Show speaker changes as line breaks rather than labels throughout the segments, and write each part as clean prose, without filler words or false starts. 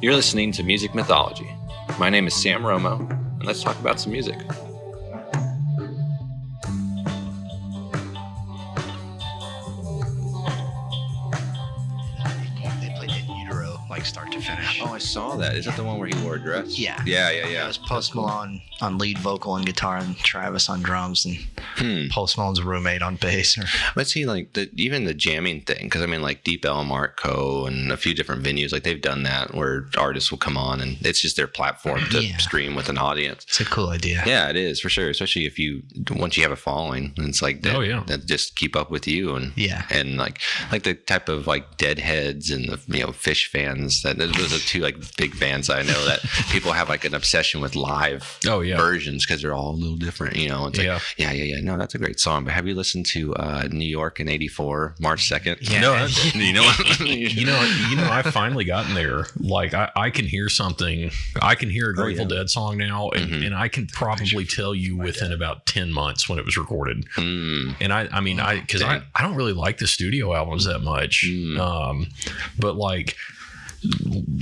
You're listening to Music Mythology. My name is Sam Romo, and let's talk about some music.
They played In Utero, like start to finish.
Oh, I saw that. Is that the one where he wore a dress?
Yeah.
Yeah.
It was Post Malone on lead vocal and guitar, and Travis on drums, and Post Malone's roommate on bass.
But see, like even the jamming thing, because I mean, like Deep Elm, Art Co, and a few different venues, like they've done that where artists will come on and it's just their platform to stream with an audience.
It's a cool idea.
Yeah, it is for sure. Especially if once you have a following, it's like that just keep up with you and like the type of like Deadheads and the Fish fans. Those are two like big fans I know that people have like an obsession with live versions because they're all a little different. It's like yeah. No, that's a great song. But have you listened to New York in '84, March 2nd?
Yeah. No, I've finally gotten there. Like I can hear something. I can hear a Grateful Dead song now, and I can probably tell you within about 10 months when it was recorded. And I don't really like the studio albums that much. But like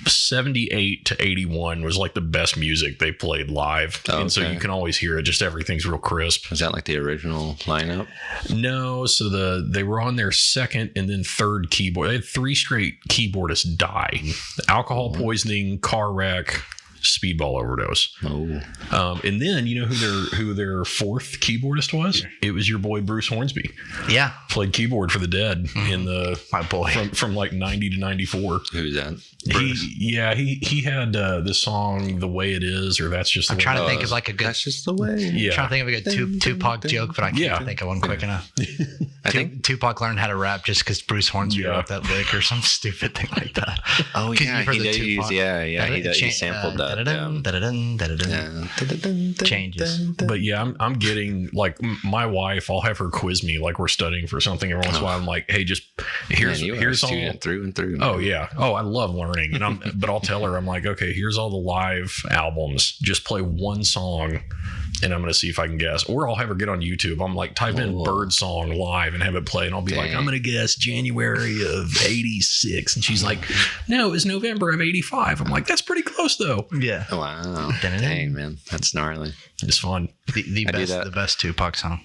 78 to 81 was like the best music they played live. And so you can always hear it. Just everything's real crisp.
Is that like the original lineup?
No. So they were on their second and then third keyboard. They had 3 straight keyboardists die. Alcohol poisoning, car wreck, speedball overdose. And then you know who their fourth keyboardist was? It was your boy Bruce Hornsby.
Yeah,
played keyboard for the Dead in
my boy
from like 90 to 94.
Who's that?
He had this song "The Way It Is" or "That's Just the Way."
I'm trying to think of like a good.
That's just the way.
Yeah. I'm trying to think of a good Tupac joke, but I can't think of one quick enough. I think Tupac learned how to rap just because Bruce Hornsby wrote that lick or some stupid thing like that.
Oh yeah, he sampled that.
Changes.
But yeah, I'm getting like my wife. I'll have her quiz me like we're studying for something every once in a while. I'm like, hey, just here's all
through and through.
Oh yeah. Oh, I love learning, but I'll tell her I'm like, okay, here's all the live albums. Just play one song, and I'm gonna see if I can guess. Or I'll have her get on YouTube. I'm like, type in "Bird Song" live and have it play, and I'll be like, I'm gonna guess January of '86, and she's like, no, it was November of '85. I'm like, that's pretty close though.
Yeah.
Wow. Dang, man, that's gnarly.
It's fun.
The best Tupac song.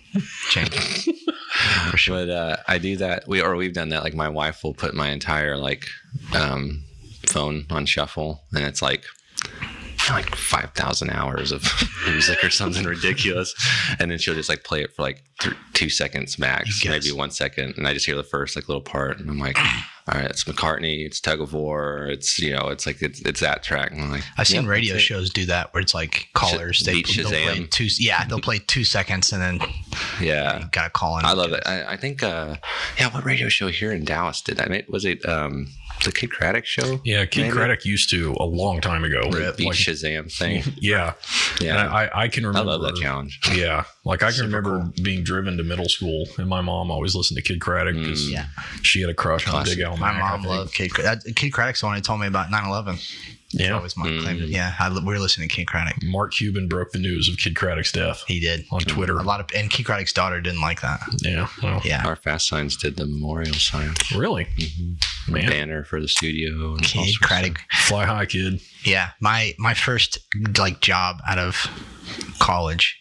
Change.
For sure. But I do that. We've done that. Like my wife will put my entire phone on shuffle, and it's like 5,000 hours of music or something ridiculous, and then she'll just like play it for like 2 seconds max, maybe 1 second, and I just hear the first like little part, and I'm like, all right, it's McCartney, it's Tug of War, it's it's that track. And I'm like,
I've seen radio shows do that where it's like callers they'll play 2 seconds and then you gotta call in.
I love it. I think what radio show here in Dallas did that? Was it the Kid Craddock show?
Yeah, Kid Craddock used to a long time ago.
The beat Shazam thing.
Yeah. And I can remember.
I love that challenge.
Yeah. Like I can remember being driven to middle school, and my mom always listened to Kid Craddock because she had a crush on Big Al.
My mom loved Kid Craddock. Kid Craddock's the one who told me about 9/11.
Yeah.
That was my claim. We were listening to Kid Craddock.
Mark Cuban broke the news of Kid Craddock's death.
He did.
On Twitter.
And Kid Craddock's daughter didn't like that.
Yeah. Well,
our Fast Signs did the memorial sign.
Really?
Mm-hmm. Man. Banner for the studio. And
Kid Craddock.
Fly high, kid.
Yeah. My first job out of college,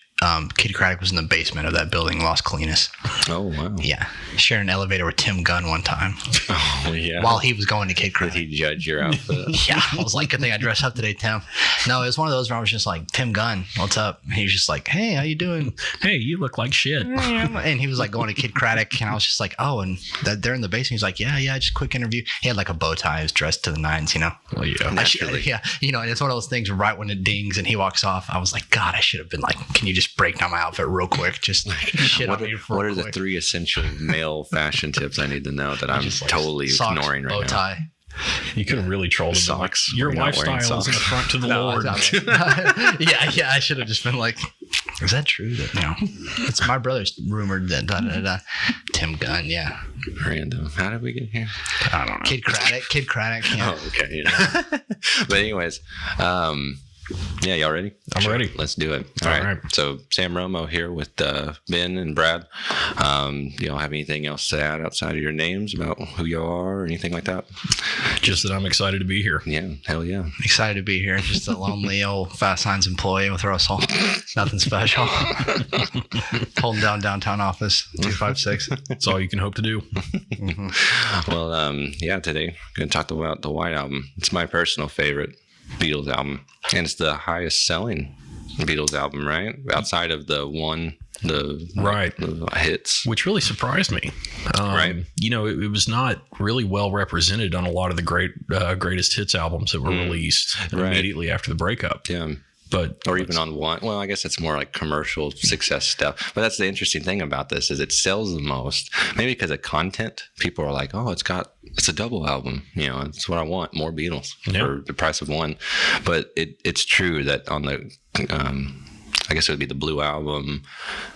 Kid Craddock was in the basement of that building, Las Colinas.
Oh, wow.
Yeah. Shared an elevator with Tim Gunn one time.
Oh, yeah.
While he was going to Kid Craddock.
Did he judge your outfit?
Yeah. I was like, good thing I dressed up today, Tim. No, it was one of those where I was just like, Tim Gunn, what's up? And he was just like, hey, how you doing?
Hey, you look like shit.
And he was like going to Kid Craddock, and I was just like, oh, and they're in the basement. He's like, yeah, just quick interview. He had like a bow tie. He was dressed to the nines,
Well, yeah.
And it's one of those things right when it dings and he walks off, I was like, God, I should have been like, can you just break down my outfit real quick? Just shit on me
what are the 3 essential male fashion tips I need to know that I'm just totally
socks,
ignoring right
bow
now?
tie.
You could have really trolled him.
Socks.
Your lifestyle is in the front to the Lord.
Yeah. I should have just been like, is that true? It's my brother's rumored that Tim Gunn. Yeah.
Random. How did we get here?
I don't know.
Kid Craddock. Yeah.
Oh, okay. Yeah. But anyways, Yeah, y'all ready?
I'm ready.
Let's do it. All right. So Sam Romo here with Ben and Brad. You don't have anything else to add outside of your names about who you are or anything like that?
Just that I'm excited to be here.
Yeah, hell yeah.
Excited to be here. Just a lonely old Fast Signs employee with Russell. Nothing special. Holding down downtown office, 256.
That's all you can hope to do.
Mm-hmm. Well, yeah, today I'm going to talk about the White Album. It's my personal favorite Beatles album, and it's the highest selling Beatles album, right? Outside of the hits,
which really surprised me.
Right.
You know, it was not really well represented on a lot of the greatest hits albums that were released immediately after the breakup.
Yeah.
Or
even on one. Well, I guess that's more like commercial success stuff. But that's the interesting thing about this is it sells the most. Maybe because of content, people are like, "Oh, it's a double album. You know, it's what I want. More Beatles for the price of one." But it's true that on the, I guess it would be the Blue Album,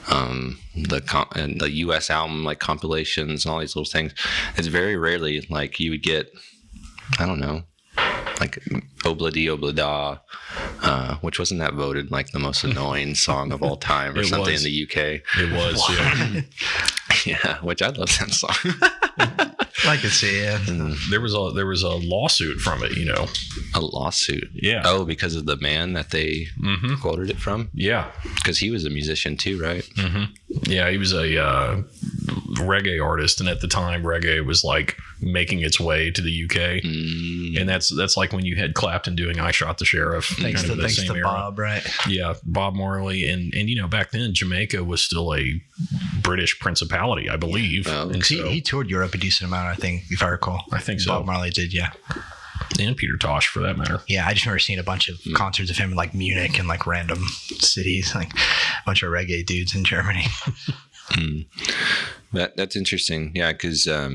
and the U.S. album, like compilations and all these little things. It's very rarely like you would get, I don't know, like Obla Di Obla Da, which wasn't that voted like the most annoying song of all time or something in the UK.
It was, yeah.
Yeah, which I love that song.
I could see it.
There was a lawsuit from it, you know.
A lawsuit?
Yeah.
Oh, because of the man that they quoted it from?
Yeah.
Because he was a musician too, right?
Mm-hmm. Yeah, he was a reggae artist, and at the time reggae was like making its way to the UK. And that's like when you had Clapton doing I Shot the Sheriff.
Thanks to Bob, right?
Yeah, Bob Marley. And you know, back then Jamaica was still a British principality, I believe.
Yeah. And so, he toured Europe a decent amount, I think, if I recall.
I think so.
Bob Marley did, yeah.
And Peter Tosh, for that matter.
Yeah, I just remember seeing a bunch of concerts of him in like Munich and like random cities, like a bunch of reggae dudes in Germany.
That's interesting. Yeah, because I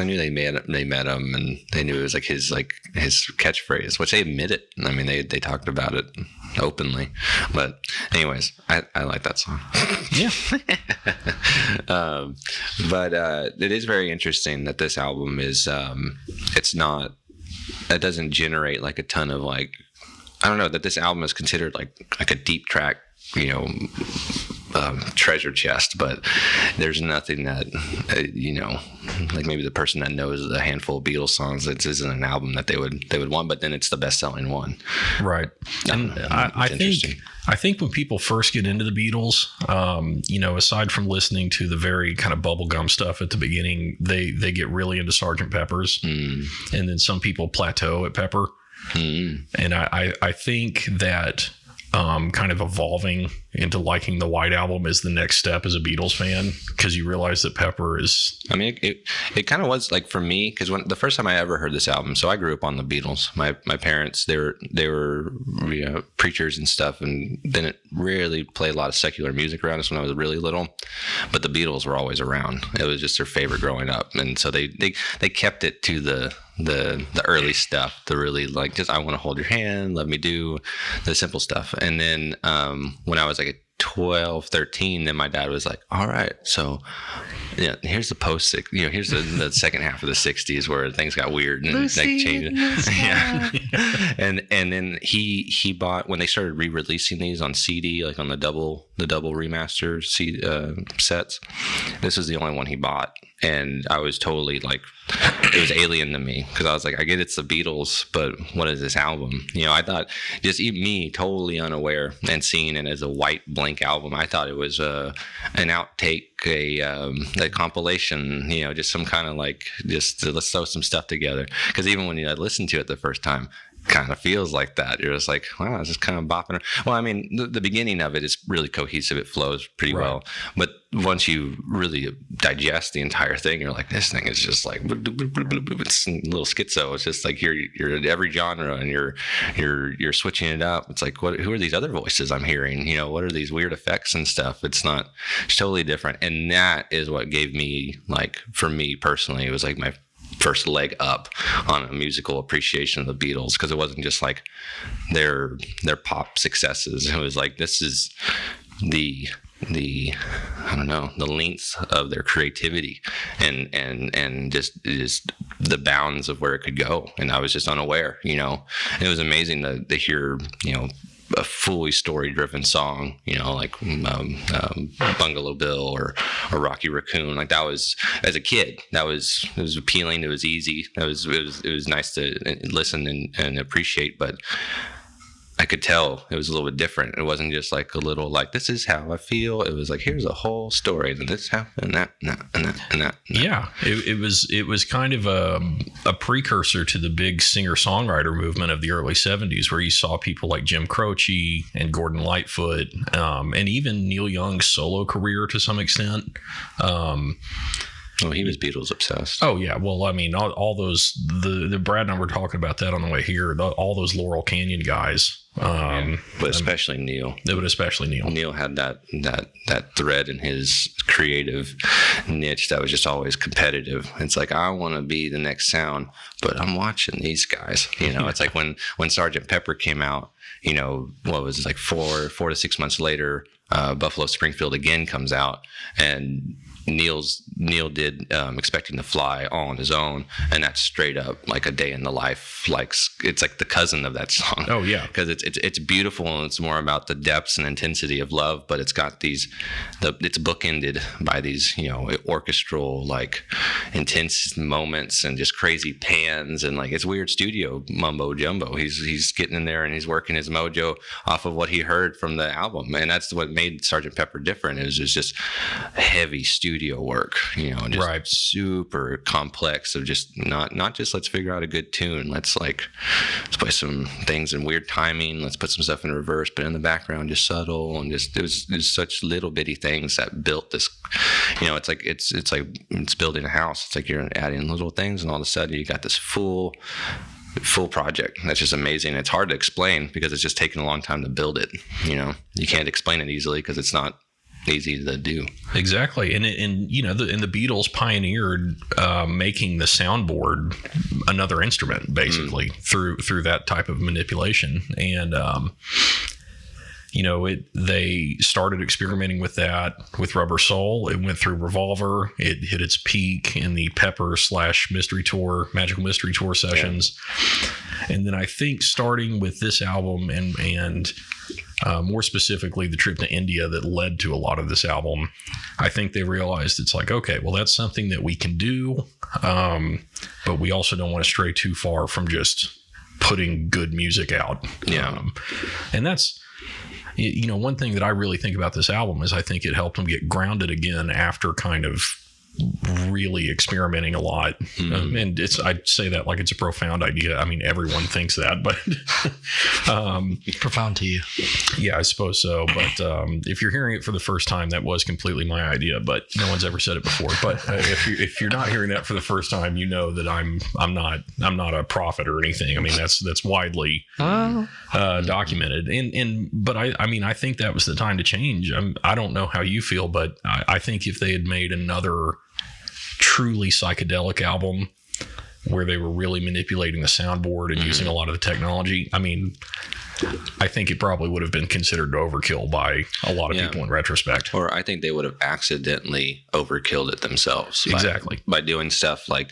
knew they met him and they knew it was like his catchphrase, which they admitted. I mean, they talked about it openly. But anyways, I like that song.
Yeah.
But it is very interesting that this album is it doesn't generate like a ton of like, I don't know, that this album is considered like a deep track, you know, treasure chest, but there's nothing that you know, like maybe the person that knows a handful of Beatles songs, it isn't an album that they would want, but then it's the best selling one,
right? And I think when people first get into the Beatles, you know, aside from listening to the very kind of bubblegum stuff at the beginning, they get really into Sgt. Pepper's, and then some people plateau at Pepper, and I think that kind of evolving into liking the White Album is the next step as a Beatles fan, because you realize that Pepper is,
I mean, it kind of was like for me, because when the first time I ever heard this album, so I grew up on the Beatles. My parents, they were you know, preachers and stuff, and didn't really play a lot of secular music around us when I was really little, but the Beatles were always around. It was just their favorite growing up, and so they kept it to the early stuff, the really like just I want to hold your hand, let me do the simple stuff. And then when I was like 12, 13, then my dad was like, all right, so yeah, here's the here's the second half of the 60s where things got weird and like changed. Yeah. and then he bought, when they started re-releasing these on CD, like on the double remaster sets, this was the only one he bought. And I was totally like, it was alien to me, because I was like, I get it's the Beatles, but what is this album? You know, I thought, just me totally unaware and seeing it as a white blank album, I thought it was an outtake, a compilation, you know, just some kind of like, just let's throw some stuff together. Because even when I listened to it the first time, kind of feels like that. You're just like, wow, it's just kind of bopping. Well, I mean, the beginning of it is really cohesive. It flows pretty well. But once you really digest the entire thing, you're like, this thing is just like, it's a little schizo. It's just like you're at every genre and you're switching it up. It's like, who are these other voices I'm hearing? You know, what are these weird effects and stuff? It's totally different. And that is what gave me, like, for me personally, it was like my first leg up on a musical appreciation of the Beatles, because it wasn't just like their pop successes. It was like, this is the I don't know, the lengths of their creativity and just the bounds of where it could go. And I was just unaware, you know. It was amazing to hear, you know, a fully story-driven song, you know, like Bungalow Bill or Rocky Raccoon. Like, that was, as a kid, it was appealing. It was easy. It was nice to listen and appreciate, but I could tell it was a little bit different. It wasn't just like a little, like, this is how I feel. It was like, here's a whole story, and this happened, and that, and that, and that.
Yeah, it was kind of a precursor to the big singer-songwriter movement of the early 70s, where you saw people like Jim Croce and Gordon Lightfoot, and even Neil Young's solo career to some extent.
Well, he was Beatles obsessed.
Oh yeah, well, I mean, all those, the Brad and I were talking about that on the way here. All those Laurel Canyon guys.
But especially Neil.
But especially Neil.
Neil had that thread in his creative niche that was just always competitive. It's like, I want to be the next sound, but I'm watching these guys. You know, it's like when Sgt. Pepper came out, you know, what was it, like 4 to 6 months later, Buffalo Springfield again comes out, and Neil did Expecting to Fly all on his own, and that's straight up like a day in the life. Like, it's like the cousin of that song.
Oh yeah,
because it's beautiful, and it's more about the depths and intensity of love, but it's got it's bookended by these, you know, orchestral, like, intense moments and just crazy pans, and like, it's weird studio mumbo jumbo. He's getting in there and he's working his mojo off of what he heard from the album, and that's what made Sgt. Pepper different. It was just heavy studio work, you know, just
right.
Super complex of just not just let's figure out a good tune. Let's play some things in weird timing. Let's put some stuff in reverse, but in the background, just subtle, and just it was such little bitty things that built this. You know, it's like building a house. It's like you're adding little things, and all of a sudden you got this full project. That's just amazing. It's hard to explain because it's just taken a long time to build it. You know, you can't explain it easily because it's not easy to do.
Exactly. And you know, the Beatles pioneered making the soundboard another instrument, basically, through that type of manipulation. And you know, they started experimenting with that with Rubber Soul. It went through Revolver. It hit its peak in the Pepper / Mystery Tour, Magical Mystery Tour sessions. Yeah. And then I think starting with this album and more specifically the trip to India that led to a lot of this album, I think they realized it's like, okay, well, that's something that we can do, but we also don't want to stray too far from just putting good music out.
Yeah.
And that's, you know, one thing that I really think about this album is I think it helped them get grounded again after kind of really experimenting a lot. And I'd say that like it's a profound idea. I mean, everyone thinks that, but
profound to you.
Yeah, I suppose so. But if you're hearing it for the first time, that was completely my idea, but no one's ever said it before. But if you're not hearing that for the first time, you know that I'm not a prophet or anything. I mean, that's widely documented. But I mean, I think that was the time to change. I don't know how you feel, but I think if they had made another truly psychedelic album where they were really manipulating the soundboard and using a lot of the technology, I mean, I think it probably would have been considered overkill by a lot of people in retrospect.
Or I think they would have accidentally overkilled it themselves.
Exactly.
By doing stuff like,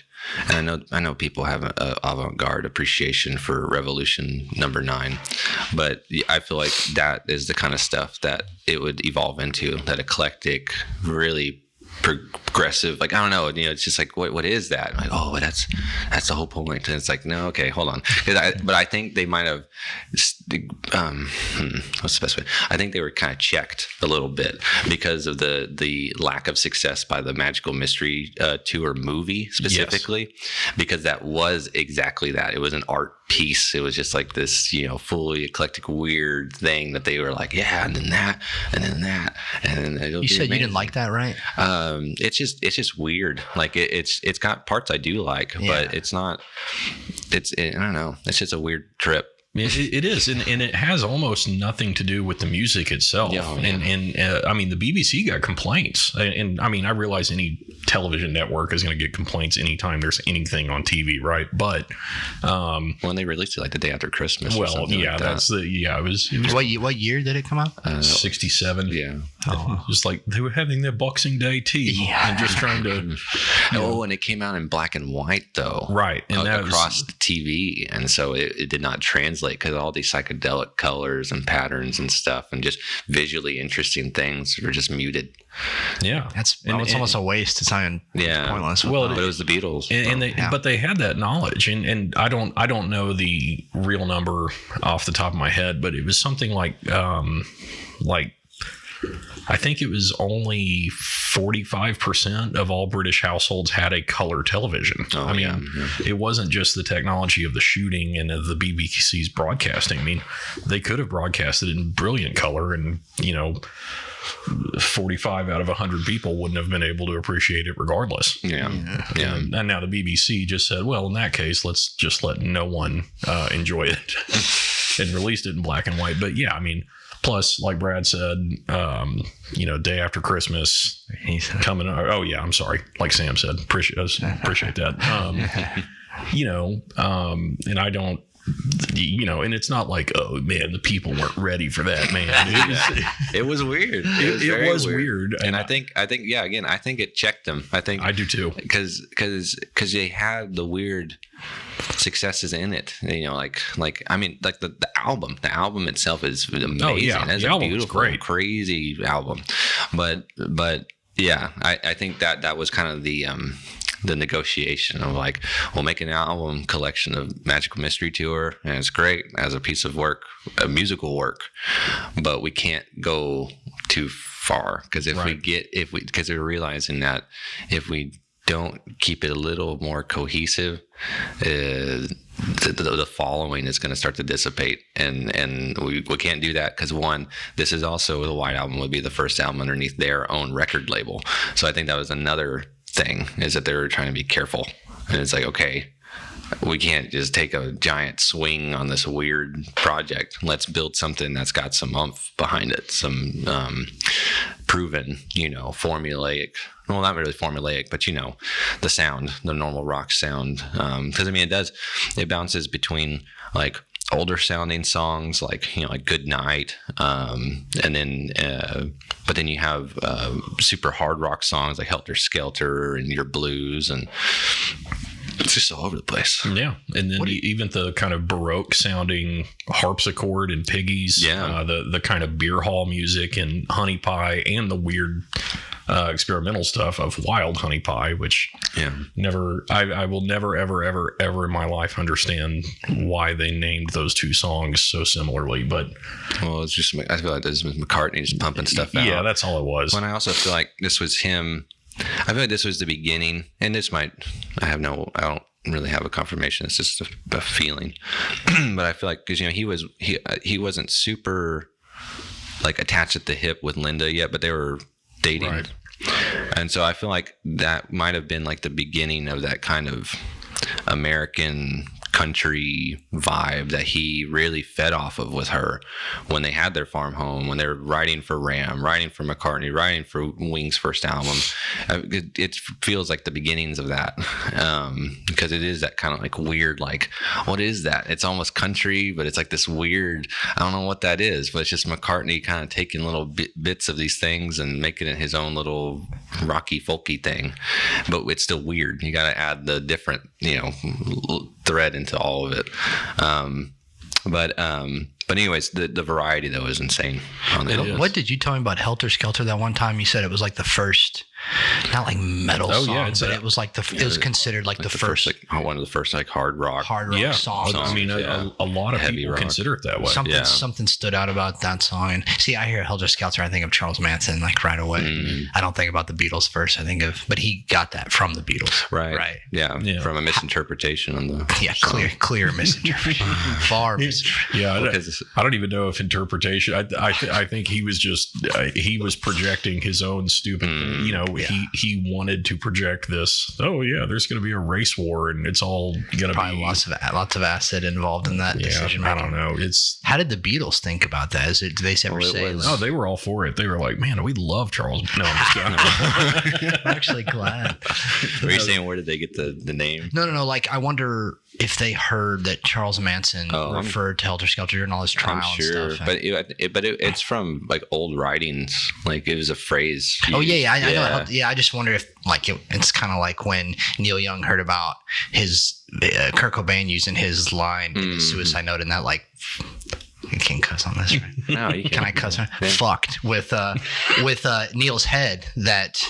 and I know people have an avant-garde appreciation for Revolution number 9, but I feel like that is the kind of stuff that it would evolve into, that eclectic, really progressive, like, I don't know, you know, it's just like, what is that? I'm like, oh, that's the whole point. And it's like, no, okay, hold on. But I think they might have, what's the best way? I think they were kind of checked a little bit because of the lack of success by the Magical Mystery Tour movie specifically, because that was exactly that. It was an art piece. It was just like this, you know, fully eclectic, weird thing that they were like, yeah, and then that, and then that, and then
you said amazing. You didn't like that, right?
It's just weird. Like it's got parts I do like, but it's not. I don't know. It's just a weird trip.
It is, and it has almost nothing to do with the music itself. Yeah. And I mean, the BBC got complaints, and I mean, I realize any television network is going to get complaints anytime there's anything on TV, right? But
when they released it, like the day after Christmas.
Well, yeah, that's the It was
what year did it come out?
67.
Yeah.
Oh. Just like they were having their Boxing Day tea and just trying to.
And it came out in black and white though,
right? And that
across the TV, and so it did not translate because all these psychedelic colors and patterns and stuff, and just visually interesting things were just muted.
Yeah, it's almost a waste. It's not pointless.
Well, but it was the Beatles,
but they had that knowledge, and I don't know the real number off the top of my head, but it was something like I think it was only 45% of all British households had a color television. It wasn't just the technology of the shooting and of the BBC's broadcasting. I mean, they could have broadcasted it in brilliant color, and 45 out of 100 people wouldn't have been able to appreciate it regardless.
Yeah.
And now the BBC just said, well, in that case, let's just let no one enjoy it and released it in black and white. But yeah, I mean, plus, like Brad said, day after Christmas, he's coming. Oh yeah, I'm sorry. Like Sam said, appreciate that. And I don't. And it's not like, oh man, the people weren't ready for that, man.
It was weird.
It was weird.
And I think, yeah, again, I think it checked them. I think
I do too.
Because they had the weird successes in it. I mean, like the album itself is amazing.
Oh yeah,
it's
a
beautiful,
great,
crazy album. But yeah, I think that was kind of the negotiation of like, we'll make an album collection of Magical Mystery Tour, and it's great as a piece of work, a musical work, but we can't go too far because because we're realizing that if we don't keep it a little more cohesive, the following is going to start to dissipate, and we can't do that because one, this is also the White Album would be the first album underneath their own record label, so I think that was another thing, is that they were trying to be careful, and it's like, okay, we can't just take a giant swing on this weird project. Let's build something that's got some oomph behind it, some proven, formulaic. Well, not really formulaic, but the sound, the normal rock sound. Because I mean, it bounces between like older sounding songs like like Good Night, and then but then you have super hard rock songs like Helter Skelter and Your Blues, and it's just all over the place.
Yeah, and then even the kind of Baroque sounding harpsichord and piggies, the kind of beer hall music and Honey Pie, and the weird experimental stuff of Wild Honey Pie, which I will never ever in my life understand why they named those two songs so similarly. But
it's just, I feel like this was McCartney just pumping stuff out.
Yeah, that's all it was.
When I also feel like this was him. I feel like this was the beginning, and I don't really have a confirmation. It's just a feeling, but I feel like because he wasn't super like attached at the hip with Linda yet, but they were dating. Right. And so I feel like that might have been like the beginning of that kind of American country vibe that he really fed off of with her when they had their farm home, when they were writing for Ram, writing for McCartney, writing for Wings' first album. It feels like the beginnings of that, because it is that kind of like weird, like, what is that? It's almost country, but it's like this weird, I don't know what that is, but it's just McCartney kind of taking little bits of these things and making it his own little rocky folky thing, but it's still weird. You got to add the different thread into all of it. But anyways, the variety though is insane on the album.
What did you tell me about Helter Skelter that one time? You said it was like the first, not like metal song, but it was like it was considered like the first,
like one of the first like hard rock
songs.
I mean, a lot of people consider it that way.
Something stood out about that song. And see, I hear Helter Skelter, I think of Charles Manson like right away. I don't think about the Beatles first. I think of, but he got that from the Beatles,
right? Yeah, from a misinterpretation on the
clear misinterpretation, far misinterpretation.
Yeah, I don't even know if interpretation. I think he was just he was projecting his own stupid, he wanted to project this. Oh yeah, there's going to be a race war, and it's all going to be
lots of acid involved in that decision making.
I don't know. How
did the Beatles think about that? Did they ever say?
They were all for it. They were like, man, we love Charles. No, I'm just kidding.
I'm actually glad.
Were you saying where did they get the name?
No. Like, I wonder if they heard that Charles Manson referred to Helter Skelter during all his trial
and stuff. But it's from like old writings. Like, it was a phrase.
I know. Yeah, I just wonder if like it's kind of like when Neil Young heard about his Kurt Cobain using his line in the suicide note, and that like. You can't cuss on this, right?
No, you can.
Can I cuss on? Yeah. Fucked with Neil's head that.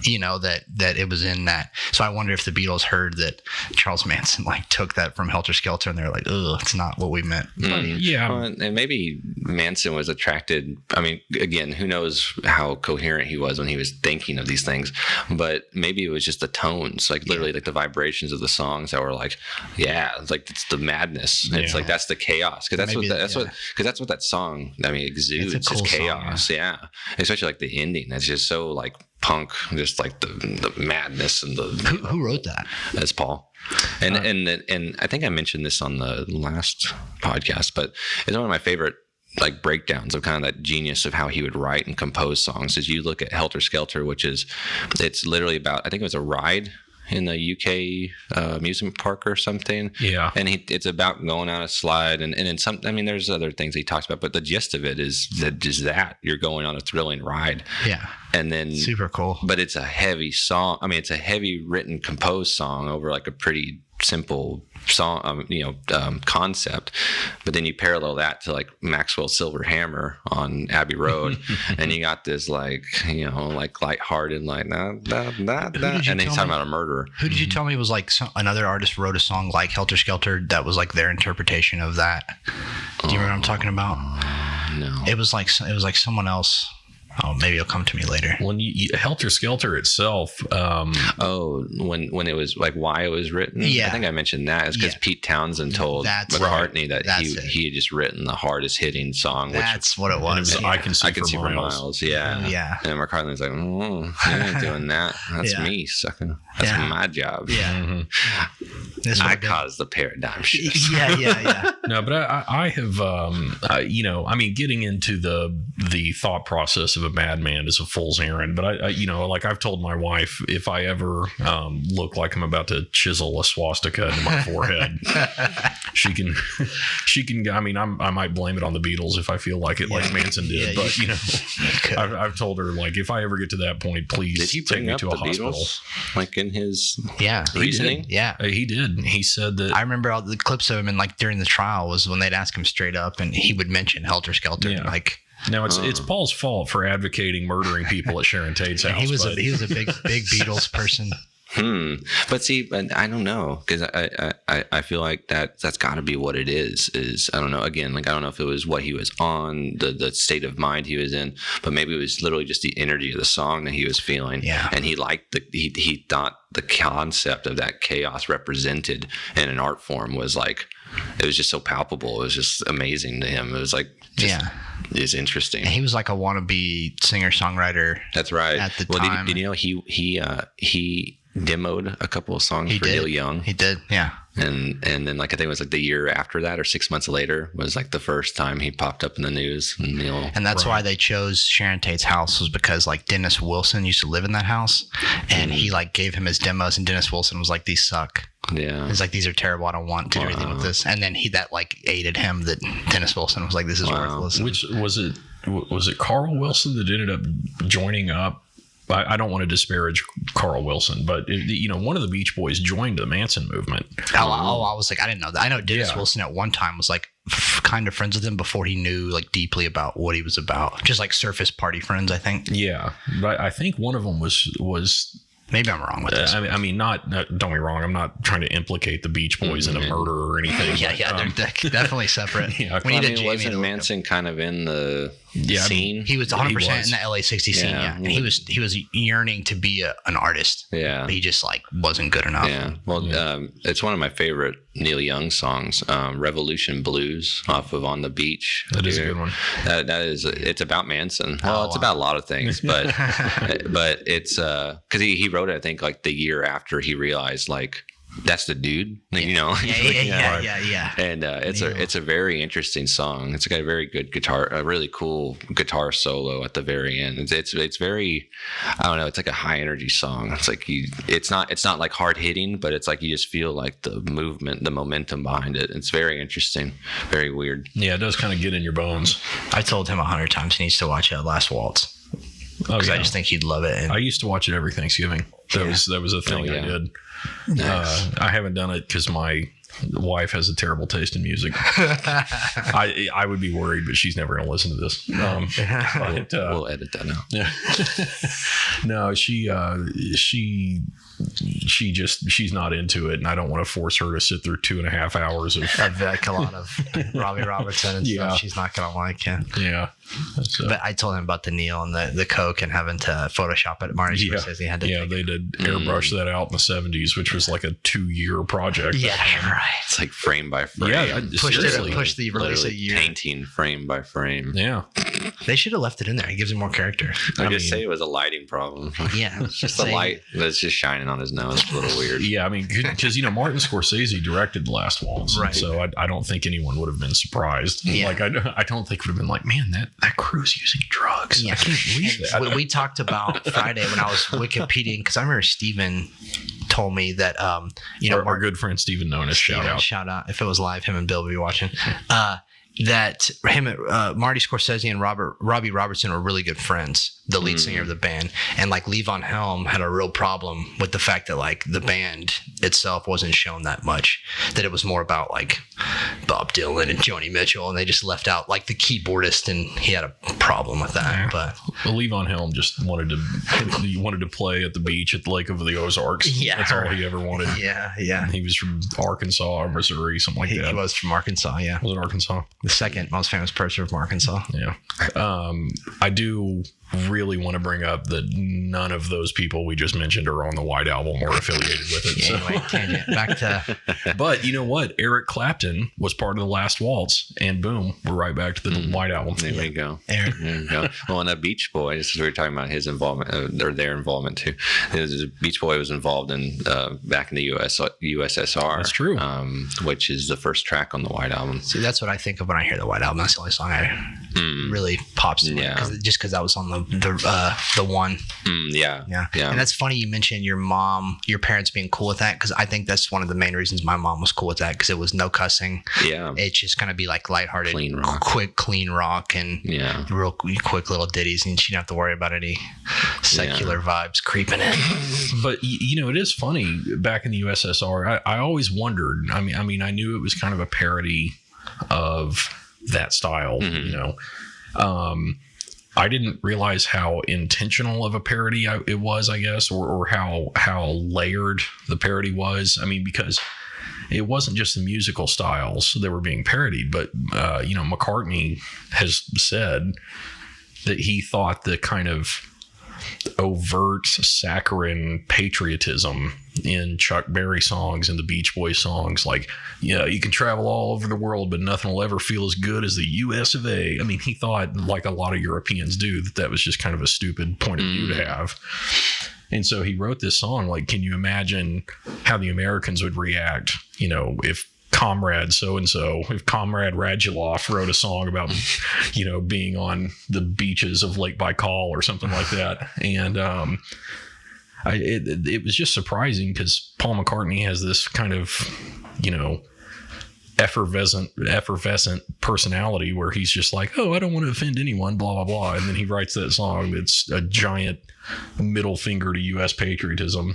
That it was in that. So I wonder if the Beatles heard that Charles Manson like took that from Helter Skelter, and they're like, "Ugh, it's not what we meant."
Yeah,
well, and maybe Manson was attracted. I mean, again, who knows how coherent he was when he was thinking of these things? But maybe it was just the tones, like literally, like the vibrations of the songs that were like, like it's the madness. It's like that's the chaos because that's what that song. I mean, exudes. It's cool chaos. Song, yeah, especially like the ending. It's just so like. Punk, just like the madness and the.
Who wrote that?
That's Paul, and I think I mentioned this on the last podcast, but it's one of my favorite like breakdowns of kind of that genius of how he would write and compose songs. As you look at Helter Skelter, it's literally about, I think it was a ride in the UK amusement park or something.
Yeah.
And it's about going on a slide and in some, I mean, there's other things he talks about, but the gist of it is that you're going on a thrilling ride.
Yeah.
And then
super cool.
But it's a heavy song. I mean, it's a heavy written, composed song over like a pretty simple song, concept. But then you parallel that to like Maxwell's Silver Hammer on Abbey Road, and you got this like lighthearted like and he's talking about a murderer.
Who did you tell me was like another artist wrote a song like Helter Skelter that was like their interpretation of that? Do you remember what I'm talking about?
No.
It was like someone else. Oh, maybe it'll come to me later.
When Helter Skelter itself.
When it was like why it was written.
Yeah.
I think I mentioned that. It's because Pete Townsend told McCartney that he had just written the hardest hitting song.
That's what it was.
I Can See for Miles.
Yeah.
Yeah.
And McCartney's like, you ain't doing that. That's me sucking. That's my job.
Yeah.
I caused the paradigm shift.
Yeah.
No, but I have, I mean, getting into the thought process of a madman is a fool's errand. But like I've told my wife, if I ever look like I'm about to chisel a swastika into my forehead, she can. I mean, I might blame it on the Beatles if I feel like it, like Manson did. But I've told her like if I ever get to that point, please take me to a hospital.
Beatles? Like in his
reasoning,
he did. He said that.
I remember all the clips of him, and like during the trial was when they'd ask him straight up, and he would mention Helter Skelter.
Yeah.
Like,
now it's Paul's fault for advocating murdering people at Sharon Tate's house.
He was a big Beatles person.
But see, I don't know, because I feel like that's got to be what it is I don't know, again, like I don't know if it was what he was on, the state of mind he was in, but maybe it was literally just the energy of the song that he was feeling. And he liked he thought the concept of that chaos represented in an art form was like, it was just so palpable. It was just amazing to him. It was like it's interesting.
And he was like a wannabe singer-songwriter.
That's right.
At the time.
Did you know he demoed a couple of songs for Neil Young?
He did, yeah.
And then like I think it was like the year after that or 6 months later was like the first time he popped up in the news. And
that's why they chose Sharon Tate's house, was because like Dennis Wilson used to live in that house, and he like gave him his demos, and Dennis Wilson was like, these suck.
Yeah.
He's like, these are terrible. I don't want to do anything with this. And then that like aided him, that Dennis Wilson was like, this is worthless.
Which was it Carl Wilson that ended up joining up? I don't want to disparage Carl Wilson, but one of the Beach Boys joined the Manson movement.
I was like, I didn't know that. I know Dennis Wilson at one time was like kind of friends with him before he knew like deeply about what he was about. Just like surface party friends, I think.
Yeah, but I think one of them was.
Maybe I'm wrong with this.
I mean, not don't get me wrong. I'm not trying to implicate the Beach Boys in a murder or anything.
Yeah, they're definitely separate.
Yeah,
wasn't Manson kind of in the scene.
He was 100% in the LA 60 scene. Yeah, and he was yearning to be an artist.
Yeah,
but he just like wasn't good enough.
Yeah, well, it's one of my favorite Neil Young songs, "Revolution Blues" off of "On the Beach."
That is a good one.
That is. It's about Manson. Well, it's about a lot of things, but but it's because he wrote it, I think, like the year after he realized like. That's the dude, you know.
Yeah.
And it's a very interesting song. It's got a very good guitar, a really cool guitar solo at the very end. It's very, I don't know. It's like a high energy song. It's like it's not like hard hitting, but it's like you just feel like the movement, the momentum behind it. It's very interesting, very weird.
Yeah, it does kind of get in your bones.
I told him 100 times he needs to watch Last Waltz because I just think he'd love it. And
I used to watch it every Thanksgiving. That was a thing I did. Nice. I haven't done it because my wife has a terrible taste in music. I would be worried, but she's never going to listen to this.
We'll edit that out.
Yeah. No, she's not into it, and I don't want to force her to sit through 2.5 hours of
like a lot of Robbie Robertson and stuff. She's not going to like it.
Yeah.
But I told him about the Neil and the Coke and having to Photoshop it. Marty Scorsese had to.
Yeah, they did airbrush that out in the 70s, which was like a 2-year project.
Yeah, you're right.
It's like frame by frame.
Yeah,
pushed the release a year.
Painting frame by frame.
Yeah.
They should have left it in there. It gives it more character.
I just say it was a lighting problem.
Yeah.
It's just the light that's just shining on his nose. It's a little weird.
Yeah, I mean, because, Martin Scorsese directed The Last Waltz.
Right.
So I don't think anyone would have been surprised.
Yeah.
Like, I don't think would have been like, man, that crew's using drugs.
Yeah.
I can't believe that.
We talked about Friday when I was Wikipediaing, because I remember Steven told me that,
our good friend Steven Nonis,
shout out. If it was live, him and Bill would be watching. That Marty Scorsese and Robbie Robertson were really good friends, the lead singer of the band. And like Levon Helm had a real problem with the fact that like the band itself wasn't shown that much, that it was more about like Bob Dylan and Joni Mitchell, and they just left out like the keyboardist, and he had a problem with that. But
Levon Helm just wanted to play at the beach at the Lake of the Ozarks.
Yeah,
that's all he ever wanted.
Yeah.
He was from Arkansas or Missouri, something like that.
He was from Arkansas. Yeah,
was it Arkansas?
The second most famous person from Arkansas.
Yeah. I do really want to bring up that none of those people we just mentioned are on the White Album or affiliated with it.
Anyway, tangent. Back to.
But you know what? Eric Clapton was part of The Last Waltz, and boom, we're right back to the White Album.
There we go. There you go. Well, and the Beach Boys, we were talking about his involvement, or their involvement too. The Beach Boy was involved in back in the USSR.
That's true.
Which is the first track on the White Album.
See, that's what I think of when I hear the White Album. That's the only song I really pops in.
Yeah.
Because that was on the one.
Yeah.
And that's funny you mentioned your parents being cool with that, because I think that's one of the main reasons my mom was cool with that, because it was no cussing.
Yeah.
It's just going to be like lighthearted, clean rock, and real quick little ditties, and she didn't have to worry about any secular vibes creeping in.
But it is funny, back in the USSR, I always wondered. I mean, I knew it was kind of a parody of that style. I didn't realize how intentional of a parody it was, I guess, or how layered the parody was. I mean, because it wasn't just the musical styles that were being parodied, but McCartney has said that he thought the kind of overt saccharine patriotism in Chuck Berry songs and the Beach Boys songs, like, you can travel all over the world, but nothing will ever feel as good as the US of A. I mean, he thought, like a lot of Europeans do, that was just kind of a stupid point of view to have. And so he wrote this song, like, can you imagine how the Americans would react, if Comrade so-and-so, if Comrade Radulov wrote a song about, being on the beaches of Lake Baikal or something like that. And it was just surprising, because Paul McCartney has this kind of, effervescent personality where he's just like, oh, I don't want to offend anyone, blah, blah, blah. And then he writes that song that's a giant middle finger to U.S. patriotism.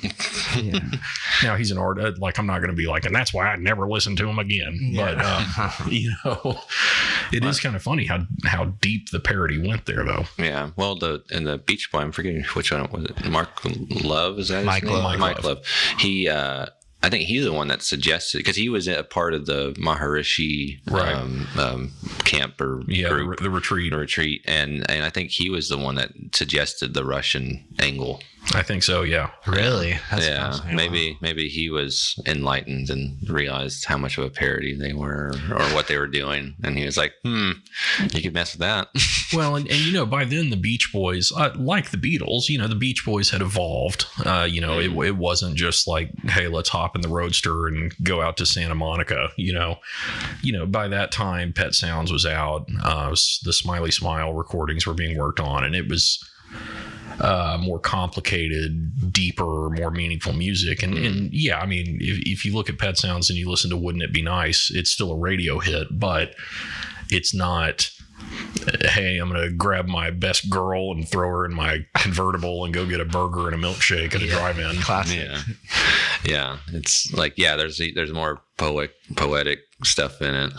Now he's an artist. Like, I'm not going to be like, and that's why I never listen to him again. But, it is kind of funny how deep the parody went there, though.
Yeah. Well, the Beach Boy, I'm forgetting which one was it. Mark Love, is that his
Mike
name?
Love.
Mike Love. He, I think he's the one that suggested, because he was a part of the Maharishi camp or group,
the retreat,
and I think he was the one that suggested the Russian angle.
I think so. Yeah.
Really?
That's maybe he was enlightened and realized how much of a parody they were, or what they were doing, and he was like, you could mess with that.
Well, and by then the Beach Boys, like the Beatles, the Beach Boys had evolved. It wasn't just like, hey, let's hop in the Roadster and go out to Santa Monica. By that time, Pet Sounds was out. The Smiley Smile recordings were being worked on, and it was more complicated, deeper, more meaningful music. And yeah, I mean, if you look at Pet Sounds and you listen to Wouldn't It Be Nice, it's still a radio hit, but it's not, hey, I'm going to grab my best girl and throw her in my convertible and go get a burger and a milkshake at a drive-in.
Classic.
Yeah. It's like, there's more poetic stuff in it.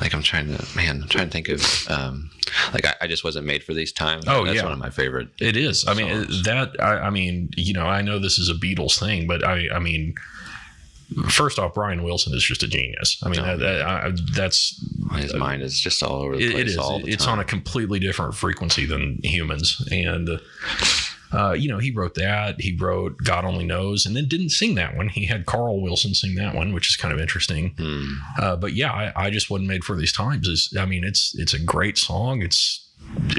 Like I'm trying to think of, I just wasn't made for these times.
Oh,
that's
yeah.
one of my favorite.
It is. I mean,
songs.
I know this is a Beatles thing, but I mean, first off, Brian Wilson is just a genius. I mean, that's
his mind is just all over the place.
It is. It's on a completely different frequency than humans, and he wrote that. He wrote God Only Knows, and then didn't sing that one. He had Carl Wilson sing that one, which is kind of interesting. But yeah, I just wasn't made for these times. It's a great song. It's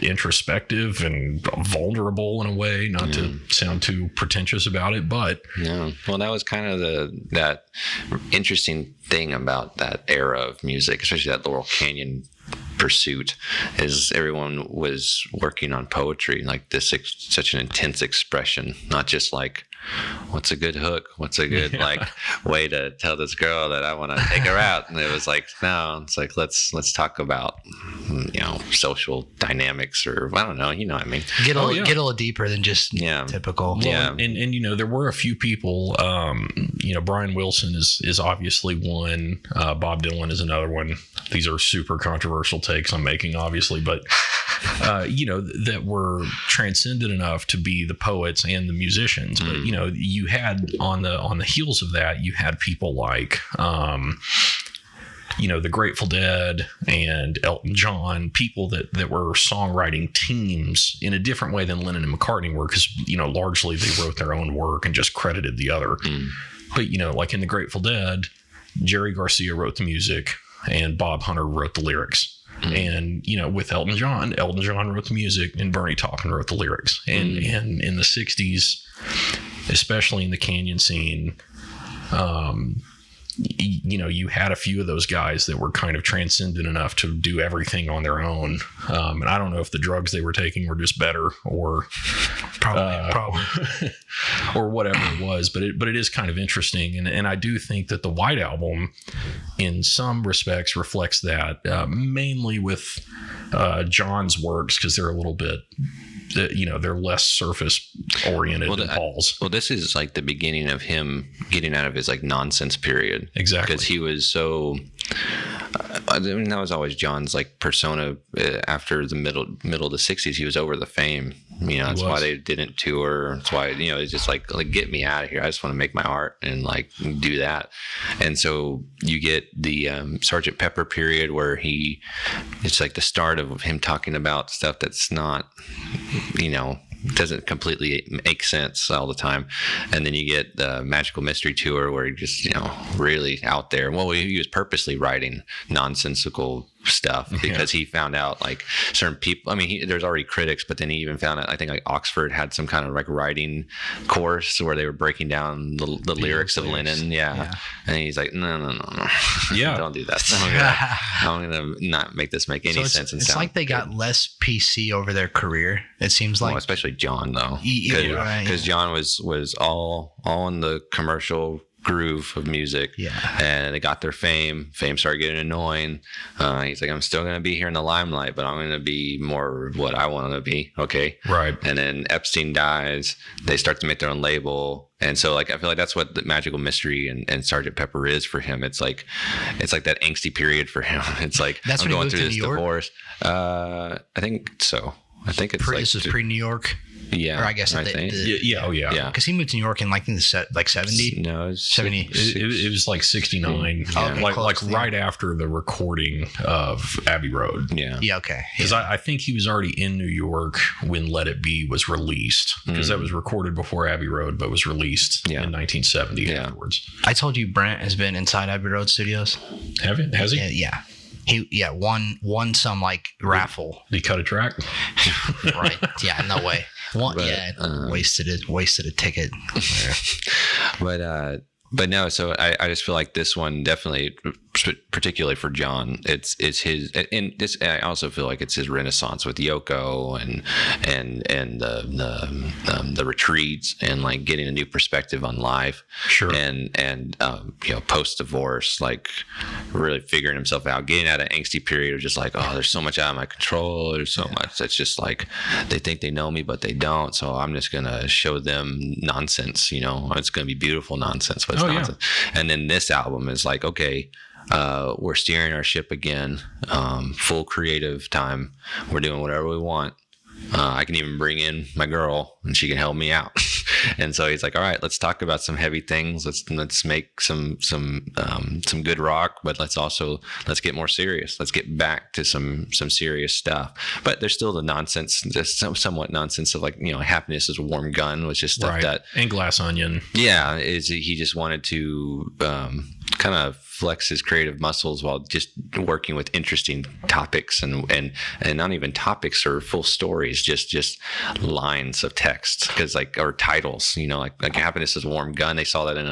introspective and vulnerable in a way, not to sound too pretentious about it, but
well, that was kind of that interesting thing about that era of music, especially that Laurel Canyon pursuit, is everyone was working on poetry, like this such an intense expression, not just like, what's a good hook, what's a good way to tell this girl that I want to take her out. And it was like, no, it's like, let's talk about social dynamics, or I don't know, what I mean,
get a little deeper than just typical.
Well, and there were a few people, Brian Wilson is obviously one, Bob Dylan is another one. These are super controversial takes I'm making, obviously, but that were transcendent enough to be the poets and the musicians. But you had on the heels of that, you had people like the Grateful Dead and Elton John, people that were songwriting teams in a different way than Lennon and McCartney were, because largely they wrote their own work and just credited the other. But like in the Grateful Dead, Jerry Garcia wrote the music and Bob Hunter wrote the lyrics. And with Elton John wrote the music and Bernie Taupin wrote the lyrics. And in the 60s, especially in the Canyon scene, you had a few of those guys that were kind of transcendent enough to do everything on their own. And I don't know if the drugs they were taking were just better, or probably or whatever it was, but it is kind of interesting. And I do think that the White Album in some respects reflects that, mainly with John's works, because they're a little bit, they're less surface oriented than Paul's.
Well, this is like the beginning of him getting out of his like nonsense period.
Exactly.
Because he was so, that was always John's like persona after the middle of the 60s. He was over the fame. That's why they didn't tour. That's why, it's just like get me out of here. I just want to make my art and like do that. And so you get the Sgt. Pepper period where it's like the start of him talking about stuff that's not, doesn't completely make sense all the time. And then you get the Magical Mystery Tour where he just, really out there. Well, he was purposely writing nonsensical stuff because he found out like certain people, there's already critics, but then he even found out, I think like Oxford had some kind of like writing course where they were breaking down the lyrics of Lennon. Yeah. And he's like, no. Yeah. Don't do that. I'm going to not make this make any sense.
It's like they got less PC over their career. It seems like,
especially John though, because John was all in the commercial groove of music, and they got their fame started getting annoying. He's like, I'm still going to be here in the limelight, but I'm going to be more what I want to be. Okay.
Right.
And then Epstein dies, they start to make their own label. And so like, I feel like that's what the Magical Mystery and Sgt. Pepper is for him. It's like that angsty period for him. It's like,
that's
I'm going through this
divorce.
I think so. I think it's
this is pre-New York.
Yeah,
or I guess
yeah.
Because he moved to New York in like in the like 70.
No, it was
70.
It was like 69. Like right after the recording of Abbey Road.
Yeah.
Yeah. Okay.
Because I think he was already in New York when Let It Be was released. Because that was recorded before Abbey Road, but was released in 1970 afterwards.
I told you Brent has been inside Abbey Road Studios.
Have you? Has he?
Yeah. He won some like raffle.
Did he cut a track?
Right. Yeah. No way. Wasted a ticket.
But no, so I just feel like this one definitely, particularly for John, it's his, and this, I also feel like it's his renaissance with Yoko and the retreats and like getting a new perspective on life.
Sure.
And post divorce, like really figuring himself out, getting out of angsty period of just like, oh, there's so much out of my control. There's so much that's just like they think they know me, but they don't. So I'm just gonna show them nonsense. It's gonna be beautiful nonsense, but it's nonsense. Yeah. And then this album is like, okay, we're steering our ship again, full creative time. We're doing whatever we want. I can even bring in my girl and she can help me out. And so he's like, all right, let's talk about some heavy things. Let's make some good rock, but let's get more serious. Let's get back to some serious stuff. But there's still the nonsense, just somewhat nonsense of like, Happiness is a Warm Gun, which is stuff that,
and Glass Onion.
Yeah. He just wanted to, kind of flex his creative muscles while just working with interesting topics and not even topics or full stories, just lines of text, or titles, like Happiness is a Warm Gun. They saw that in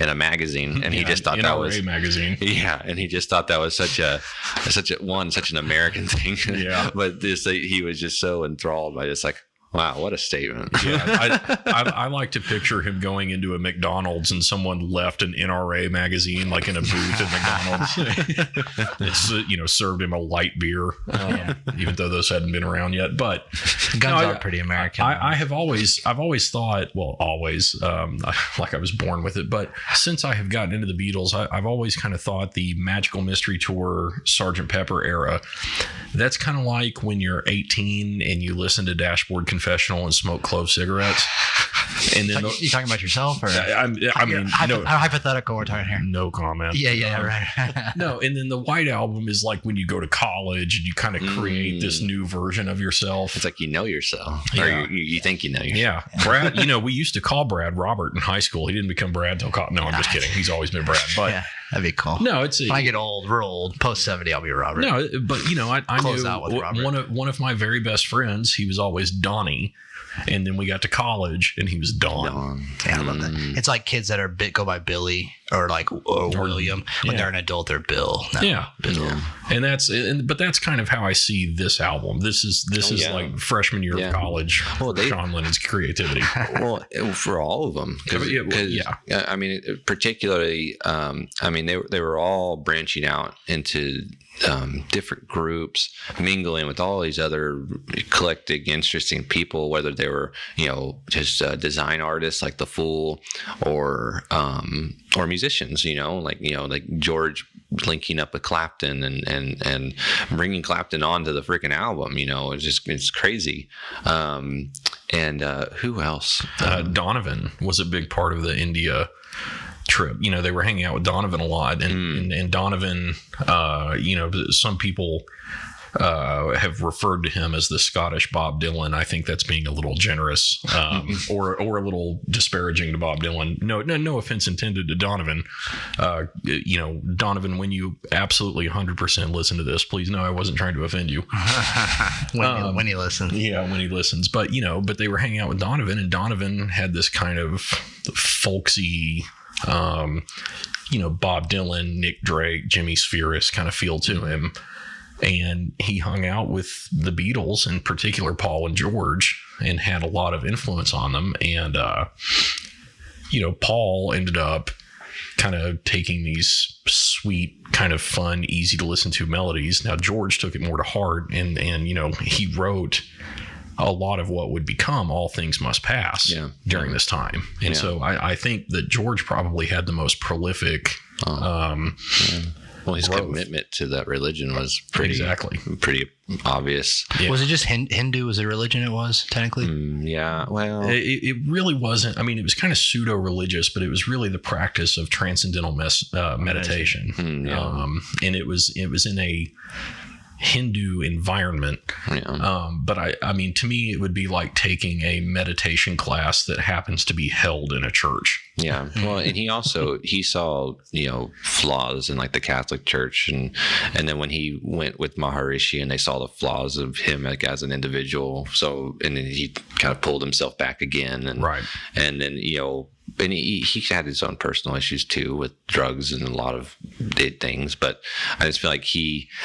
a magazine, and he just thought that was
magazine.
Yeah, and he just thought that was such an American thing.
Yeah,
but he was just so enthralled by just like, wow, what a statement.
Yeah, I like to picture him going into a McDonald's and someone left an NRA magazine like in a booth at McDonald's. It's served him a light beer, even though those hadn't been around yet. But
guns are pretty American.
I've always thought, like I was born with it, but since I have gotten into the Beatles, I've always kind of thought the Magical Mystery Tour, Sgt. Pepper era, that's kind of like when you're 18 and you listen to Dashboard Confessional and smoke clove cigarettes. And then
you talking about yourself, or hypothetical we're talking here?
No comment.
Yeah, right.
No, and then the White Album is like when you go to college and you kind of create this new version of yourself.
It's like yourself, or you think you know yourself.
Yeah, Brad. we used to call Brad Robert in high school. He didn't become Brad until college. No, I'm just kidding. He's always been Brad. But
yeah, that'd be cool.
No,
when I get real old, post 70, I'll be Robert.
No, but I
Close
knew
out with Robert.
one of my very best friends. He was always Donnie. And then we got to college, and he was Don.
Yeah, I love that. It's like kids that go by Billy or William. When they're an adult, they're Bill. No,
yeah,
Bill.
Yeah. And but that's kind of how I see this album. This is like freshman year of college. Sean Lennon's creativity.
Well, for all of them, I mean, particularly, they were all branching out into different groups, mingling with all these other eclectic, interesting people, whether they were, just design artists like The Fool or musicians, like George linking up with Clapton and bringing Clapton onto the freaking album, it's crazy. And who else?
Donovan was a big part of the India trip. They were hanging out with Donovan a lot, and Donovan, some people have referred to him as the Scottish Bob Dylan. I think that's being a little generous, or a little disparaging to Bob Dylan. No offense intended to Donovan. Donovan, when you absolutely 100% listen to this, please know I wasn't trying to offend you.
when he listens.
Yeah, when he listens. But they were hanging out with Donovan, and Donovan had this kind of folksy, Bob Dylan, Nick Drake, Jimmy Spheris kind of feel to him. And he hung out with the Beatles, in particular Paul and George, and had a lot of influence on them. And, Paul ended up kind of taking these sweet, kind of fun, easy to listen to melodies. Now, George took it more to heart, and he wrote a lot of what would become All Things Must Pass during this time. And so I think that George probably had the most prolific
Well, his commitment to that religion was pretty obvious.
Yeah. Was it just Hindu was the religion it was, technically?
Yeah, well...
It really wasn't. I mean, it was kind of pseudo-religious, but it was really the practice of transcendental meditation. And it was in a Hindu environment. But I mean, to me, it would be like taking a meditation class that happens to be held in a church.
Yeah. Well, and he saw, flaws in like the Catholic Church. And then when he went with Maharishi and they saw the flaws of him like as an individual. So, and then he kind of pulled himself back again. And, and then, and he had his own personal issues too with drugs and a lot of things, but I just feel like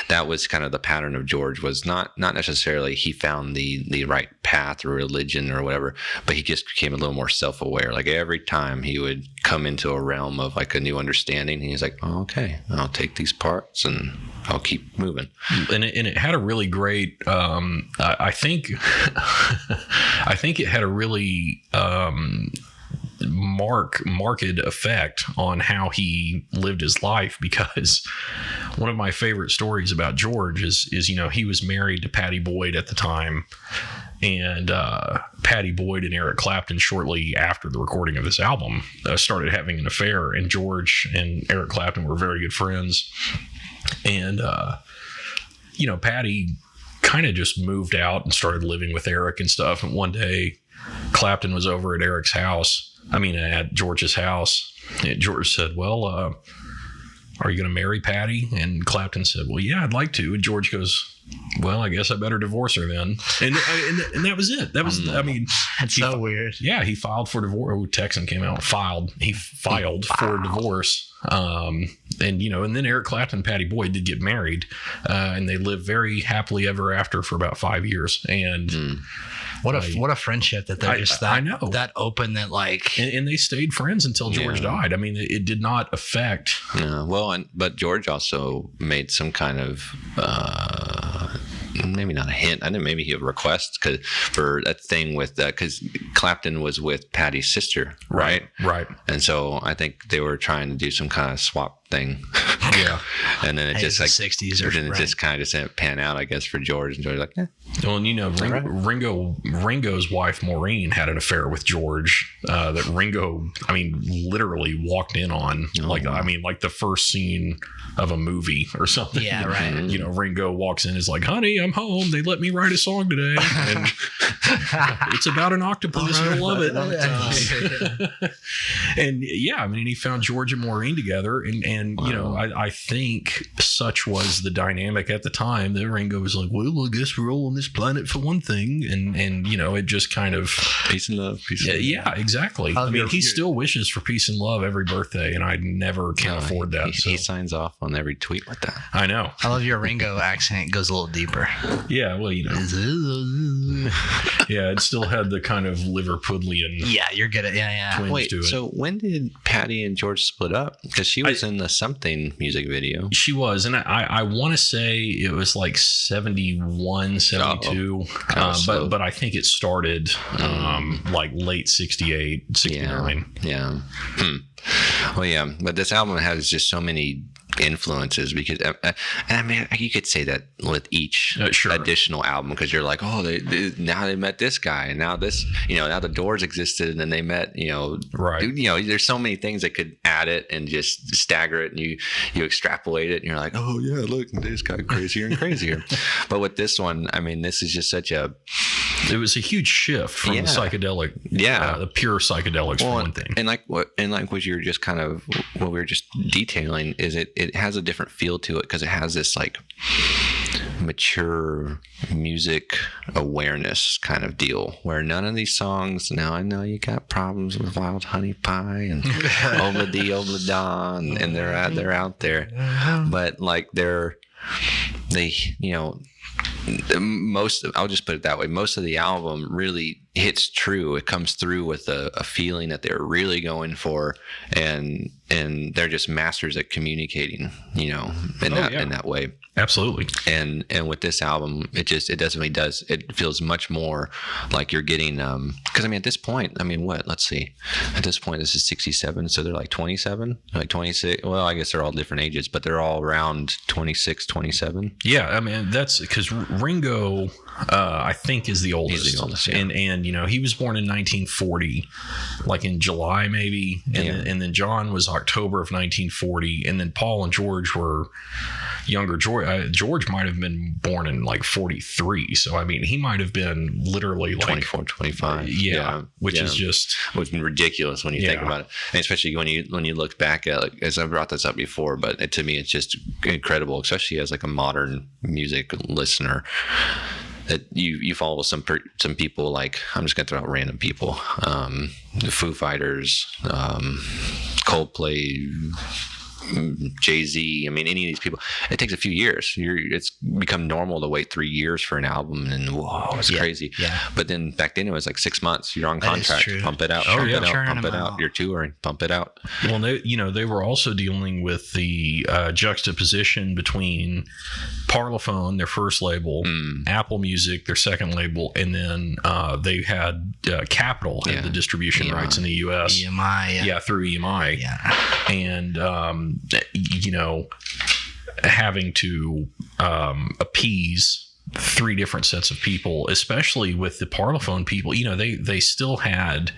that was kind of the pattern of George, was not necessarily he found the right path or religion or whatever, but he just became a little more self-aware. Like every time he would come into a realm of like a new understanding, he's like, oh, okay, I'll take these parts and I'll keep moving.
And it had a really great, I think it had a really, marked effect on how he lived his life, because one of my favorite stories about George is he was married to Pattie Boyd at the time, and Pattie Boyd and Eric Clapton, shortly after the recording of this album, started having an affair, and George and Eric Clapton were very good friends, and Pattie kind of just moved out and started living with Eric and stuff, and one day Clapton was over at at George's house. And George said, well, are you going to marry Pattie? And Clapton said, well, yeah, I'd like to. And George goes, well, I guess I better divorce her then. And that was it. That was,
that's so weird.
Yeah. He filed for divorce. Texan came out, he filed for divorce. And then Eric Clapton and Pattie Boyd did get married, and they lived very happily ever after for about 5 years. And
what a friendship that they're just that, I know, that open, that like,
and they stayed friends until George died. I mean, it did not affect.
But George also made some kind of, maybe not a hint. I think maybe he had a request for that thing with that, because Clapton was with Pattie's sister, right?
Right.
And so I think they were trying to do some kind of swap thing.
Yeah.
And then it just like
60s,
it just kind of just didn't pan out, I guess, for George. And George's like,
Well, and Ringo's wife Maureen had an affair with George that Ringo, literally walked in on. Like the first scene of a movie or something.
Yeah, right.
Ringo walks in, is like, honey, I'm home. They let me write a song today. And it's about an octopus. You'll love it. And he found George and Maureen together. And I think such was the dynamic at the time that Ringo was like, well, I guess we're all on this planet for one thing. And it just kind of...
Peace and love.
Yeah, exactly. He still wishes for peace and love every birthday, and I never can afford that.
He signs off on every tweet with that.
I know.
I love your Ringo accent. It goes a little deeper.
Yeah, well, yeah, it still had the kind of Liverpudlian.
Yeah, you're good at
Wait, to it. So when did Pattie and George split up? Because she was in the Something music video.
She was, and I want to say it was like 71, 72. But I think it started like late 68, 69.
Yeah. Well, yeah, but this album has just so many influences, because you could say that with each additional album, because you're like, now they met this guy, and now this, now the Doors existed, and then they met,
right.
There's so many things that could add it and just stagger it, and you extrapolate it, and you're like, oh yeah, look, this got crazier and crazier. But with this one, this is just it
was a huge shift from the psychedelic, the pure psychedelics, for one thing.
And what you're just kind of, what we were just detailing is it has a different feel to it, because it has this like mature music awareness kind of deal, where none of these songs, now I know you got problems with Wild Honey Pie and Obla Dee Obla Da, and they're out there, but like I'll just put it that way, most of the album really hits true. It comes through with a feeling that they're really going for, and they're just masters at communicating, in that way.
Absolutely.
And with this album, it definitely does. It feels much more like you're getting, because at this point, let's see, at this point, this is 67, so they're like 27, like 26. Well, I guess they're all different ages, but they're all around 26, 27.
Yeah, that's because Ringo, I think, is the oldest.
He's the oldest, yeah.
And he was born in 1940, like in July maybe, and then John was October of 1940, and then Paul and George were younger. George might have been born in like 43, so he might have been literally like
24, 25.
Which is just
ridiculous when you think about it, and especially when you look back at it, as I brought this up before, but to me it's just incredible, especially as like a modern music listener, that you follow some people, like, I'm just gonna throw out random people, the Foo Fighters, Coldplay, Jay-Z, any of these people. It takes a few years. It's become normal to wait 3 years for an album, and whoa, it's crazy. Yeah. But then back then it was like 6 months. You're on contract, pump it out, pump it out. You're touring, pump it out.
Well, they were also dealing with the juxtaposition between Parlophone, their first label, Apple Music, their second label, and then they had Capitol had the distribution rights in the U.S.
EMI,
through EMI, and having to appease 3 different sets of people, especially with the Parlophone people. They still had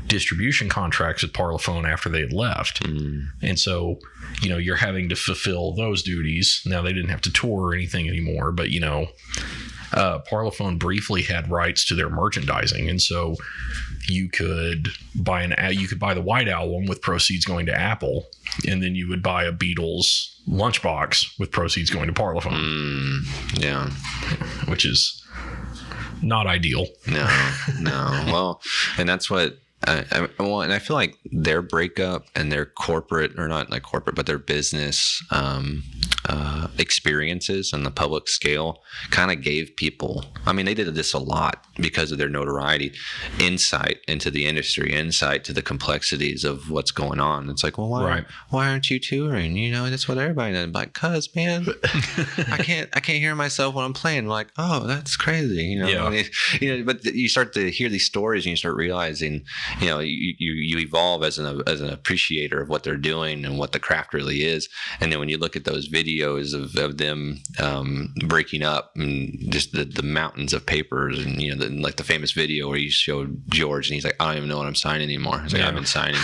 distribution contracts with Parlophone after they had left, and so you're having to fulfill those duties. Now, they didn't have to tour or anything anymore, but Parlophone briefly had rights to their merchandising, and so you could buy the White Album with proceeds going to Apple, and then you would buy a Beatles lunchbox with proceeds going to Parlophone. Which is not ideal.
No. Well, and that's what and I feel like their breakup and their corporate, or not like corporate, but their business experiences on the public scale kind of gave people, they did this a lot because of their notoriety, insight into the industry, insight to the complexities of what's going on. It's like, well, why aren't you touring? That's what everybody does. Like, cause man, I can't hear myself when I'm playing. Like, oh, that's crazy. But you start to hear these stories and you start realizing, you evolve as an appreciator of what they're doing and what the craft really is. And then when you look at those videos of them breaking up, and just the mountains of papers, and like the famous video where you showed George and he's like, I don't even know what I'm signing anymore. He's like, I've been signing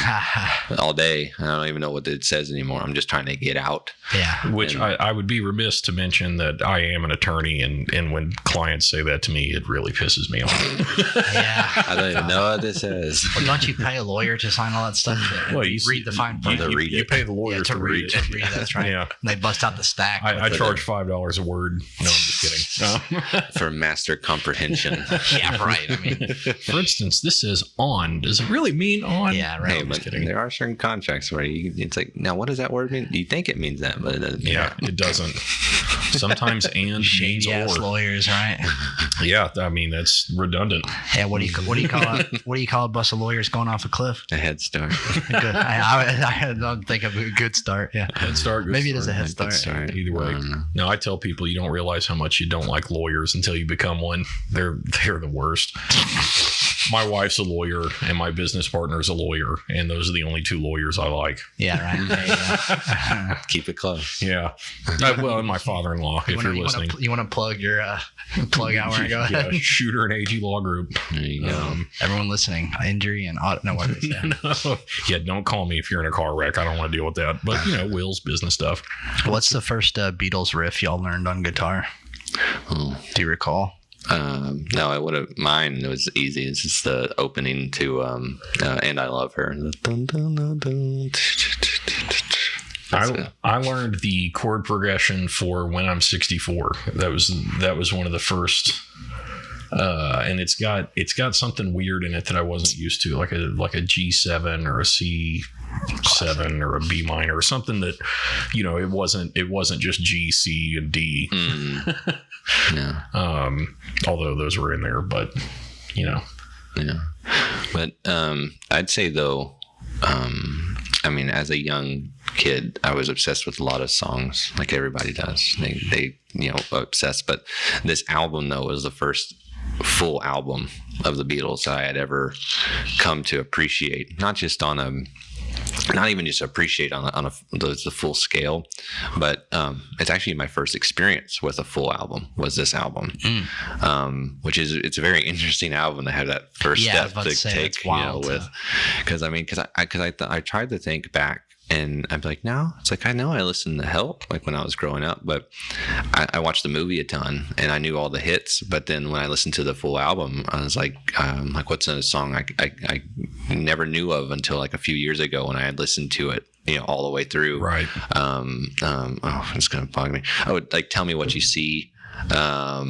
all day. I don't even know what it says anymore. I'm just trying to get out.
Which I would be remiss to mention that I am an attorney, and when clients say that to me, it really pisses me off.
I don't even know what this is.
Well, don't you pay a lawyer to sign all that stuff?
Well, you
read the fine print.
You pay the lawyer to read it.
That's right. And they bust out the stack.
I charge $5 a word. No, I'm just kidding.
For master comprehension.
Right.
For instance, this says on. Does it really mean on?
Yeah, right.
Hey, but there are certain contracts where it's like, now what does that word mean? You think it means that, but it doesn't.
Yeah, it doesn't. Sometimes and means or.
Lawyers, right?
Yeah, that's redundant.
Yeah, what do you call a bus of lawyers going off a cliff?
A head start.
Good. I don't think of a good start. Yeah,
head start.
Maybe it is a head start.
Either way. No, I tell people you don't realize how much you don't like lawyers until you become one. They're the worst. My wife's a lawyer and my business partner is a lawyer, and those are the only 2 lawyers I like.
Yeah, right.
Keep it close.
Yeah. Well, and my father-in-law, if you're listening.
You want to plug your plug out where I go ahead?
Shooter and AG Law Group.
There you go.
Everyone listening, injury and auto. No, what is that?
No. Yeah, don't call me if you're in a car wreck. I don't want to deal with that. But, wills, business stuff.
What's the first Beatles riff y'all learned on guitar? Do you recall?
No, I would have. Mine, it was easy. It's just the opening to And I Love Her.
I learned the chord progression for When I'm 64. That was one of the first, and it's got something weird in it that I wasn't used to, like a G7 or a C7 or a B minor or something that, it wasn't just G, C, and D.
No.
Although those were in there, but
Yeah. But I'd say though, I mean, as a young kid, I was obsessed with a lot of songs, like everybody does. They obsessed. But this album though was the first full album of the Beatles that I had ever come to appreciate, not even just appreciate on the full scale, but it's actually my first experience with a full album was this album, which is, it's a very interesting album to have that first step to take, because I tried to think back. And I'm like, no, it's like, I know I listened to Help, like when I was growing up, but I watched the movie a ton and I knew all the hits. But then when I listened to the full album, I was like, what's a song I never knew of until like a few years ago when I had listened to it, all the way through. Right. It's going to bug me. Oh, like Tell Me What You See. Or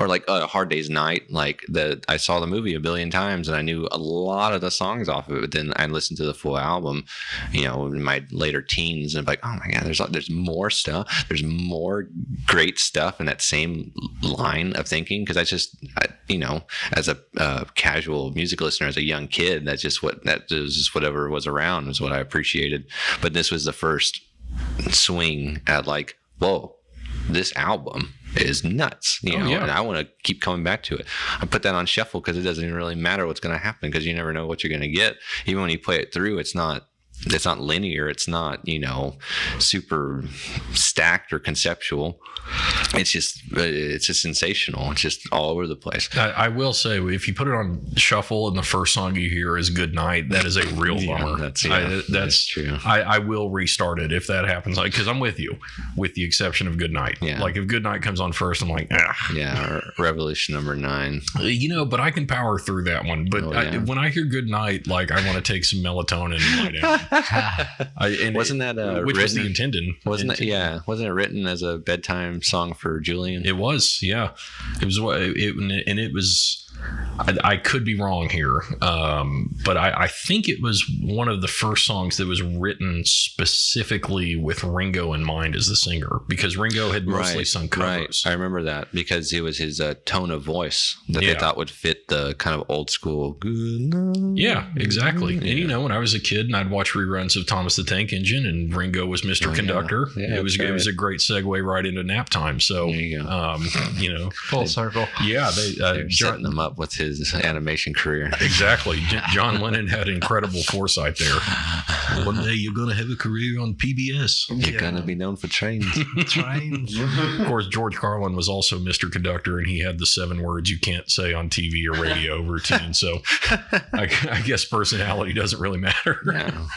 like a Hard Day's Night, like I saw the movie a billion times and I knew a lot of the songs off of it, but then I listened to the full album, in my later teens, and I'm like, oh my God, there's more stuff, there's more great stuff in that same line of thinking. Because as a casual music listener, as a young kid, that was just whatever was around was what I appreciated. But this was the first swing at like, whoa, this album is nuts, and I want to keep coming back to it. I put that on shuffle because it doesn't even really matter what's going to happen, because you never know what you're going to get. Even when you play it through, it's not linear. It's not, super stacked or conceptual. It's just sensational. It's just all over the place.
I will say, if you put it on shuffle and the first song you hear is Good Night, that is a real bummer. That's true. I will restart it if that happens. Because I'm with you, with the exception of Good Night. Yeah. Like if Good Night comes on first, I'm like, ah.
Yeah, or Revolution Number 9.
But I can power through that one. But when I hear Good Night, like I want to take some melatonin and lie down.
Wasn't that
which
written,
was the intended?
Wasn't it? Yeah, wasn't it written as a bedtime song for Julian?
It was. Yeah, it was. It was. I could be wrong here, but I think it was one of the first songs that was written specifically with Ringo in mind as the singer, because Ringo had mostly sung covers.
Right. I remember that because it was his tone of voice that they thought would fit the kind of old school.
Yeah, exactly. Yeah. And when I was a kid and I'd watch reruns of Thomas the Tank Engine and Ringo was Mr. Conductor, it was a great segue right into nap time. So there you go.
Full circle.
Yeah,
they're setting them up with his animation career.
Exactly. John Lennon had incredible foresight there. One day you're going to have a career on PBS.
You're going to be known for trains.
Of course, George Carlin was also Mr. Conductor, and he had the 7 words you can't say on TV or radio routine. So I guess personality doesn't really matter.
No.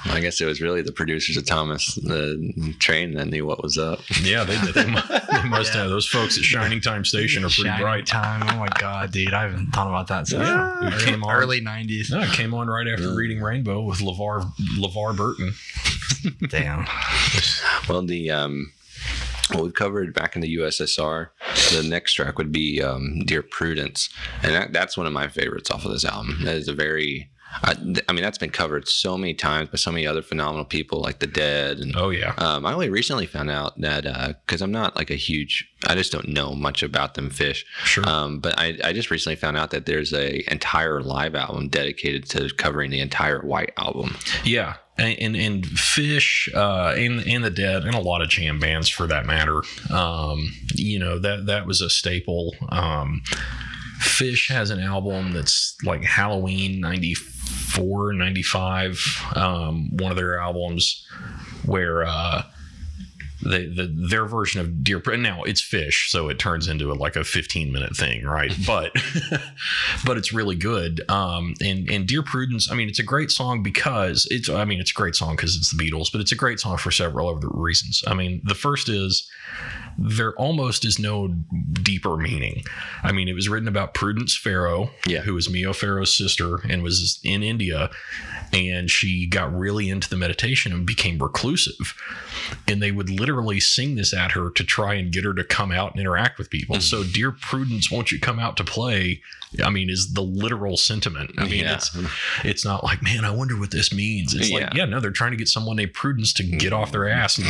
I guess it was really the producers of Thomas the Train that knew what was up.
Yeah, they must have. Those folks at Shining Time Station are pretty bright.
Time. Oh my God, dude. I haven't thought about that since it came on early 90s.
No, it came on right after Reading Rainbow with LeVar Burton.
Damn.
Well, what we've covered back in the USSR, the next track would be Dear Prudence. And that's one of my favorites off of this album. That is a very... that's been covered so many times by so many other phenomenal people like the Dead. And, I only recently found out that because I'm not like I just don't know much about them Fish.
Sure.
But I just recently found out that there's a entire live album dedicated to covering the entire White Album.
Yeah. And Fish and the Dead and a lot of jam bands for that matter. That was a staple. Fish has an album that's like Halloween 94, 95, one of their albums where their version of Dear Prudence. Now it's Fish, so it turns into like a 15-minute thing, right? But it's really good. And Dear Prudence, it's a great song because it's a great song because it's the Beatles, but it's a great song for several other reasons. The first is there almost is no deeper meaning. It was written about Prudence Farrow, who was Mio Farrow's sister and was in India, and she got really into the meditation and became reclusive. And they would literally sing this at her to try and get her to come out and interact with people. So Dear Prudence, won't you come out to play, is the literal sentiment. It's not like, man, I wonder what this means. It's they're trying to get someone named Prudence to get off their ass and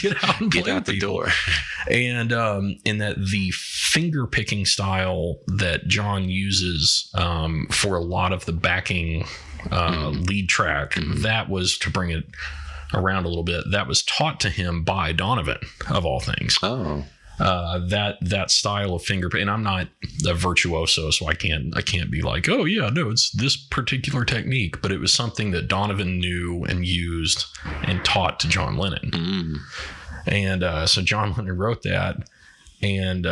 get out and
get out the door.
And in that the finger picking style that John uses for a lot of the backing lead track, that was, to bring it around a little bit, that was taught to him by Donovan, of all things.
Oh.
That style of finger, and I'm not a virtuoso, so I can't be like, oh yeah, no, it's this particular technique, but it was something that Donovan knew and used and taught to John Lennon. And so John Lennon wrote that, and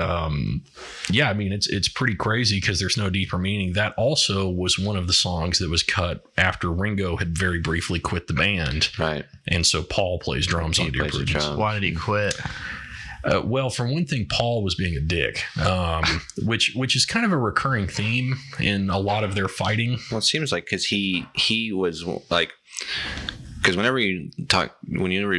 yeah, I mean, it's pretty crazy because there's no deeper meaning. That also was one of the songs that was cut after Ringo had very briefly quit the band,
right?
And so Paul plays drums on Dear Prudence.
Why did he quit?
Well, for one thing, Paul was being a dick, which is kind of a recurring theme in a lot of their fighting.
Well, it seems like because he was like, because whenever you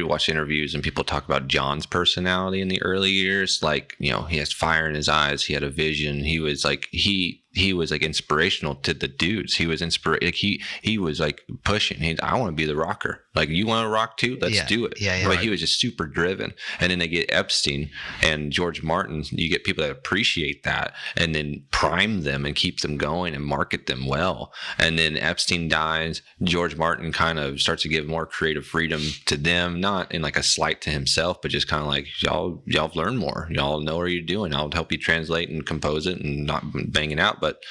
watch interviews and people talk about John's personality in the early years, like, you know, he has fire in his eyes, he had a vision, he was like he was like inspirational to the dudes. He was like he was like pushing. I want to be the rocker. Like, you want to rock too? Let's do it.
Yeah,
but he was just super driven. And then they get Epstein and George Martin. You get people that appreciate that and then prime them and keep them going and market them well. And then Epstein dies. George Martin kind of starts to give more creative freedom to them, not in like a slight to himself, but just kind of like, y'all learn more. Y'all know what you're doing. I'll help you translate and compose it and not bang it out. But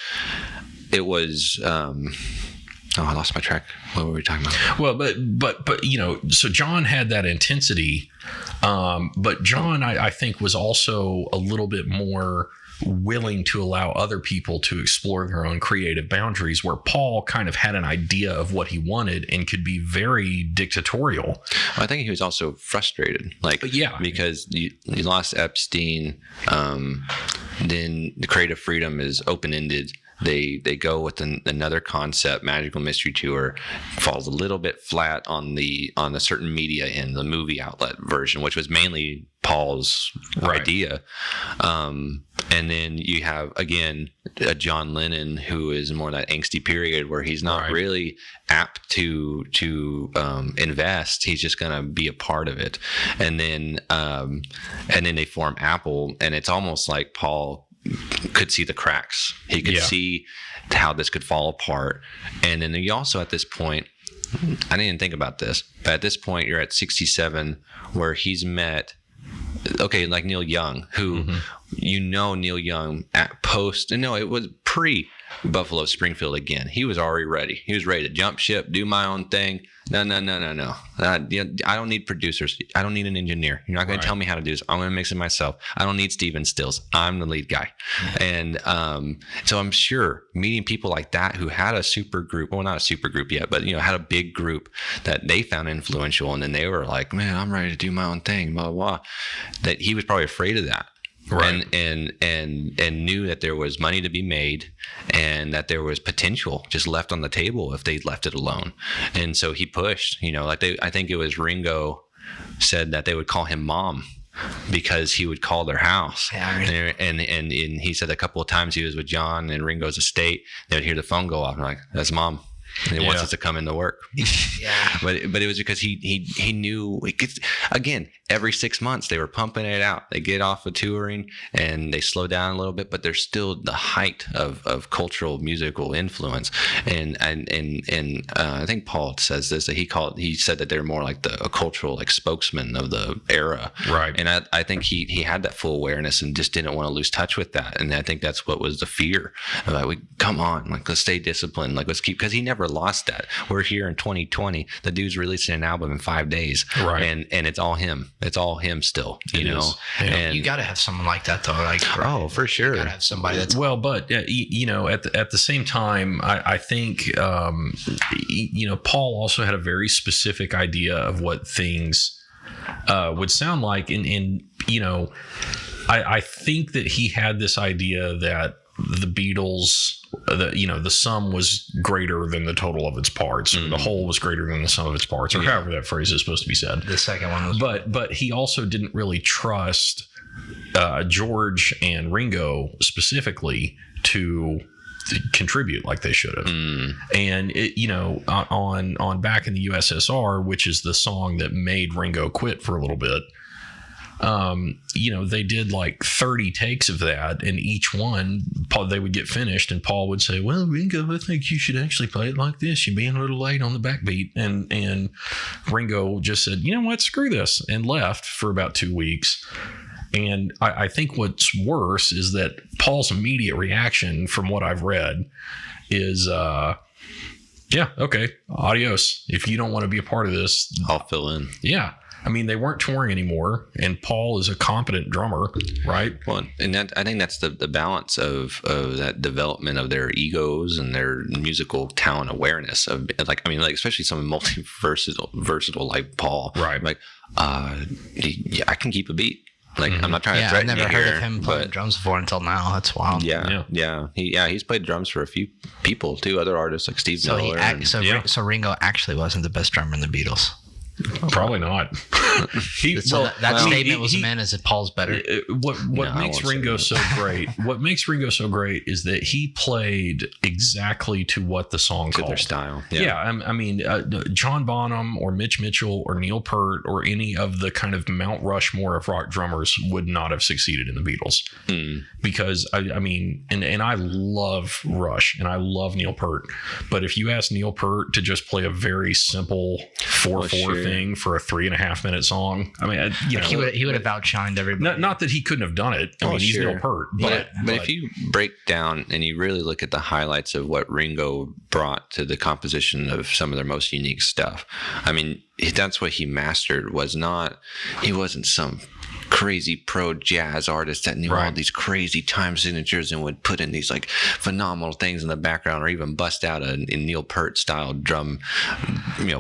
it was I lost my track. What were we talking about?
Well, but you know, so John had that intensity, but John, I think, was also a little bit more willing to allow other people to explore their own creative boundaries, where Paul kind of had an idea of what he wanted and could be very dictatorial.
I think he was also frustrated, because you lost Epstein, then the creative freedom is open-ended. They go with another concept. Magical Mystery Tour falls a little bit flat on a certain media in the movie outlet version, which was mainly Paul's idea. And then you have, again, a John Lennon who is more that angsty period where he's not really apt to invest. He's just going to be a part of it. And then they form Apple, and it's almost like Paul could see the cracks. He could see how this could fall apart. And then you also, at this point, I didn't think about this, but at this point you're at 67 where he's met, like Neil Young, who Neil Young it was pre Buffalo Springfield again. He was already ready. He was ready to jump ship, do my own thing. No. I don't need producers. I don't need an engineer. You're not going to tell me how to do this. I'm going to mix it myself. I don't need Steven Stills. I'm the lead guy. And so I'm sure meeting people like that who had a super group, well, not a super group yet, but had a big group that they found influential, and then they were like, man, I'm ready to do my own thing, blah, blah, blah. That he was probably afraid of that. Right. And knew that there was money to be made and that there was potential just left on the table if they left it alone. And so he pushed, I think it was Ringo said that they would call him Mom because he would call their house. Yeah, really. And he said a couple of times he was with John and Ringo's estate, they would hear the phone go off and like, that's Mom. And he wants us to come into work. But it was because he knew, again, every 6 months they were pumping it out. They get off of touring and they slow down a little bit, but they're still the height of cultural musical influence. And I think Paul says this, that he said that they're more like a cultural spokesman of the era. Right. And I think he had that full awareness and just didn't want to lose touch with that. And I think that's what was the fear. Come on, let's stay disciplined. Let's keep, because he never lost that. We're here in 2020. The dude's releasing an album in 5 days. Right. And it's all him. It's all him still,
Yeah. And you got to have someone like that though.
Oh, for sure.
You got to have somebody that's
well, but at the same time, I think, Paul also had a very specific idea of what things would sound like. And I think that he had this idea that the Beatles, the sum was greater than the total of its parts, or the whole was greater than the sum of its parts, or however that phrase is supposed to be said.
The second one was,
but he also didn't really trust George and Ringo specifically to contribute like they should have. And on Back in the USSR, which is the song that made Ringo quit for a little bit, they did like 30 takes of that, and each one they would get finished, and Paul would say, well, Ringo, I think you should actually play it like this. You're being a little late on the backbeat. And Ringo just said, you know what, screw this, and left for about 2 weeks. And I think what's worse is that Paul's immediate reaction, from what I've read, is yeah, okay, adios. If you don't want to be a part of this,
I'll fill in.
Yeah. I mean, they weren't touring anymore, and Paul is a competent drummer, right?
Well, and I think that's the balance of that development of their egos and their musical talent awareness of especially some versatile like Paul,
right?
Like, I can keep a beat. Like, I'm not trying to threaten
I've never heard of him playing drums before until now. That's wild.
He's played drums for a few people too, other artists like Steve Miller.
So Ringo actually wasn't the best drummer in the Beatles.
Probably not.
That statement was meant as if Paul's better.
What makes Ringo so great? What makes Ringo so great is that he played exactly to what the song called.
Their style.
I mean, John Bonham or Mitch Mitchell or Neil Peart or any of the kind of Mount Rushmore of rock drummers would not have succeeded in the Beatles. Because I mean, and I love Rush and I love Neil Peart, but if you ask Neil Peart to just play a very simple 4/4 thing for a 3.5 minute song, I mean,
he would have outshined everybody.
Not that he couldn't have done it. I mean, he's Neil Peart,
but if you break down and you really look at the highlights of what Ringo brought to the composition of some of their most unique stuff, I mean, that's what he mastered. He wasn't some crazy pro jazz artist that knew all these crazy time signatures and would put in these like phenomenal things in the background, or even bust out a Neil Peart style drum,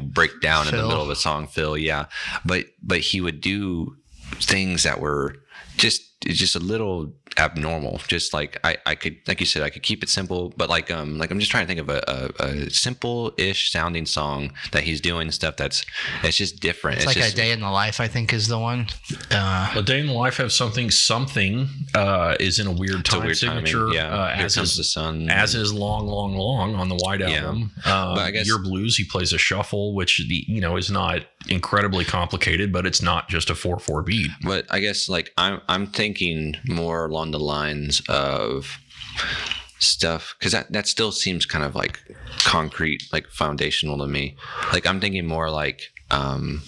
breakdown in the middle of a song, fill. Yeah. But he would do things that were just a little abnormal. Just like I could, like you said, I could keep it simple, but like I'm just trying to think of a simple-ish sounding song that he's doing stuff it's just different.
It's like just, A Day in the Life, I think, is the one.
A Day in the Life have something is in a weird time signature.
As Comes the Sun,
as is Long on the White Album. But I guess Your Blues, he plays a shuffle, which is not incredibly complicated, but it's not just a 4/4 beat.
But I guess like I'm thinking more along the lines of stuff, because that still seems kind of like concrete, like foundational to me. Like I'm thinking more like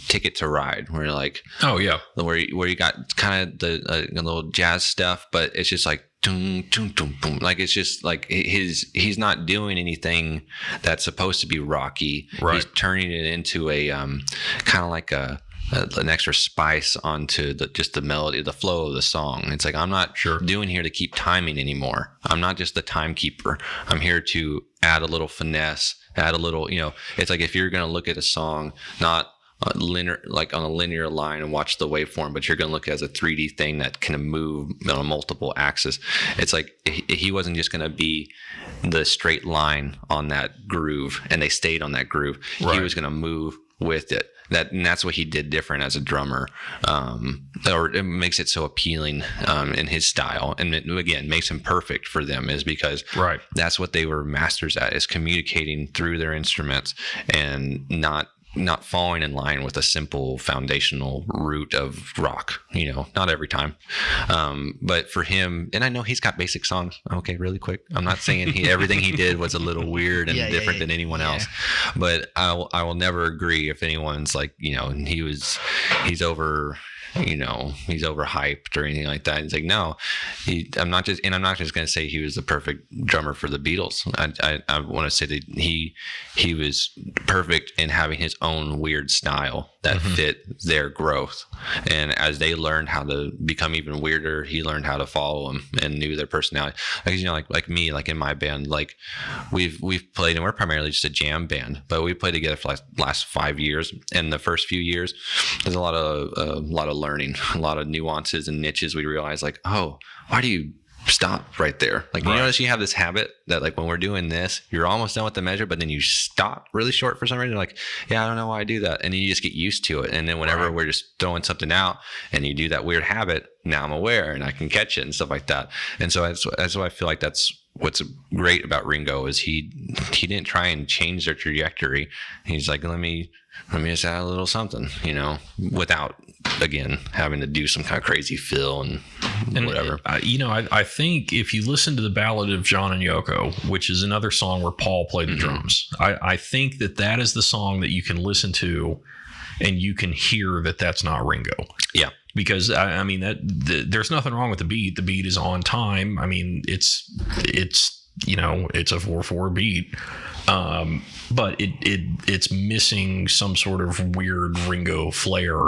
Ticket to Ride, where you're like, where you got kind of the little jazz stuff, but it's just like boom, boom, boom, boom. Like it's just like he's not doing anything that's supposed to be rocky.
Right.
He's turning it into a kind of like an extra spice onto just the melody, the flow of the song. It's like, I'm not doing here to keep timing anymore. I'm not just the timekeeper. I'm here to add a little finesse, add a little, it's like if you're going to look at a song, not linear, like on a linear line and watch the waveform, but you're going to look at it as a 3D thing that can move on multiple axes. It's like he wasn't just going to be the straight line on that groove and they stayed on that groove. Right. He was going to move with it. And that's what he did different as a drummer, or it makes it so appealing in his style, and it, again, makes him perfect for them, is because that's what they were masters at, is communicating through their instruments and not falling in line with a simple foundational root of rock, not every time. But for him, and I know he's got basic songs. Okay, really quick. I'm not saying everything he did was a little weird and different than anyone else, but I will never agree if anyone's like, he's over, he's overhyped or anything like that. It's like, no, I'm not just going to say he was the perfect drummer for the Beatles. I want to say that he was perfect in having his own weird style that fit their growth. And as they learned how to become even weirder, he learned how to follow them and knew their personality. Because, like me, like in my band, like we've played, and we're primarily just a jam band, but we played together for the last 5 years. And the first few years, there's a lot of learning, a lot of nuances and niches. We realized, like, oh, why do you stop right there? Like, you notice you have this habit that, like, when we're doing this, you're almost done with the measure, but then you stop really short for some reason. Like, I don't know why I do that. And then you just get used to it. And then whenever we're just throwing something out and you do that weird habit, now I'm aware and I can catch it and stuff like that. And so that's why I feel like that's what's great about Ringo, is he didn't try and change their trajectory. He's like, let me just add a little something, without again, having to do some kind of crazy fill and whatever.
I think if you listen to the Ballad of John and Yoko, which is another song where Paul played the drums, I think that is the song that you can listen to and you can hear that that's not Ringo.
Yeah.
Because there's nothing wrong with the beat. The beat is on time. I mean, it's a 4/4 beat. But it's missing some sort of weird Ringo flair.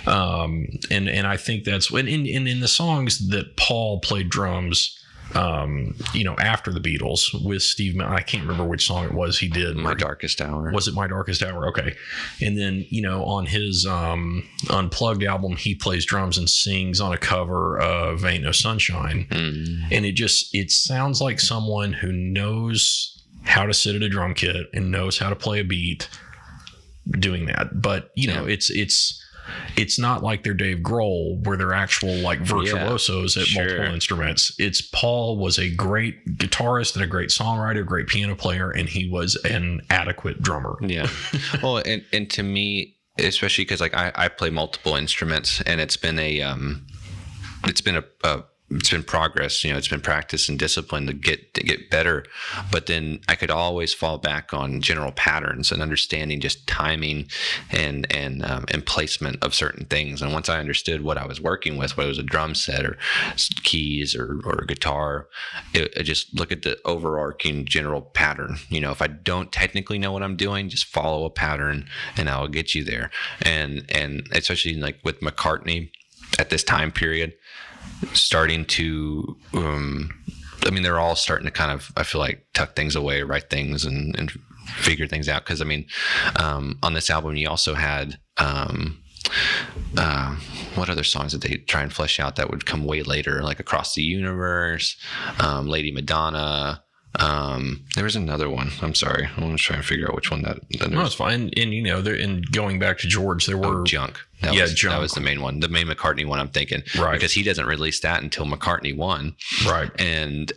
And I think that's when in the songs that Paul played drums, after the Beatles with Steve, I can't remember which song it was he did.
My Darkest Hour.
Was it My Darkest Hour? Okay. And then, on his Unplugged album, he plays drums and sings on a cover of Ain't No Sunshine. And it sounds like someone who knows how to sit at a drum kit and knows how to play a beat doing that. But, it's not like they're Dave Grohl where they're actual like virtuosos at multiple instruments. It's Paul was a great guitarist and a great songwriter, great piano player, and he was an adequate drummer.
Yeah. Well, and to me, especially because like I play multiple instruments, and it's been progress, it's been practice and discipline to get better. But then I could always fall back on general patterns and understanding just timing and placement of certain things. And once I understood what I was working with, whether it was a drum set or keys or guitar, I just look at the overarching general pattern. If I don't technically know what I'm doing, just follow a pattern and I'll get you there. And especially like with McCartney at this time period, starting to they're all starting to kind of, I feel like, tuck things away, write things and figure things out, because on this album you also had what other songs did they try and flesh out that would come way later, like Across the Universe, Lady Madonna. There was another one. I'm sorry. I want to try and figure out which one that
no, it's fine. And going back to George, there were
Junk.
Junk.
That was the main one, the main McCartney one, I'm thinking,
right?
Because he doesn't release that until McCartney 1,
right?
And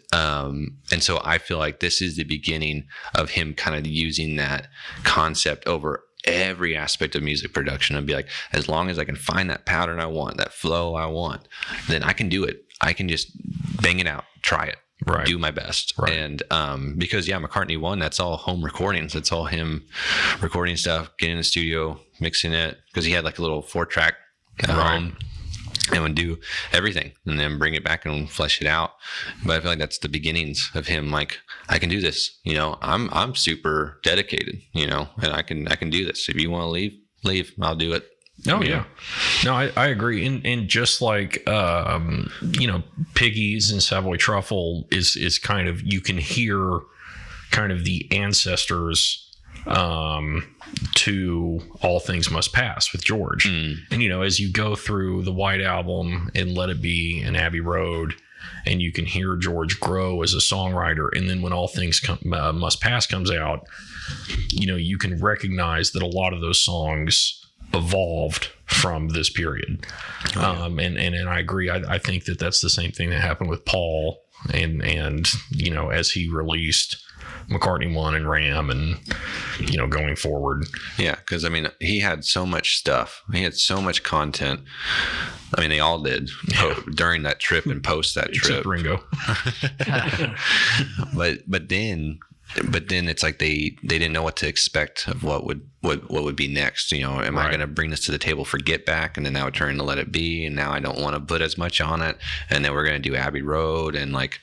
so I feel like this is the beginning of him kind of using that concept over every aspect of music production, and be like, as long as I can find that pattern I want, that flow I want, then I can do it. I can just bang it out, try it.
Right.
Do my best.
Right.
And because McCartney 1, that's all home recordings. That's all him recording stuff, getting in the studio, mixing it, because he had like a little 4-track at home and would do everything and then bring it back and flesh it out. But I feel like that's the beginnings of him, like, I can do this, I'm super dedicated, and I can do this. If you want to leave, I'll do it.
Oh yeah. No, I agree. And just like, Piggies and Savoy Truffle is kind of, you can hear kind of the ancestors, to All Things Must Pass with George. And, as you go through the White Album and Let It Be and Abbey Road, and you can hear George grow as a songwriter. And then when All Things Must Pass comes out, you can recognize that a lot of those songs evolved from this period. And I agree. I think that that's the same thing that happened with Paul and as he released McCartney 1 and Ram and going forward.
Yeah, because he had so much stuff. He had so much content. They all did during that trip and post that trip.
Except Ringo.
But then it's like they didn't know what to expect of what would be next. Am I going to bring this to the table for Get Back, and then now turn to Let It Be, and now I don't want to put as much on it, and then we're going to do Abbey Road, and like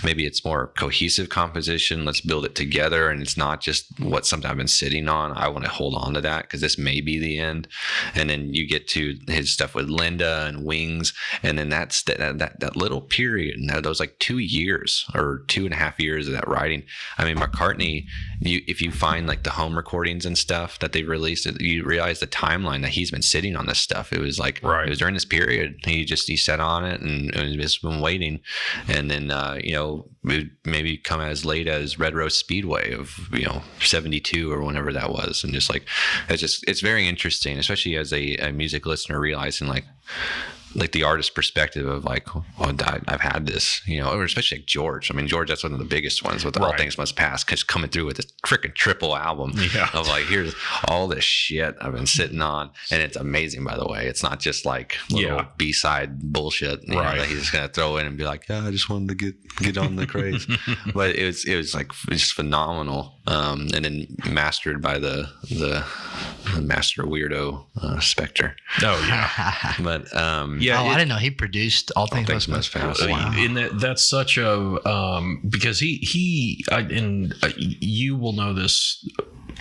maybe it's more cohesive composition. Let's build it together, and it's not just what something I've been sitting on. I want to hold on to that because this may be the end. And then you get to his stuff with Linda and Wings, and then that's that little period. Now those like 2 years or 2.5 years of that writing. McCartney, if you find like the home recordings and stuff that they've released, you realize the timeline that he's been sitting on this stuff. It was like, It was during this period. He sat on it and just been waiting. And then, it would maybe come as late as Red Rose Speedway of, 72 or whenever that was. And just like, it's very interesting, especially as a music listener, realizing like, like the artist perspective of like, oh, I've had this, you know, or especially like George. I mean, George, that's one of the biggest ones with All Things Must Pass, because coming through with a freaking triple album of like, here's all this shit I've been sitting on, and it's amazing, by the way. It's not just like little B-side bullshit, you know, that he's just gonna throw in and be like, yeah, I just wanted to get on the craze. But it was like just phenomenal, and then mastered by the master weirdo Spector.
Oh yeah.
But
I didn't know he produced All Things Must Pass.
Wow. And that's such a because you will know this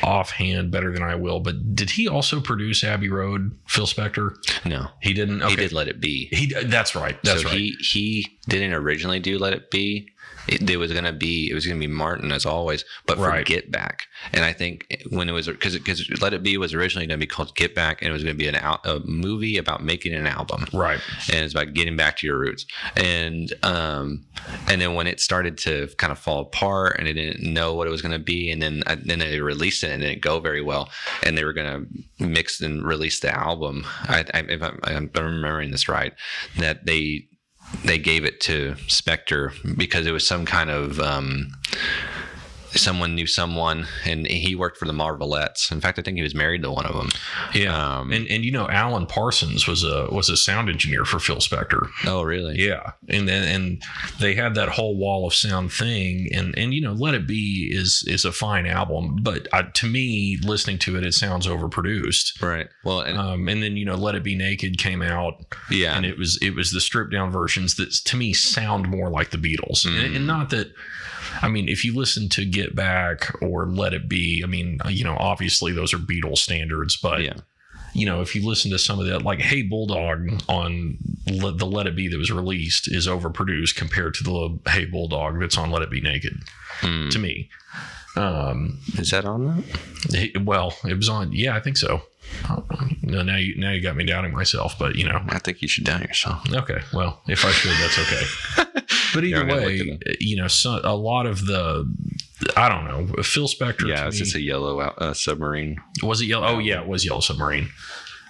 offhand better than I will, but did he also produce Abbey Road, Phil Spector?
No,
he didn't. Okay.
He did Let It Be.
That's right. That's right.
He didn't originally do Let It Be. It was gonna be Martin, as always, but for Get Back. And I think when it was, because Let It Be was originally gonna be called Get Back, and it was gonna be a movie about making an album, right? And it's about getting back to your roots. And then when it started to kind of fall apart, and they didn't know what it was gonna be, and then they released it and it didn't go very well, and they were gonna mix and release the album. If I'm remembering this right, that they gave it to Spector because it was some kind of someone knew someone, and he worked for the Marvelettes. In fact, I think he was married to one of them.
Yeah, and you know, Alan Parsons was a sound engineer for Phil Spector.
Oh, really?
Yeah, and they had that whole wall of sound thing, and you know, Let It Be is a fine album, but to me, listening to it, it sounds overproduced.
Right. Well,
and then you know, Let It Be Naked came out. Yeah, and it was the stripped down versions that to me sound more like the Beatles, and not that. I mean, if you listen to Get Back or Let It Be, I mean, you know, obviously those are Beatles standards, but, you know, if you listen to some of that, like Hey Bulldog on the Let It Be that was released is overproduced compared to the Hey Bulldog that's on Let It Be Naked, to me.
Is that on that?
Well, it was on. Yeah, I think so. No, now you got me doubting myself, but you know,
I think you should doubt yourself.
Okay, well, if I should, that's okay. But either way, you know, a lot of the, I don't know, Phil Spector.
Yeah, it's just a Yellow Submarine.
Was it Yellow? Oh yeah, it was Yellow Submarine.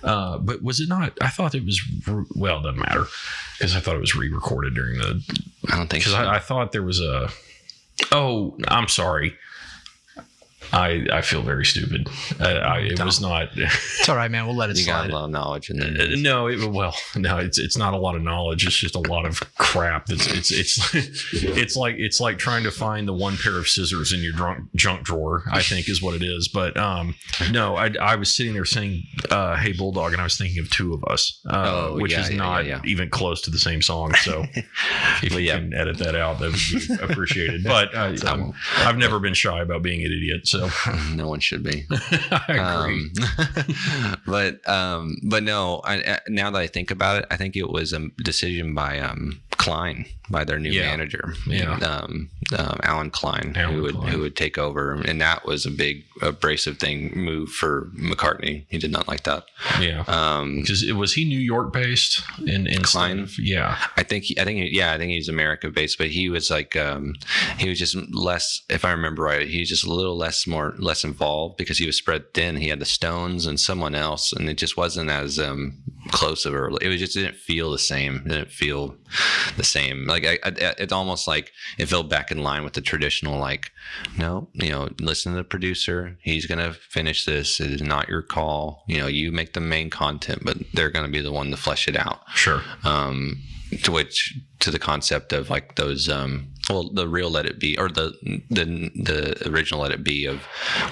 But was it not? I thought it was. Well, it doesn't matter because I thought it was re-recorded during the.
I don't think so.
Because I thought there was a. Oh, I'm sorry. I feel very stupid. It was not.
It's all right, man. We'll let it slide.
You got a lot of knowledge in there.
It's not a lot of knowledge. It's just a lot of crap. It's like trying to find the one pair of scissors in your junk drawer, I think is what it is. But no, I was sitting there saying, "Hey Bulldog," and I was thinking of Two of Us, which is not even close to the same song. So if you can edit that out, that would be appreciated. But I've never been shy about being an idiot. So
no one should be.
I agree.
But no, now that I think about it, I think it was a decision by Klein, by their new manager, Alan Klein, who would take over, and that was a big abrasive move for McCartney. He did not like that. Yeah,
because was he New York based in
Klein? I think he's America based, but he was like he was just less. If I remember right, he was just a little less involved because he was spread thin. He had the Stones and someone else, and it just wasn't as close of a. It was just didn't feel the same. Didn't feel the same. Like it's almost like it fell back in line with the traditional. Like, no, you know, listen to the producer. He's gonna finish this. It is not your call. You know, you make the main content, but they're gonna be the one to flesh it out.
Sure.
To the concept of like those the real Let It Be, or the original Let It Be, of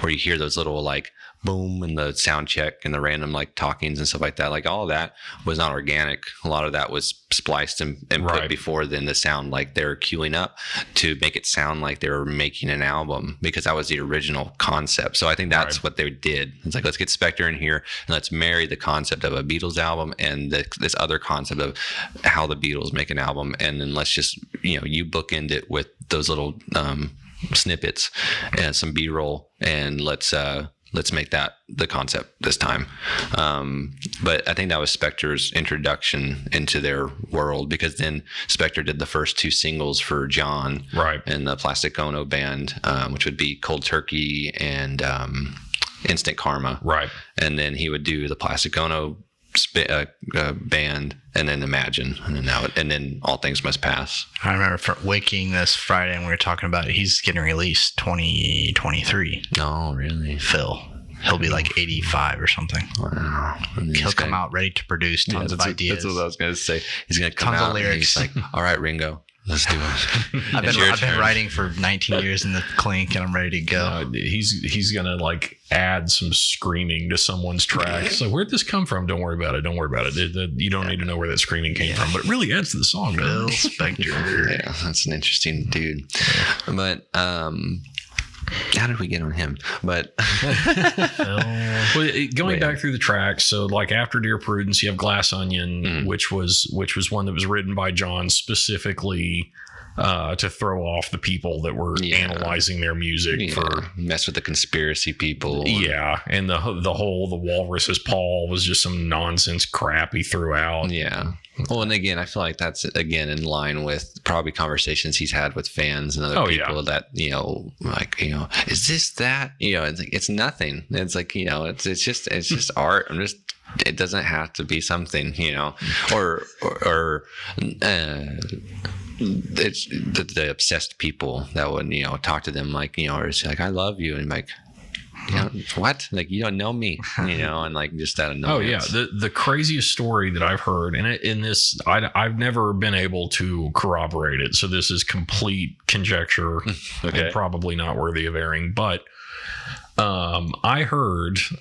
where you hear those little like boom and the sound check and the random like talkings and stuff like that. Like all of that was not organic. A lot of that was spliced and put before then to sound like they're queuing up to make it sound like they were making an album, because that was the original concept. So I think that's what they did. It's like, let's get Spector in here and let's marry the concept of a Beatles album and this other concept of how the Beatles make an album, and then let's just, you know, you bookend it with those little snippets and some B-roll, and let's make that the concept this time. But I think that was Spector's introduction into their world, because then Spector did the first two singles for John, and the Plastic Ono Band, which would be Cold Turkey and Instant Karma.
Right.
And then he would do the Plastic Ono band, and then Imagine, and then All Things Must Pass.
I remember waking this Friday and we were talking about it. He's getting released 2023.
Oh, really?
Phil. He'll be like 85 or something.
Wow.
He'll come out ready to produce tons of ideas.
That's what I was going to say. He's going to come
tons
out
of lyrics.
And he's like, all right, Ringo, let's do it.
I've been writing for 19 years in the clink and I'm ready to go.
He's going to like add some screaming to someone's track. So where'd this come from? Don't worry about it. Don't worry about it. You don't need to know where that screaming came from, but it really adds to the song.
Phil Spector.
Yeah, that's an interesting dude. But, how did we get on him? But
going back through the tracks, so like after Dear Prudence, you have Glass Onion, which was one that was written by John specifically to throw off the people that were analyzing their music for
mess with the conspiracy people.
Yeah, and the Walrus is Paul was just some nonsense crap he threw out.
Yeah. Well, and again, I feel like that's again in line with probably conversations he's had with fans and other people that is this that it's like it's nothing. It's like it's just art. It doesn't have to be something or it's the obsessed people that would talk to them like or it's like I love you and like. What? Like you don't know me, and like just that annoyance.
Oh yeah, the craziest story that I've heard, and in this, I've never been able to corroborate it, so this is complete conjecture and probably not worthy of airing. But I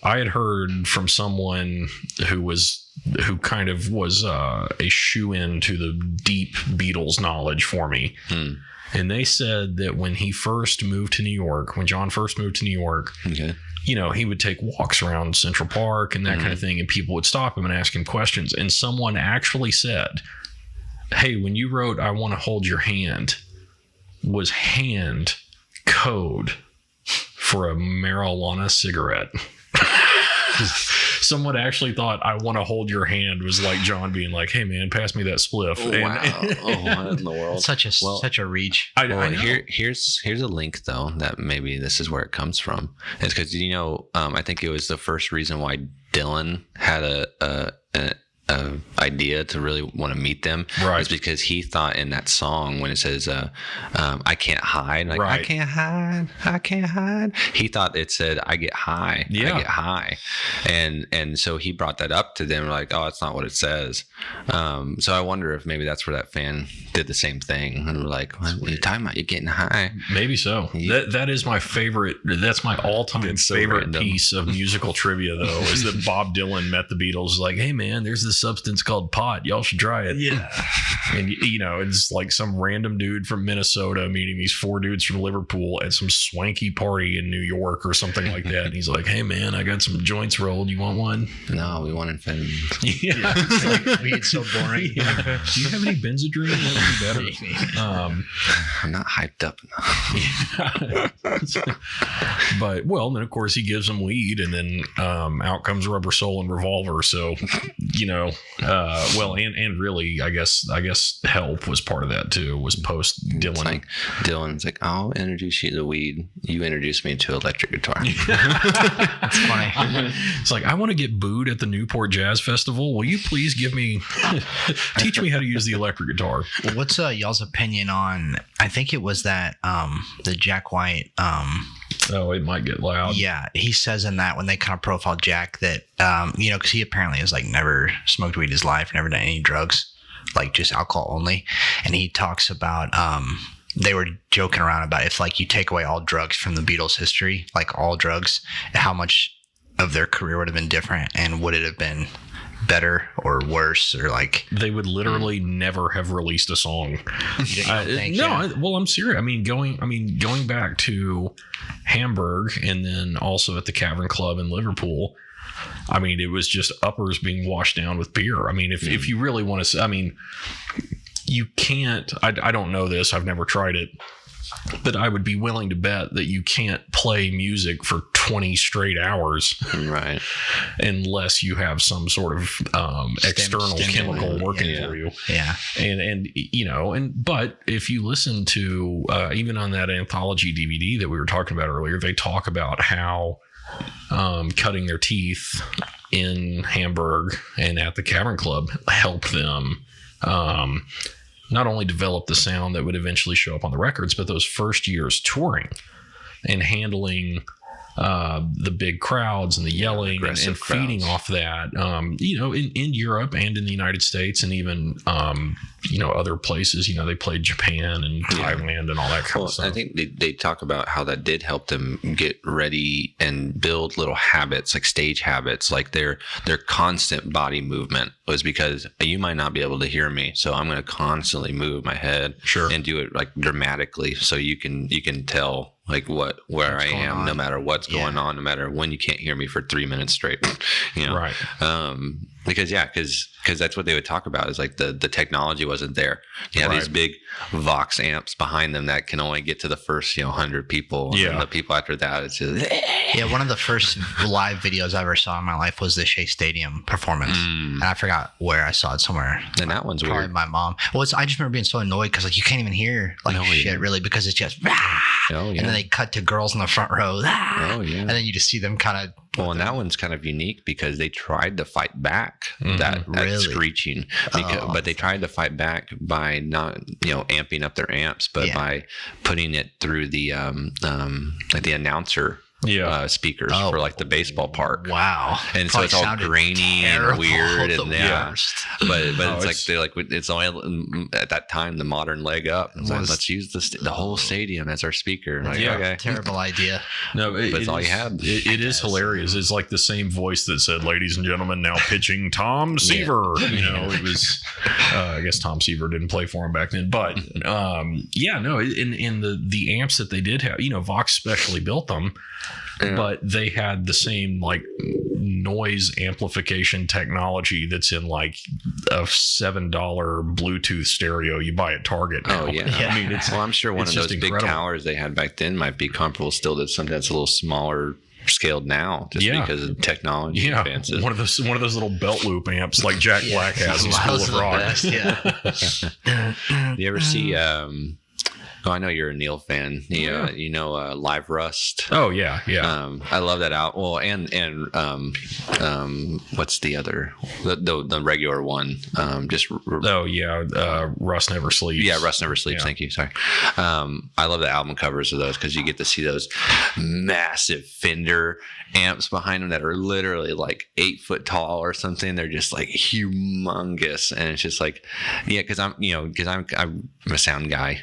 had heard from someone who kind of was a shoe-in to the deep Beatles knowledge for me. And they said that when John first moved to New York, he would take walks around Central Park and that kind of thing, and people would stop him and ask him questions. And someone actually said, hey, when you wrote I Want to Hold Your Hand, was hand code for a marijuana cigarette. Someone actually thought I Want to Hold Your Hand was like John being like, hey man, pass me that spliff.
What in the world?
Such a reach.
I know. Here's a link though that maybe this is where it comes from. It's because I think it was the first reason why Dylan had a idea to really want to meet them,
right?
Is because he thought in that song when it says I can't hide, like
right.
I can't hide, he thought it said I get high. I get high, and so he brought that up to them like, oh, that's not what it says. So I wonder if maybe that's where that fan did the same thing and were like, what are you talking about? You're getting high.
Maybe so. That is my favorite. That's my all-time favorite piece of musical trivia though, is that Bob Dylan met the Beatles like, hey man, there's this substance called pot, y'all should try it.
Yeah.
And it's like some random dude from Minnesota meeting these four dudes from Liverpool at some swanky party in New York or something like that, and he's like, hey man, I got some joints rolled, you want one?
No, we want amphetamines.
Yeah. It's like, it's so boring.
Yeah. Do you have any Benzedrine? That would be better.
I'm not hyped up enough.
But then of course he gives them weed, and then out comes Rubber Soul and Revolver. So and really I guess Help was part of that too, was post Dylan.
It's like Dylan's like, I'll introduce you to weed, you introduce me to electric guitar.
That's funny.
It's like, I want to get booed at the Newport Jazz Festival, will you please teach me how to use the electric guitar?
Well, what's y'all's opinion on, I think it was that the Jack White
it might get loud.
Yeah, he says in that when they kind of profile Jack that because he apparently has like never smoked weed in his life, never done any drugs, like just alcohol only. And he talks about they were joking around about if like you take away all drugs from the Beatles' history, like all drugs, how much of their career would have been different, and would it have been better or worse, or like
they would literally never have released a song. I'm serious. Going back to Hamburg and then also at the Cavern Club in Liverpool, it was just uppers being washed down with beer. If you really want to, you can't, I don't know this, I've never tried it, but I would be willing to bet that you can't play music for 20 straight hours,
right?
Unless you have some sort of external chemical working for you.
Yeah.
But if you listen to even on that anthology DVD that we were talking about earlier, they talk about how cutting their teeth in Hamburg and at the Cavern Club helped them not only develop the sound that would eventually show up on the records, but those first years touring and handling the big crowds and the yelling and feeding off that, in Europe and in the United States and even, other places, they played Japan and Thailand and all that kind of stuff.
I think they talk about how that did help them get ready and build little habits, like stage habits, like their constant body movement was because you might not be able to hear me. So I'm going to constantly move my head and do it like dramatically. So you can tell like where I am, no matter what's going on, no matter when you can't hear me for 3 minutes straight,
Right.
Because that's what they would talk about is like the technology wasn't there. You have these big Vox amps behind them that can only get to the first 100 people. And the people after that, it's just
one of the first live videos I ever saw in my life was the Shea Stadium performance, and I forgot where I saw it somewhere.
And that one's
probably
weird.
My mom. Well, I just remember being so annoyed because like you can't even hear shit really because it's just and then they cut to girls in the front row. And then you just see them kind of.
Well, and that one's kind of unique because they tried to fight back that screeching, but they tried to fight back by not, amping up their amps, but by putting it through the announcer speakers for like the baseball park.
Wow.
And so it's all grainy and weird and but it's only at that time the modern leg up. It's like, let's use the whole stadium as our speaker. Like, okay.
Terrible idea.
No,
but it's all you had.
It is hilarious. It's like the same voice that said, "Ladies and gentlemen, now pitching Tom Seaver." It was. I guess Tom Seaver didn't play for him back then, but in the amps that they did have, Vox specially built them. But they had the same like noise amplification technology that's in like a $7 Bluetooth stereo you buy at Target now.
Oh yeah. I mean, I'm sure one of those big towers they had back then might be comparable still to something that's a little smaller scaled now because of technology advances.
One of those little belt loop amps like Jack Black has in School of Rock.
Do you ever see I know you're a Neil fan. Live Rust.
Oh yeah.
I love that out. Well, and what's the other? The regular one.
Rust Never Sleeps.
Yeah, Rust Never Sleeps. Thank you. Sorry. I love the album covers of those because you get to see those massive Fender amps behind them that are literally like 8 foot tall or something. They're just like humongous, and it's just like, because I'm a sound guy.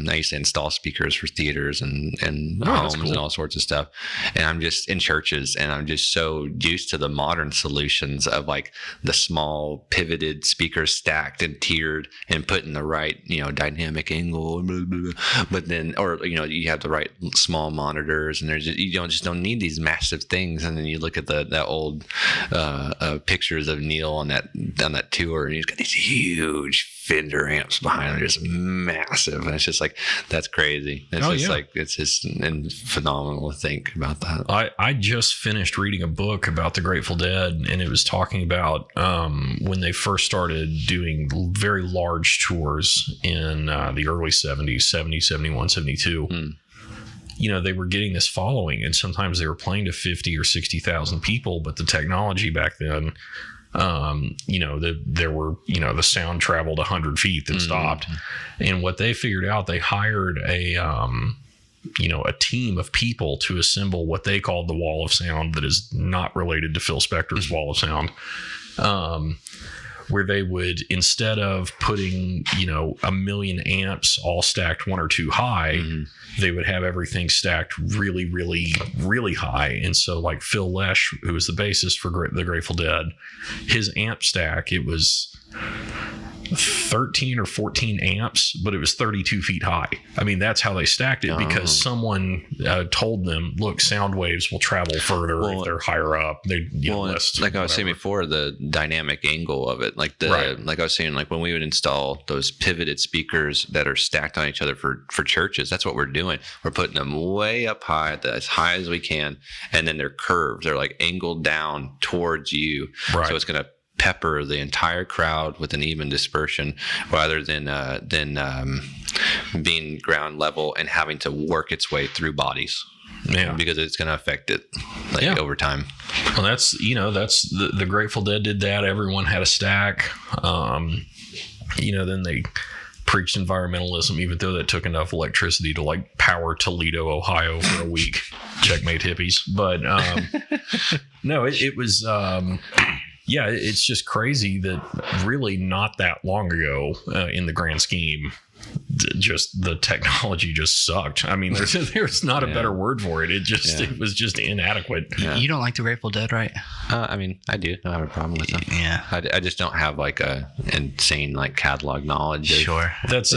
I used to install speakers for theaters and homes and all sorts of stuff. And I'm just in churches, and I'm just so used to the modern solutions of like the small pivoted speakers stacked and tiered and put in the right, dynamic angle, blah, blah, blah. But then, you have the right small monitors, and you just don't need these massive things. And then you look at the old pictures of Neil on that tour, and he's got these huge Fender amps behind him, just massive. And it's just like, that's crazy. It's just phenomenal to think about that.
I just finished reading a book about the Grateful Dead, and it was talking about when they first started doing very large tours in the early 70s, 70, 71, 72. They were getting this following, and sometimes they were playing to 50 or 60,000 people, but the technology back then, there were, the sound traveled 100 feet then stopped. And what they figured out, they hired a team of people to assemble what they called the wall of sound that is not related to Phil Spector's wall of sound. Where they would, instead of putting, 1 million amps all stacked one or two high, they would have everything stacked really, really, really high. And so like Phil Lesh, who was the bassist for the Grateful Dead, his amp stack, it was 13 or 14 amps, but it was 32 feet high. I mean, that's how they stacked it because someone told them, look, sound waves will travel further if they're higher up.
Like I was saying before, the dynamic angle of it, like I was saying, like when we would install those pivoted speakers that are stacked on each other for churches, that's what we're doing. We're putting them way up high, as high as we can, and then they're curved. They're like angled down towards you. So it's going to pepper the entire crowd with an even dispersion rather than being ground level and having to work its way through bodies. because it's going to affect it over time.
Well, that's the Grateful Dead did that. Everyone had a stack. Then they preached environmentalism, even though that took enough electricity to like power Toledo, Ohio for a week. Checkmate hippies. But no, it was it's just crazy that really not that long ago in the grand scheme, just the technology just sucked. I mean, there's not a better word for it. It was just inadequate.
You don't like the Grateful Dead, right?
I mean, I do. I don't have a problem with them.
Yeah.
I just don't have like a insane like catalog knowledge.
Sure.
That's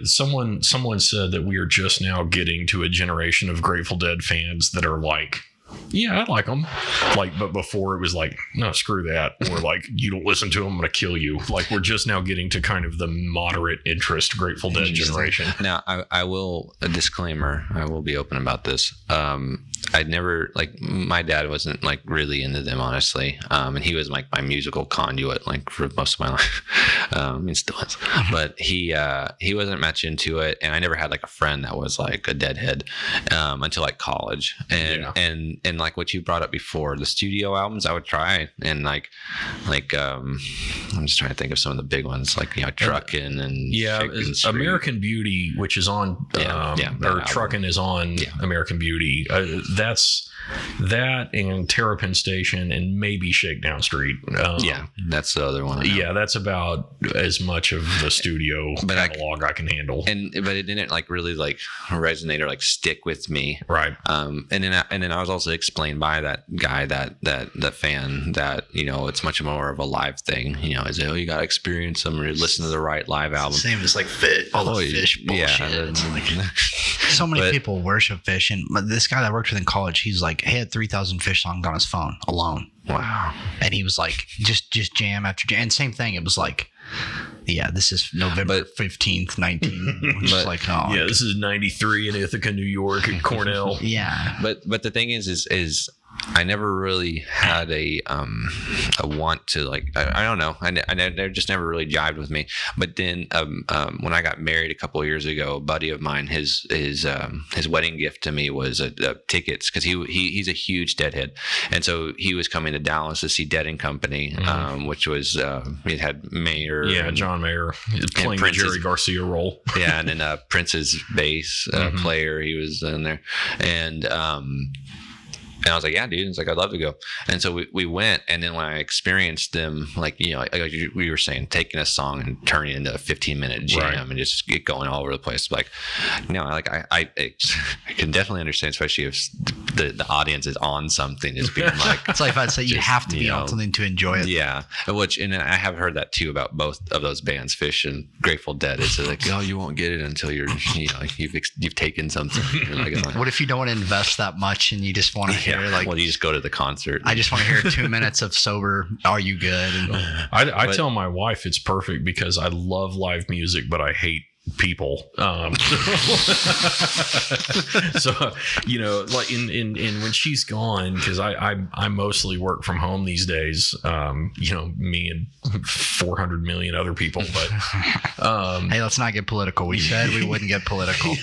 someone said that we are just now getting to a generation of Grateful Dead fans that are like, yeah, I like them. Like, but before it was like, no, screw that. Or like, you don't listen to them, I'm going to kill you. Like, we're just now getting to kind of the moderate interest Grateful Dead generation.
Now, a disclaimer, I will be open about this. I'd never, like, my dad wasn't like really into them, honestly. And he was like my musical conduit, like for most of my life. I mean, still is, but he wasn't much into it. And I never had like a friend that was like a Deadhead, until like college. And like what you brought up before, the studio albums I would try, and like I'm just trying to think of some of the big ones, like, Truckin' and
American Beauty, which is on Truckin' is on American Beauty. That's that and Terrapin Station and maybe Shakedown Street.
That's the other one.
Yeah, that's about as much of the studio catalog I can handle.
But it didn't like really like resonate or like stick with me.
Right.
And then I was also explained by that guy that fan that it's much more of a live thing. Is you got to experience them or listen to the right live album.
Same as like all the Fish bullshit. So many people worship Fish, and this guy that I worked with in college, he's like, he had 3,000 Fish songs on his phone alone.
Wow.
And he was like, just jam after jam. And same thing. It was like, this is November 15th, 19. Just like,
this is 93 in Ithaca, New York, and Cornell.
Yeah.
But the thing is I never really had a want to like, I don't know. I just never really jived with me. But then when I got married a couple of years ago, a buddy of mine, his wedding gift to me was tickets, because he's a huge Deadhead, and so he was coming to Dallas to see Dead and Company, which was it had Mayer,
John Mayer playing the Jerry Garcia role,
and then Prince's bass player, he was in there, and I was like, yeah, dude. It's like, I'd love to go. And so we went. And then when I experienced them, like, like we were saying, taking a song and turning it into a 15-minute jam and just get going all over the place. Like, like I can definitely understand, especially if the audience is on something, just being like,
it's like if I'd say you have to be on something to enjoy it.
Yeah. And I have heard that too about both of those bands, Fish and Grateful Dead. It's like, you won't get it until you've taken something. Like,
what if you don't want to invest that much and you just want to
well, you just go to the concert.
I just want to hear 2 minutes of sober. Are you good? And,
I tell my wife it's perfect because I love live music, but I hate people. So like in when she's gone, because I mostly work from home these days, me and 400 million other people, but
hey, let's not get political. We said we wouldn't get political.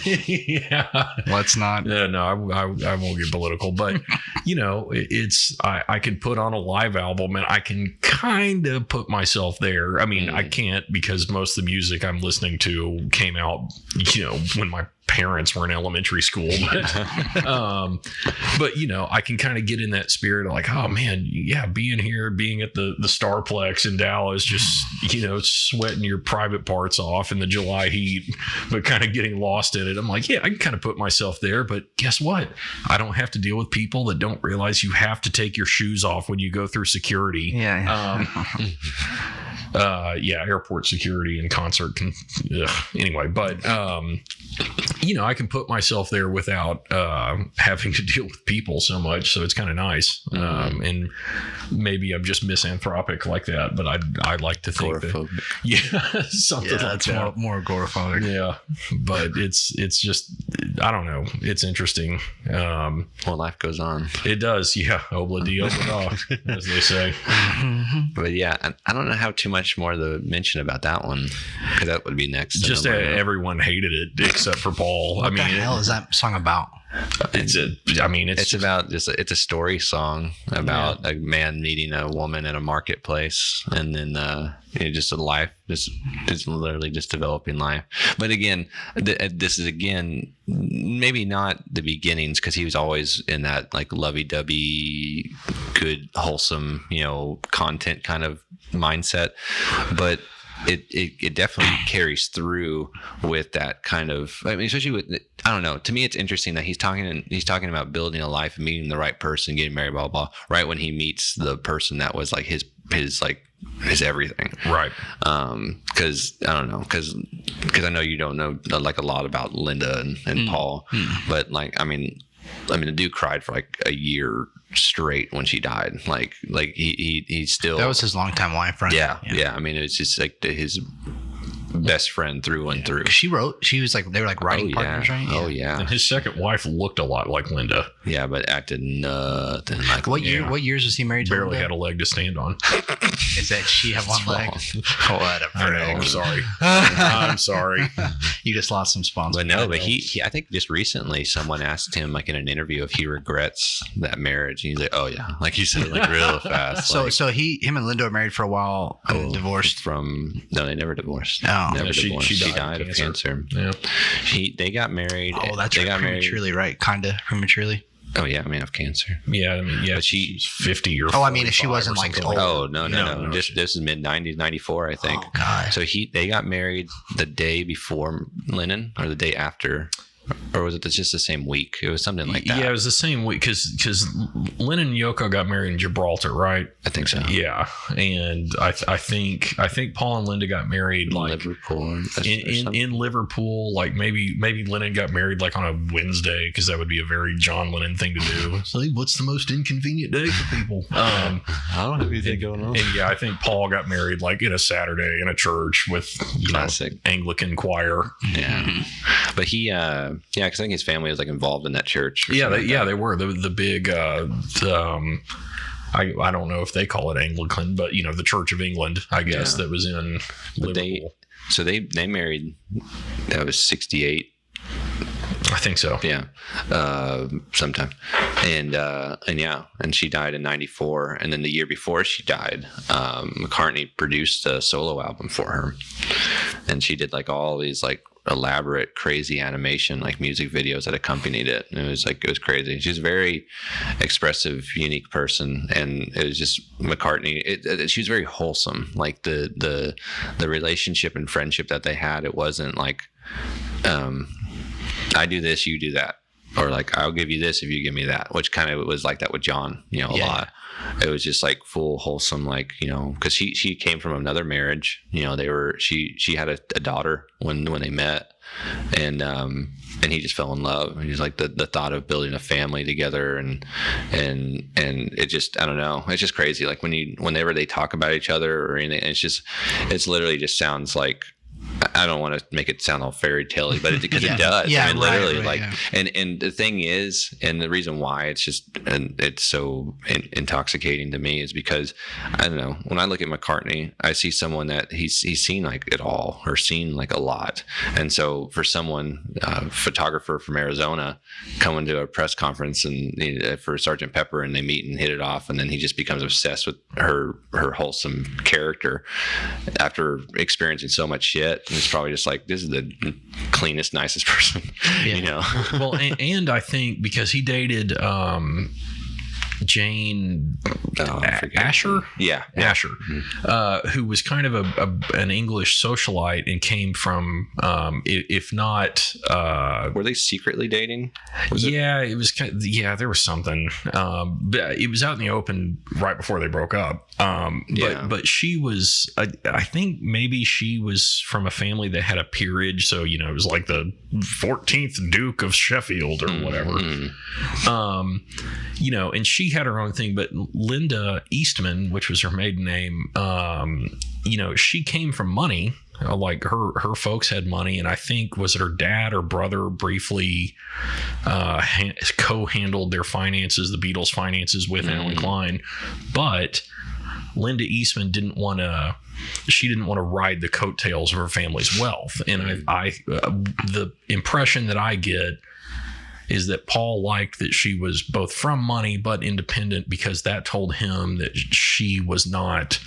Let's not.
No, I won't get political, but I can put on a live album and I can kind of put myself there. I mean, I can't, because most of the music I'm listening to came out, when my parents were in elementary school, but I can kind of get in that spirit of like, oh man, being here, being at the Starplex in Dallas, just sweating your private parts off in the July heat, but kind of getting lost in it. I'm like, I can kind of put myself there, but guess what? I don't have to deal with people that don't realize you have to take your shoes off when you go through security. Airport security and concert anyway, but I can put myself there without having to deal with people so much, so it's kind of nice. And maybe I'm just misanthropic like that, but I'd like to think that something like
that's
that.
more agoraphobic.
But it's just, I don't know, it's interesting.
Life goes on.
It does. Obla di obla, as they say.
But I don't know how too much more to mention about that one, because that would be next.
Just everyone hated it except for Paul all.
What the hell is that song about?
It's a story song about a man meeting a woman in a marketplace, and then just a life. It's literally just developing life. But again, this is again maybe not the beginnings, because he was always in that like lovey-dovey, good, wholesome, content kind of mindset, but it definitely carries through with that kind of, I mean, especially with, I don't know, to me it's interesting that he's talking about building a life and meeting the right person, getting married, blah blah blah, right when he meets the person that was like his everything,
right?
Because I don't know, because I know you don't know like a lot about Linda and Paul, but like I mean the dude cried for like a year straight when she died. Like he still,
that was his longtime wife, right?
Yeah. I mean, it was just like his best friend through and through.
She was like, they were like writing partners, right?
Oh yeah.
And his second wife looked a lot like Linda.
Yeah, but acted nothing like.
What years was he married to?
Barely
Linda?
had a leg to stand on.
Is that she have one leg? What a
I know, I'm sorry. I'm sorry.
You just lost some sponsors.
But no, but he I think just recently someone asked him like in an interview if he regrets that marriage, and he's like, oh yeah, like he said it like real fast.
So him and Linda were married for a while and divorced.
No, they never divorced.
Oh,
never
divorced.
She died of cancer. Yeah, they got married.
Oh, that's right. Prematurely, right? Kinda prematurely.
Oh yeah, I mean of cancer.
Yeah, I mean, yeah. But
she's
50 or.
Oh, I mean, if she wasn't like old.
Oh no. This is mid 90s, 94, I think.
Oh God.
So they got married the day before Lennon, or the day after. Or was it just the same week? It was something like that.
Yeah, it was the same week because Lennon and Yoko got married in Gibraltar, right?
I think so.
Yeah, and I think Paul and Linda got married like
Liverpool,
in Liverpool. Like maybe Lennon got married like on a Wednesday, because that would be a very John Lennon thing to do. So what's the most inconvenient day for people?
I don't have anything going on.
And yeah, I think Paul got married like in a Saturday in a church with Anglican choir.
Yeah, but he. Yeah, because I think his family was like involved in that church.
Yeah, they were the big. I don't know if they call it Anglican, but the Church of England, I guess, that was in Liverpool.
They married. That was 1968.
I think so.
Yeah, sometime, and she died in 1994, and then the year before she died, McCartney produced a solo album for her, and she did like all these like elaborate, crazy animation, like music videos that accompanied it. And it was crazy. She's a very expressive, unique person, and it was just McCartney. She was very wholesome. Like the relationship and friendship that they had. It wasn't like, I do this, you do that, or like I'll give you this if you give me that. Which kind of was like that with John, a lot. It was just like full wholesome, like, because she came from another marriage. She had a daughter when they met, and he just fell in love. And he's like the thought of building a family together, and it just, I don't know, it's just crazy. Like whenever they talk about each other or anything, it's literally just sounds like, I don't want to make it sound all fairy tale-y, but because it does.
Yeah,
I mean, literally, and the thing is, and the reason why it's so intoxicating to me is because, I don't know, when I look at McCartney, I see someone that he's seen like it all, or seen like a lot. And so for someone, a photographer from Arizona, coming to a press conference and for Sgt. Pepper, and they meet and hit it off, and then he just becomes obsessed with her wholesome character after experiencing so much shit. And it's probably just like, this is the cleanest, nicest person,
Well, and I think because he dated Jane Asher, Asher, who was kind of an English socialite and came from, if not,
were they secretly dating?
It was kind of, there was something, but it was out in the open right before they broke up. But she was, I think maybe she was from a family that had a peerage, so it was like the 14th Duke of Sheffield or whatever. And she had her own thing, but Linda Eastman, which was her maiden name, she came from money. Like her folks had money, and I think, was it her dad or brother briefly co-handled their finances, the Beatles' finances, with Alan Klein. But Linda Eastman didn't want to ride the coattails of her family's wealth. And I the impression that I get is that Paul liked that she was both from money but independent, because that told him that she was not,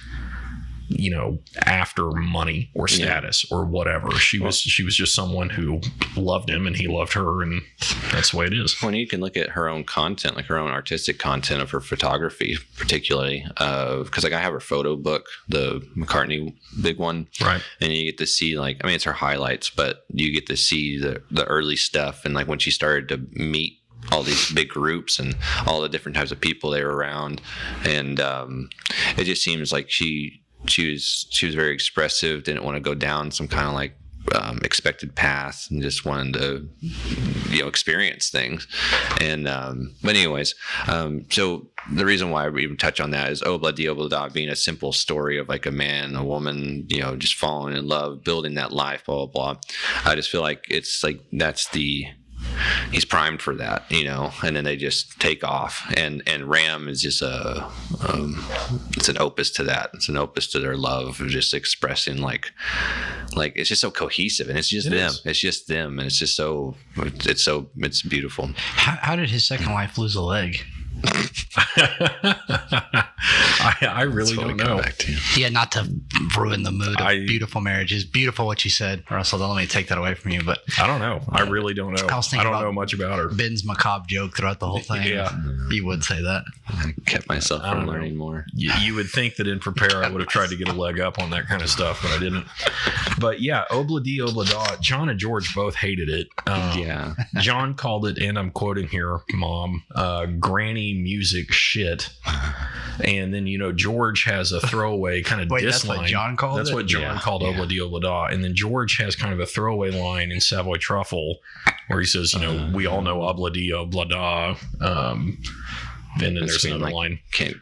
after money or status or whatever. She was just someone who loved him and he loved her, and that's the way it is.
When you can look at her own content, like her own artistic content of her photography, particularly, because I have her photo book, the McCartney big one,
right?
And you get to see it's her highlights, but you get to see the early stuff, and when she started to meet all these big groups and all the different types of people they were around, and it just seems like she was very expressive, didn't want to go down some kind of expected path, and just wanted to experience things. And but anyways, so the reason why we even touch on that is Obla Di Obla Da being a simple story of a man, a woman, just falling in love, building that life, blah blah blah. I just feel like it's he's primed for that, and then they just take off, and Ram is just it's an opus to that. It's an opus to their love of just expressing it's just so cohesive, and it's just them. It's just them, and it's just it's beautiful.
How did his second wife lose a leg?
I really don't know.
Yeah, not to ruin the mood of beautiful marriage. It's beautiful what you said, Russell. Don't let me take that away from you. But
I don't know. I really don't know. I don't know much about her.
Ben's macabre joke throughout the whole thing.
Yeah,
you would say that.
I kept myself from learning more.
You would think that in Prepare I would have tried to get a leg up on that kind of stuff, but I didn't. But yeah, Obla Di Obla Da. John and George both hated it. John called it, and I'm quoting here, Mom, granny music shit. And then George has a throwaway kind of diss
that's
line.
What John called
that's
it?
What John called Obla Di Obla Da. And then George has kind of a throwaway line in Savoy Truffle where he says, we all know Obla Di Obla Da. And then there's another line.
Can't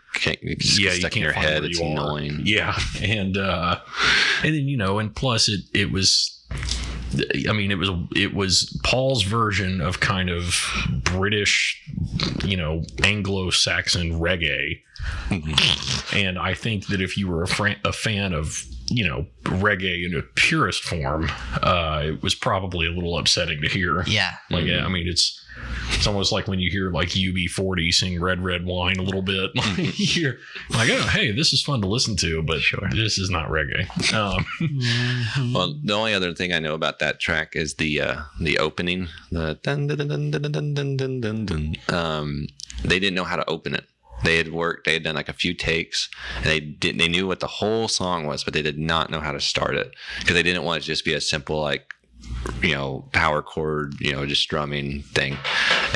stuck in your head. It's annoying.
Yeah. And then and plus it was. I mean, it was Paul's version of kind of British, Anglo-Saxon reggae. Mm-hmm. And I think that if you were a fan of, reggae in a purest form, it was probably a little upsetting to hear.
Yeah.
I mean, it's almost like when you hear UB40 sing Red Red Wine a little bit. You're like, oh, hey, this is fun to listen to, but this is not reggae.
Well, the only other thing I know about that track is the opening. The dun dun dun dun dun dun dun dun dun. They didn't know how to open it. They had done a few takes, and they knew what the whole song was, but they did not know how to start it, because they didn't want it to just be a simple power chord, just strumming thing.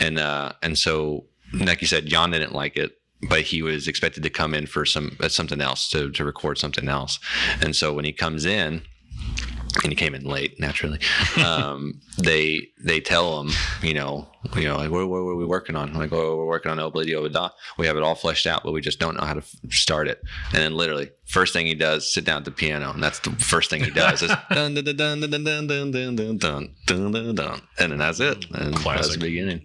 And so, like you said, John didn't like it, but he was expected to come in for something else, to record something else. And so when he comes in, and he came in late, naturally, they tell him, what are we working on? We're working on Obla Di Obla Da. We have it all fleshed out, but we just don't know how to start it. And then literally, first thing he does, sit down at the piano, and that's the first thing he does is dun dun dun dun dun dun dun dun dun dun dun dun, and then that's it. And that's the beginning.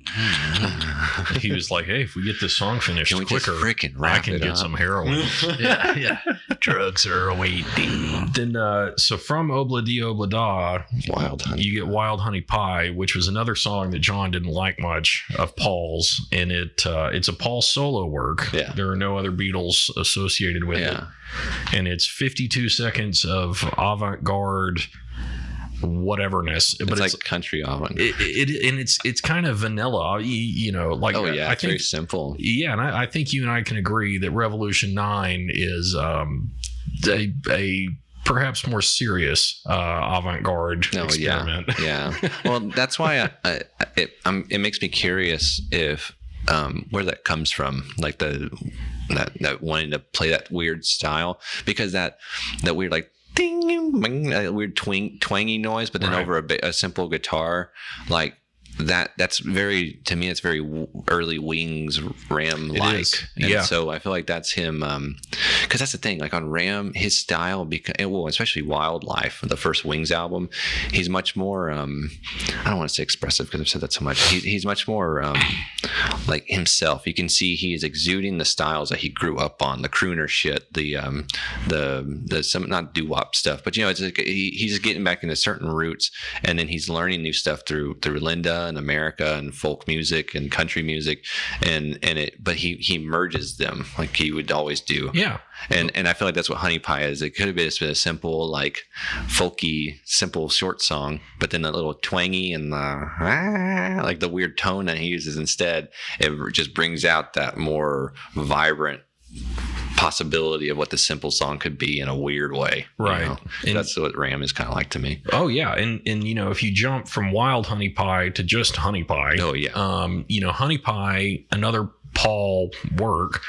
He was like, "Hey, if we get this song finished quicker,
I
can get some heroin."
yeah, drugs are awaiting.
Then, so from Obla Di Obla Da, you get Wild Honey Pie, which was another song that John didn't like much of Paul's, and it's a Paul solo work.
Yeah.
There are no other Beatles associated with it, and it's 52 seconds of avant-garde whateverness.
But it's country avant-garde.
It's kind of vanilla,
it's very simple.
Yeah, and I think you and I can agree that Revolution 9 is a perhaps more serious avant-garde experiment.
Yeah. Well, that's why it makes me curious if where that comes from, like that wanting to play that weird style, because that weird ding, that weird twangy noise, but then over a simple guitar, that's very, to me, it's very early Wings Ram like. And so I feel like that's him, because that's the thing, like on Ram, his style, especially Wildlife, the first Wings album, he's much more I don't want to say expressive because I've said that so much. He's much more like himself. You can see he is exuding the styles that he grew up on, the crooner shit, the some, not doo-wop stuff, but it's like he's getting back into certain roots, and then he's learning new stuff through Linda and America and folk music and country music, but he merges them like he would always do.
Yeah.
And I feel like that's what Honey Pie is. It could have been just been a simple, like folky, simple short song, but then a little twangy and like the weird tone that he uses instead, it just brings out that more vibrant possibility of what the simple song could be in a weird way.
Right.
And that's what Ram is kind of like to me.
Oh yeah. And if you jump from Wild Honey Pie to just Honey Pie.
Oh yeah.
Honey Pie, another Paul work.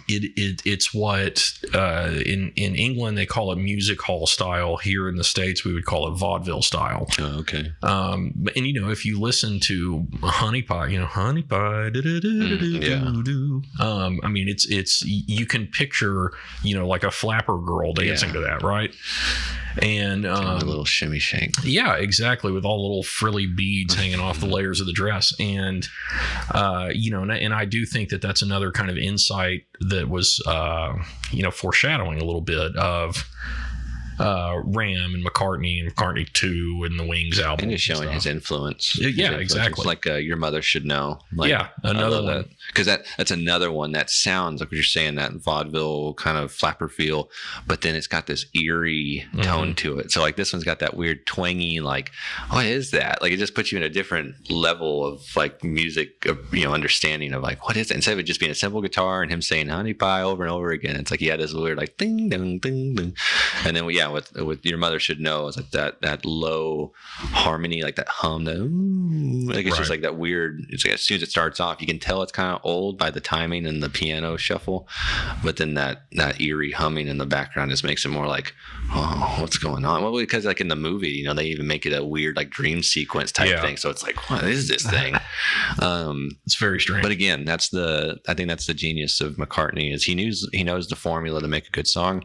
It's what in England they call it music hall style. Here in the States we would call it vaudeville style.
Oh, okay.
And if you listen to Honey Pie, Honey Pie, I mean it's you can picture like a flapper girl dancing to that, right? And
a little shimmy shake.
Yeah, exactly, with all the little frilly beads hanging off the layers of the dress, and and I do think that that's another kind of insight that was foreshadowing a little bit of Ram and McCartney 2 and the Wings album,
and just showing his influence.
Exactly.
Like Your Mother Should Know.
Another one,
because that's another one that sounds like what you're saying, that vaudeville kind of flapper feel, but then it's got this eerie tone to it. So like this one's got that weird twangy, like, what is that? Like it just puts you in a different level of like music, understanding of like, what is it? Instead of it just being a simple guitar and him saying Honey Pie over and over again, it's like this weird like ding ding ding ding, and then with Your Mother Should Know, it's like that low harmony, like that hum, like it's just like that weird. It's like as soon as it starts off, you can tell it's kind of old by the timing and the piano shuffle, but then that eerie humming in the background just makes it more like, oh, what's going on? Well, because like in the movie, they even make it a weird like dream sequence type thing. So it's like, what is this thing?
It's very strange.
But again, I think that's the genius of McCartney, is he knows the formula to make a good song.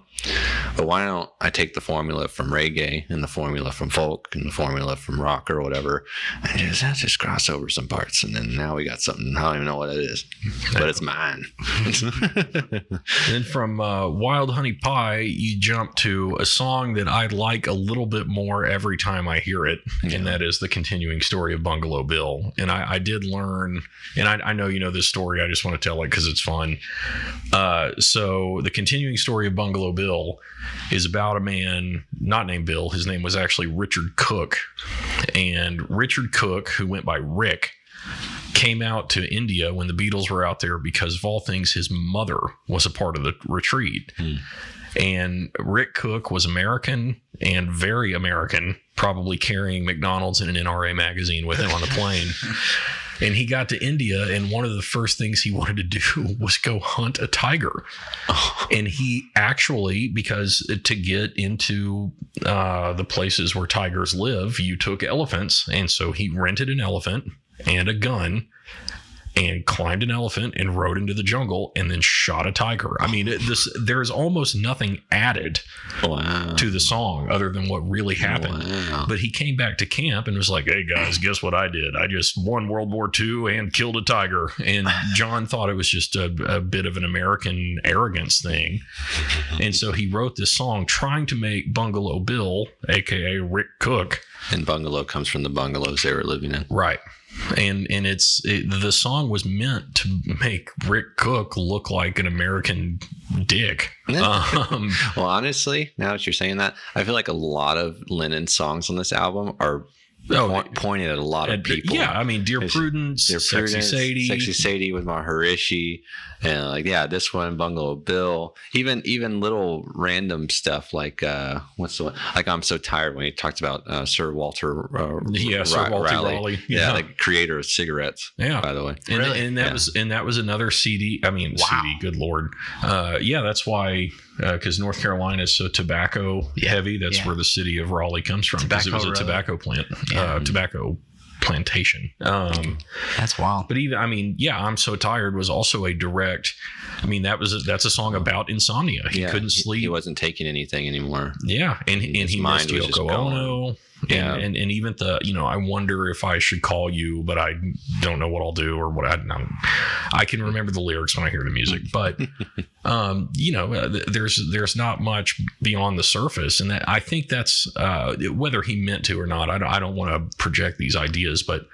But why don't I take the formula from reggae and the formula from folk and the formula from rock or whatever, and just cross over some parts, and then now we got something. I don't even know what it is, but it's mine.
Then from Wild Honey Pie, you jump to a song that I like a little bit more every time I hear it, and that is The Continuing Story of Bungalow Bill. And I did learn, and I know you know this story, I just want to tell it because it's fun. So The Continuing Story of Bungalow Bill is about a man not named Bill. His name was actually Richard Cook. And Richard Cook, who went by Rick, came out to India when the Beatles were out there because, of all things, his mother was a part of the retreat. And Rick Cook was American and very American, probably carrying McDonald's and an NRA magazine with him on the plane. And he got to India, and one of the first things he wanted to do was go hunt a tiger. And he actually, because to get into the places where tigers live, you took elephants. And so he rented an elephant and a gun and climbed an elephant and rode into the jungle and then shot a tiger. I mean, there's almost nothing added to the song other than what really happened. Wow. But he came back to camp and was like, hey guys, guess what I did? I just won World War II and killed a tiger. And John thought it was just a bit of an American arrogance thing. And so he wrote this song trying to make Bungalow Bill, aka Rick Cook.
And bungalow comes from the bungalows they were living in.
Right. And the song was meant to make Rick Cook look like an American dick.
Well, honestly, now that you're saying that, I feel like a lot of Lennon's songs on this album are pointed at a lot of people.
Yeah, I mean, Dear Prudence, Sexy
Sadie with Maharishi, and this one, Bungalow Bill, even little random stuff like what's the one? Like I'm So Tired, when he talked about Sir Walter
Sir Walter Raleigh.
Yeah, the creator of cigarettes.
Yeah,
by the way,
and that was another CD. I mean, CD. Good Lord. That's why. Because North Carolina is so tobacco heavy. That's where the city of Raleigh comes from, because it was a tobacco plant, tobacco plantation.
That's wild.
But even, I mean, yeah, I'm So Tired was also a direct, I mean, that's a song about insomnia. He couldn't sleep.
He wasn't taking anything anymore.
Yeah. And he missed Yoko Ono. Yeah. And even the, I wonder if I should call you, but I don't know what I'll do or what I can remember the lyrics when I hear the music, but, there's not much beyond the surface. And that, I think that's, whether he meant to or not, I don't want to project these ideas, but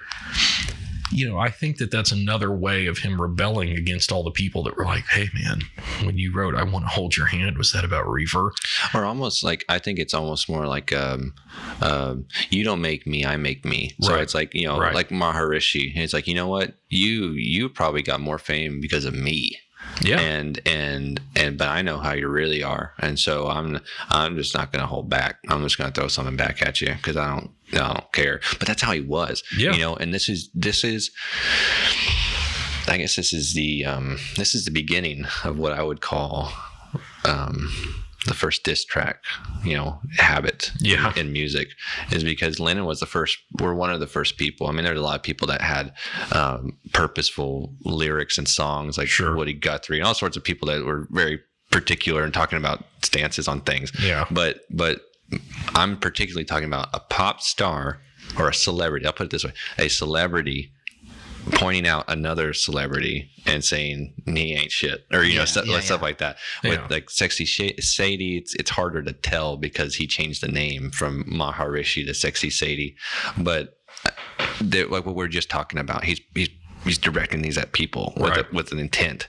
I think that's another way of him rebelling against all the people that were like, hey man, when you wrote I Want to Hold Your Hand, was that about reefer?
Or almost like, I think it's almost more like you don't make me, I make me. So it's like, like Maharishi. It's like, you know what, you probably got more fame because of me. Yeah. And but I know how you really are. And so I'm just not going to hold back. I'm just going to throw something back at you because I don't care. But that's how he was. Yeah. And this is I guess this is the beginning of what I would call the first diss track, habit in music, is because Lennon was one of the first people. I mean, there's a lot of people that had purposeful lyrics and songs like Woody Guthrie and all sorts of people that were very particular and talking about stances on things. Yeah. But I'm particularly talking about a pop star or a celebrity. I'll put it this way: a celebrity pointing out another celebrity and saying he ain't shit, or stuff like that. With like Sexy Sadie, it's harder to tell because he changed the name from Maharishi to Sexy Sadie. But like what we're just talking about, he's directing these at people with an intent,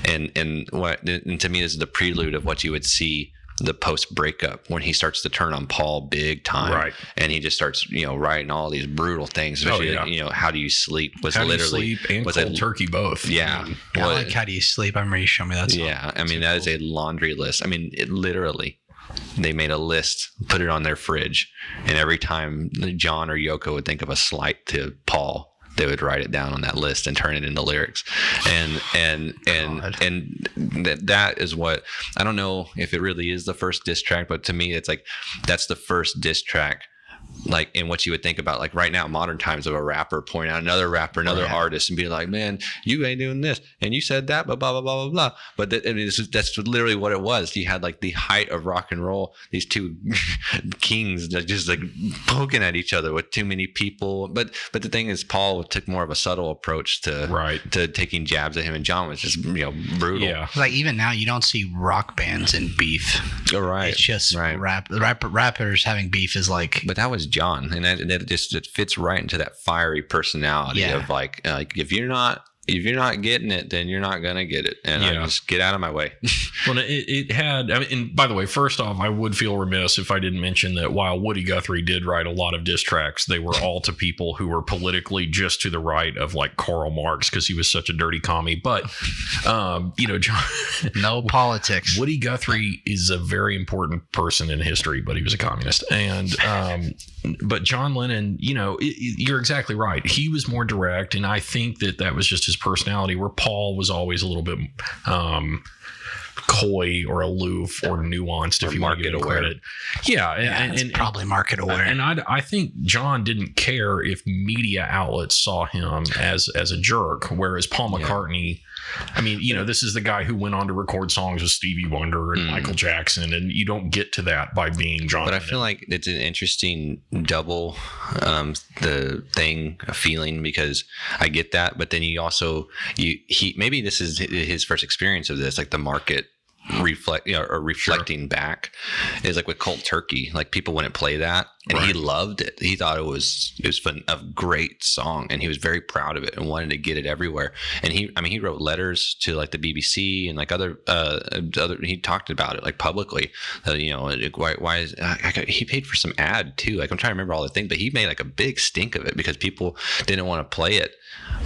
and to me this is the prelude of what you would see the post breakup, when he starts to turn on Paul big time, and he just starts writing all these brutal things. Especially, how do you sleep was
how
literally
do you sleep and Cold Turkey both.
Yeah, I like How Do You Sleep. I remember you showed me that song.
Yeah, I mean that is a laundry list. I mean, it literally, they made a list, put it on their fridge, and every time John or Yoko would think of a slight to Paul, they would write it down on that list and turn it into lyrics. And that is what, I don't know if it really is the first diss track, but to me, it's like, that's the first diss track. Like, in what you would think about, like right now, modern times, of a rapper pointing out another rapper, another artist, and be like, man, you ain't doing this, and you said that, but blah, blah, blah, blah, blah. But that's literally what it was. You had like the height of rock and roll, these two kings that just like poking at each other with too many people. But the thing is, Paul took more of a subtle approach to taking jabs at him, and John was just brutal. Yeah.
Like even now, you don't see rock bands in beef.
Oh, right.
It's just rappers having beef is like.
But that was John, and it fits right into that fiery personality of like if you're not getting it, then you're not gonna get it, and just get out of my way.
Well, it had. I mean, and by the way, first off, I would feel remiss if I didn't mention that while Woody Guthrie did write a lot of diss tracks, they were all to people who were politically just to the right of like Karl Marx, because he was such a dirty commie. But John,
no politics.
Woody Guthrie is a very important person in history, but he was a communist, and but John Lennon, you're exactly right. He was more direct, and I think that was just his personality, where Paul was always a little bit coy or aloof or nuanced, if you want to give him credit. Yeah, and
probably market aware.
And I think John didn't care if media outlets saw him as a jerk, whereas Paul McCartney, I mean, this is the guy who went on to record songs with Stevie Wonder and Michael Jackson, and you don't get to that by being John.
But I feel like it's an interesting double feeling, because I get that, but then maybe this is his first experience of this, like the market reflecting back, is like with Cold Turkey. Like, people wouldn't play that, and he loved it. He thought it was a great song, and he was very proud of it and wanted to get it everywhere. And he wrote letters to like the BBC and like other he talked about it like publicly. Why is he paid for some ad too? Like, I'm trying to remember all the things, but he made like a big stink of it because people didn't want to play it.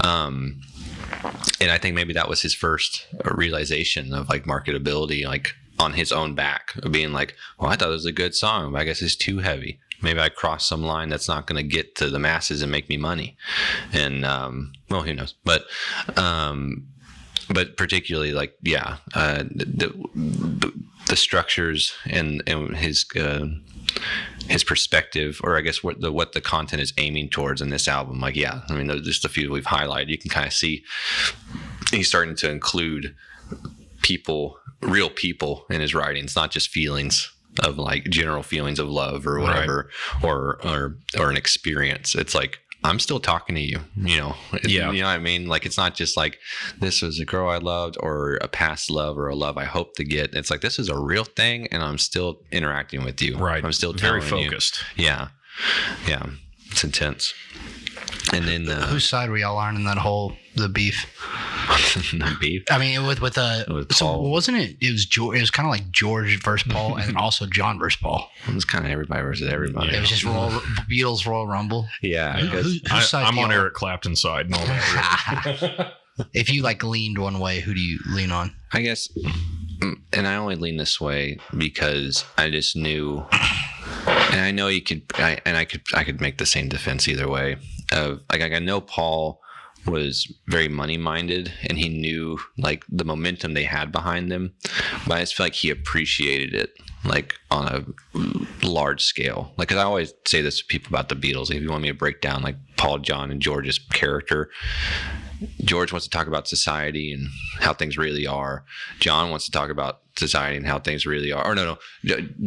And I think maybe that was his first realization of like marketability, like on his own back, of being like, well, I thought it was a good song, but I guess it's too heavy. Maybe I crossed some line that's not going to get to the masses and make me money. And well, who knows? But particularly like, the structures and his his perspective, or I guess what the content is aiming towards in this album. Like, yeah, I mean, just a few we've highlighted. You can kind of see he's starting to include people, real people in his writings, not just feelings of like general feelings of love or whatever, or an experience. It's like, I'm still talking to you, you know? You know what I mean? Like, it's not just like, this was a girl I loved or a past love or a love I hope to get. It's like, this is a real thing and I'm still interacting with you.
Right.
I'm still
very focused.
You. Yeah. Yeah. It's intense. And then
whose side were y'all on in that whole the beef?
The beef.
I mean, with so wasn't it? It was George. It was kind of like George versus Paul, and then also John versus Paul.
It was kind of everybody versus everybody.
Yeah. It was just Beatles Royal Rumble.
Yeah,
I'm on Eric Clapton's side and all that.
If you like leaned one way, who do you lean on?
I guess, and I only lean this way because I just knew, and I know you could, I could make the same defense either way. Like I know Paul was very money minded and he knew like the momentum they had behind them, but I just feel like he appreciated it like on a large scale. Like, cause I always say this to people about the Beatles. Like, if you want me to break down like Paul, John, and George's character, George wants to talk about society and how things really are. John wants to talk about society and how things really are. Or no,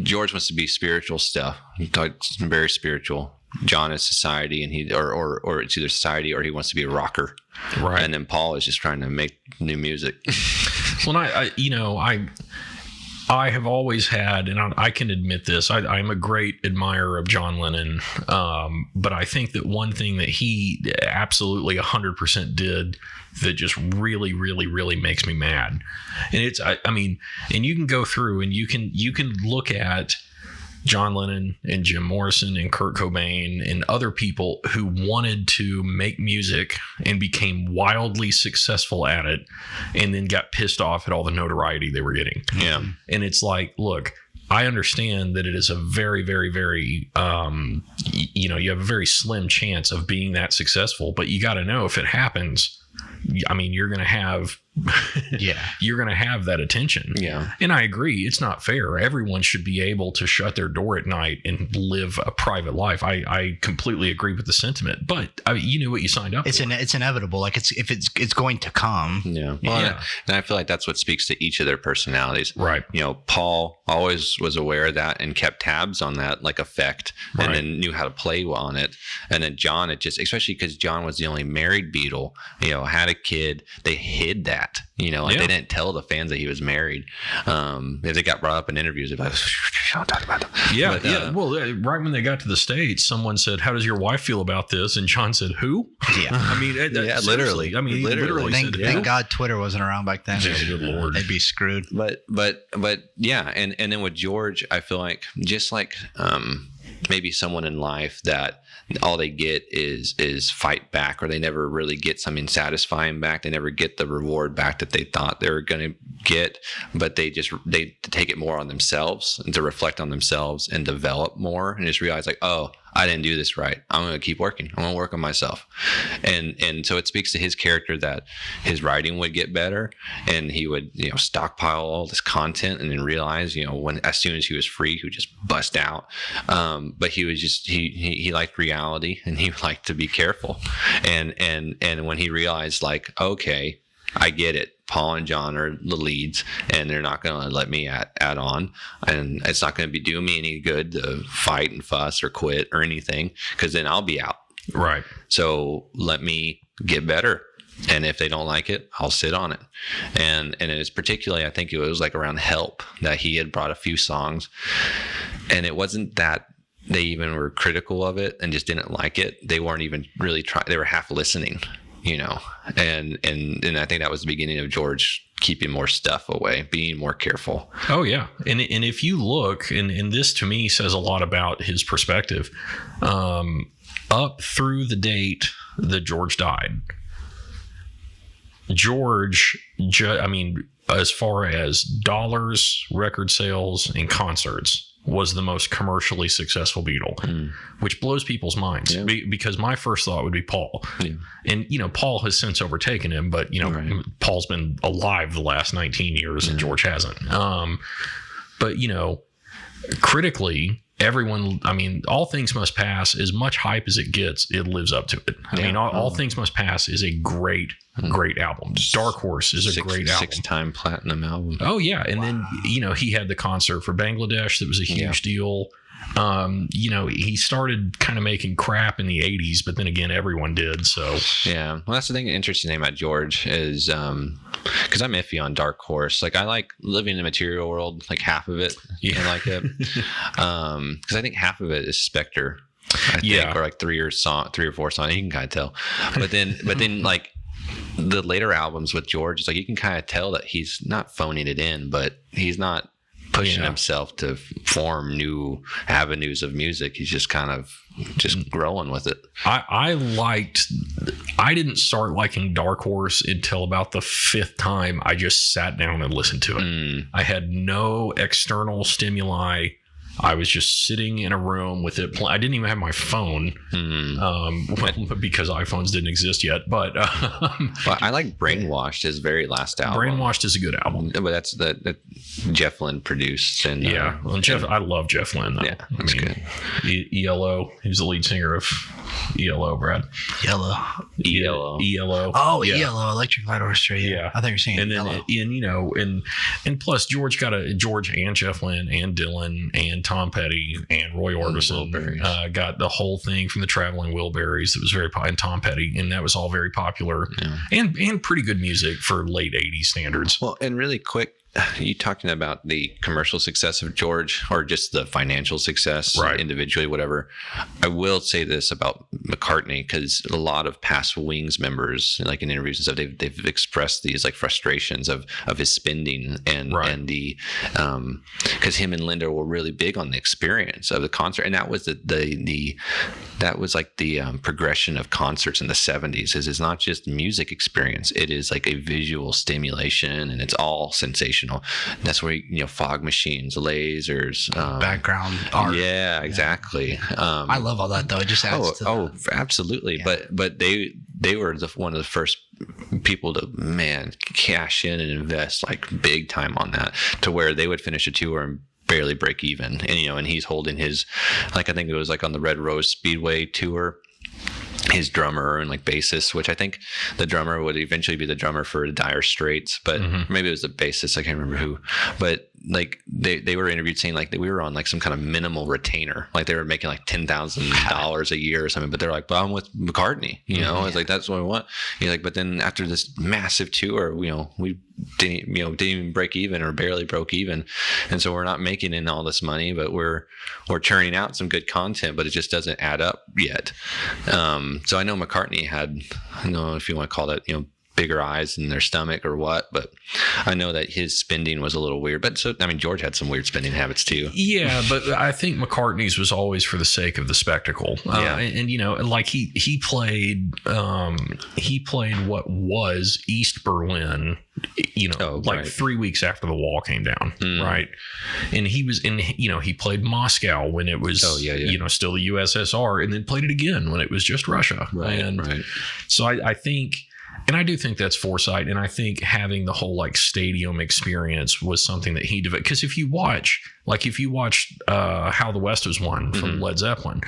George wants to be spiritual stuff. He talks very spiritual. John is society, and he or it's either society or he wants to be a rocker,
right?
And then Paul is just trying to make new music.
Well, I have always had, and I can admit this, I'm a great admirer of John Lennon, but I think that one thing that he absolutely 100% did that just really, really, really makes me mad, and it's I mean, and you can go through and you can look at John Lennon and Jim Morrison and Kurt Cobain and other people who wanted to make music and became wildly successful at it and then got pissed off at all the notoriety they were getting.
Yeah.
And it's like, look, I understand that it is a very, very, very, you have a very slim chance of being that successful, but you got to know if it happens, I mean, you're going to have you're going to have that attention.
Yeah.
And I agree. It's not fair. Everyone should be able to shut their door at night and live a private life. I completely agree with the sentiment, but you knew what you signed up for.
It's inevitable. Like it's going to come.
Yeah. Well,
yeah.
And I feel like that's what speaks to each of their personalities.
Right.
You know, Paul always was aware of that and kept tabs on that like effect, and
right.
then knew how to play on it. And then John, it just, especially because John was the only married Beatle, you know, had a kid, they hid that. You know, like they didn't tell the fans that he was married. If they got brought up in interviews, they'd be like, don't talk about them.
Yeah, but, Well, right when they got to the States, someone said, "How does your wife feel about this?" And John said, "Who?"
Yeah,
I mean,
literally.
I mean, literally.
Thank God Twitter wasn't around back then.
Good Lord,
they'd be screwed.
But yeah, and then with George, I feel like just like maybe someone in life that all they get is fight back, or they never really get something satisfying back. They never get the reward back that they thought they were going to get, but they take it more on themselves and to reflect on themselves and develop more and just realize like, oh, I didn't do this right. I'm going to keep working. I'm going to work on myself. And so it speaks to his character that his writing would get better, and he would, you know, stockpile all this content and then realize, you know, as soon as he was free, he would just bust out. But he was just, he liked reality, and he liked to be careful. And when he realized like, okay, I get it. Paul and John are the leads, and they're not going to let me add on, and it's not going to be doing me any good to fight and fuss or quit or anything, because then I'll be out.
Right.
So let me get better, and if they don't like it, I'll sit on it. And it's particularly, I think it was like around Help that he had brought a few songs, and it wasn't that they even were critical of it and just didn't like it. They weren't even really trying. They were half listening. You know, and I think that was the beginning of George keeping more stuff away, being more careful.
Oh yeah, and if you look, and this to me says a lot about his perspective, up through the date that George died, George, I mean, as far as dollars, record sales, and concerts, was the most commercially successful Beatle, which blows people's minds because my first thought would be Paul. Yeah. And, you know, Paul has since overtaken him, but, you know, Paul's been alive the last 19 years and George hasn't. But, you know, critically, everyone, I mean, All Things Must Pass, as much hype as it gets, it lives up to it. I mean, All Things Must Pass is a great album. Dark Horse is a great album.
6-time platinum album.
Oh yeah. And then, he had the concert for Bangladesh. That was a huge deal. He started kind of making crap in the 80s, but then again, everyone did. So
yeah, well, that's the thing. Interesting thing about George is because I'm iffy on Dark Horse. Like, I like Living in the Material World, like half of it. I like it because I think half of it is Spectre. I think, or like 3 or 4 songs. You can kind of tell, but then like the later albums with George, it's like you can kind of tell that he's not phoning it in, but he's not pushing himself to form new avenues of music. He's just kind of just growing with it.
I didn't start liking Dark Horse until about the 5th time I just sat down and listened to it. I had no external stimuli. I was just sitting in a room with it. I didn't even have my phone, because iPhones didn't exist yet. But
well, I like Brainwashed, his very last album.
Brainwashed is a good album.
But that's that Jeff Lynne produced. And
I love Jeff Lynne. Though.
Yeah, that's good.
ELO. He's the lead singer of ELO. Brad.
ELO. Oh, yeah. ELO, Electric Light Orchestra. Yeah, I thought you were saying.
And then, and plus George and Jeff Lynne and Dylan and Tom Petty and Roy Orbison got the whole thing from the Traveling Wilburys. It was very popular, and Tom Petty, and that was all very popular and pretty good music for late 80s standards.
Well, and really quick, you talking about the commercial success of George or just the financial success individually, whatever. I will say this about McCartney, because a lot of past Wings members, like in interviews and stuff, they've expressed these like frustrations of his spending and the because him and Linda were really big on the experience of the concert, and that was that was like the progression of concerts in the 70s. Is it's not just music experience, it is like a visual stimulation, and it's all sensational. That's where fog machines, lasers,
background art.
Yeah, exactly.
I love all that though. It just adds to that.
Absolutely. Yeah. But they were one of the first people to cash in and invest like big time on that, to where they would finish a tour and barely break even. And he's holding his, like, I think it was like on the Red Rose Speedway tour, his drummer and like bassist, which I think the drummer would eventually be the drummer for Dire Straits, but maybe it was the bassist. I can't remember who, but like they were interviewed saying like that we were on like some kind of minimal retainer, like they were making like $10,000 a year or something, but they're like, well, I'm with McCartney, it's like, that's what I want. Like, but then after this massive tour, we didn't even break even or barely broke even, and so we're not making in all this money, but we're churning out some good content, but it just doesn't add up yet. So I know McCartney had, I don't know if you want to call that bigger eyes in their stomach or what, but I know that his spending was a little weird. But so, I mean, George had some weird spending habits too.
Yeah, but I think McCartney's was always for the sake of the spectacle. And like he played what was East Berlin, 3 weeks after the wall came down, right? And he was in, he played Moscow when it was, still the USSR, and then played it again when it was just Russia. Right. So I think. And I do think that's foresight. And I think having the whole like stadium experience was something that he developed. Because if you watch How the West Was Won from Led Zeppelin,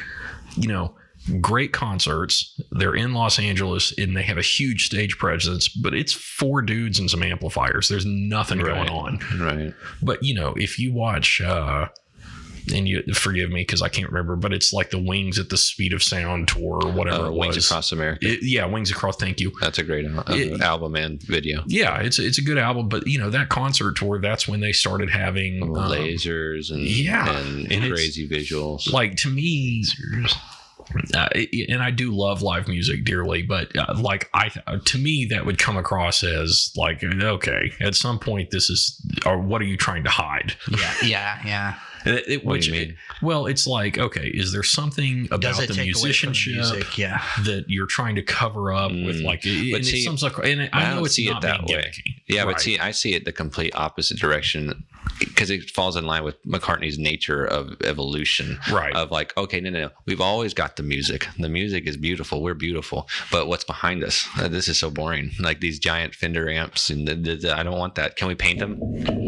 great concerts. They're in Los Angeles and they have a huge stage presence, but it's 4 dudes and some amplifiers. There's nothing going on.
Right.
But, if you watch, and you forgive me because I can't remember, but it's like the Wings at the Speed of Sound tour or whatever it was.
Wings Across America.
Wings Across. Thank you.
That's a great album and video.
Yeah, it's a good album, but that concert tour, that's when they started having
lasers and crazy visuals.
Like, to me, and I do love live music dearly, but to me that would come across as like, okay, at some point this is, or what are you trying to hide?
Yeah.
What do you mean? Well, it's like, okay, is there something about the musicianship that you're trying to cover up with like? I know it's not that way.
Yeah, right. But see, I see it the complete opposite direction, because it falls in line with McCartney's nature of evolution. Right. Of like, okay, no, we've always got the music. The music is beautiful. We're beautiful, but what's behind us? This is so boring. Like these giant Fender amps, and I don't want that. Can we paint them?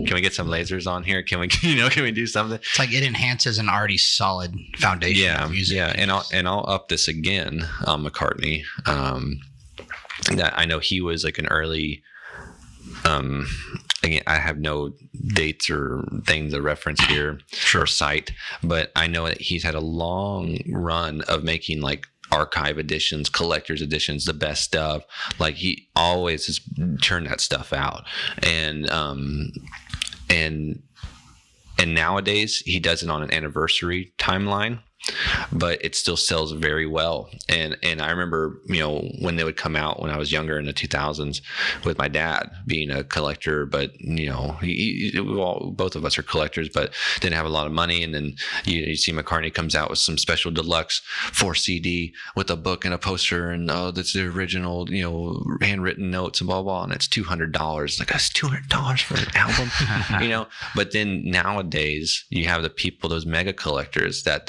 Can we get some lasers on here? Can we, can we do something?
It's like it enhances an already solid foundation of music.
Yeah, and I'll up this again on McCartney. That I know he was like an early. Again, I have no dates or things to reference here or cite, but I know that he's had a long run of making like archive editions, collector's editions, the best stuff. Like he always has churned that stuff out, and nowadays he does it on an anniversary timeline, but it still sells very well. And I remember, when they would come out when I was younger in the 2000s with my dad being a collector, but both of us are collectors, but didn't have a lot of money. And then you see McCartney comes out with some special deluxe 4 CD with a book and a poster, and that's the original, handwritten notes and blah, blah, and it's $200. Like, that's $200 for an album, But then nowadays you have the people, those mega collectors that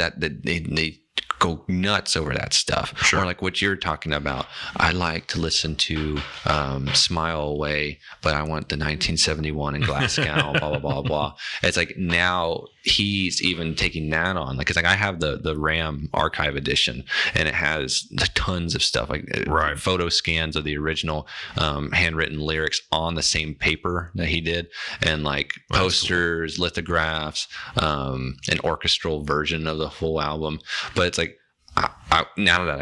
they go nuts over that stuff. Sure. Or like what you're talking about. I like to listen to Smile Away, but I want the 1971 in Glasgow, blah, blah, blah, blah. It's like now he's even taking that on. Like, it's like I have the RAM archive edition, and it has tons of stuff, like photo scans of the original handwritten lyrics on the same paper that he did, and like posters, lithographs, an orchestral version of the whole album. But it's like, now that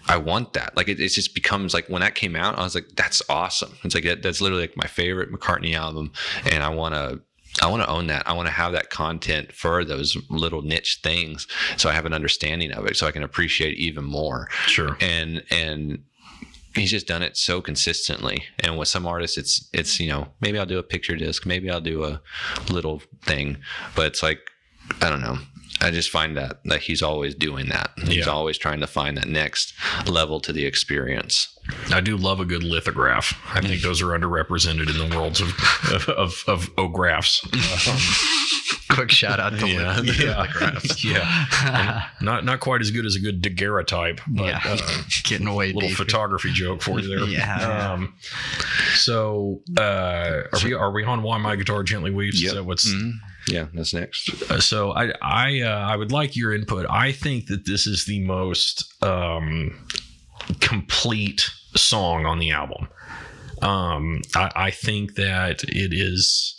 I want that. Like it just becomes like, when that came out, I was like, that's awesome. It's like that's literally like my favorite McCartney album, and I want to own that. I want to have that content for those little niche things, so I have an understanding of it, so I can appreciate even more. Sure. And he's just done it so consistently. And with some artists, it's maybe I'll do a picture disc, maybe I'll do a little thing, but it's like, I don't know. I just find that he's always doing that. He's always trying to find that next level to the experience.
I do love a good lithograph. I think those are underrepresented in the worlds of ographs.
Quick shout out to lithographs.
Yeah. Not quite as good as a good daguerreotype, but
getting away.
Little photography joke for you there.
Yeah.
So are we on Why My Guitar Gently Weeps?
Yep.
Is that what's
Yeah, that's next.
So I would like your input. I think that this is the most complete song on the album. I think that it is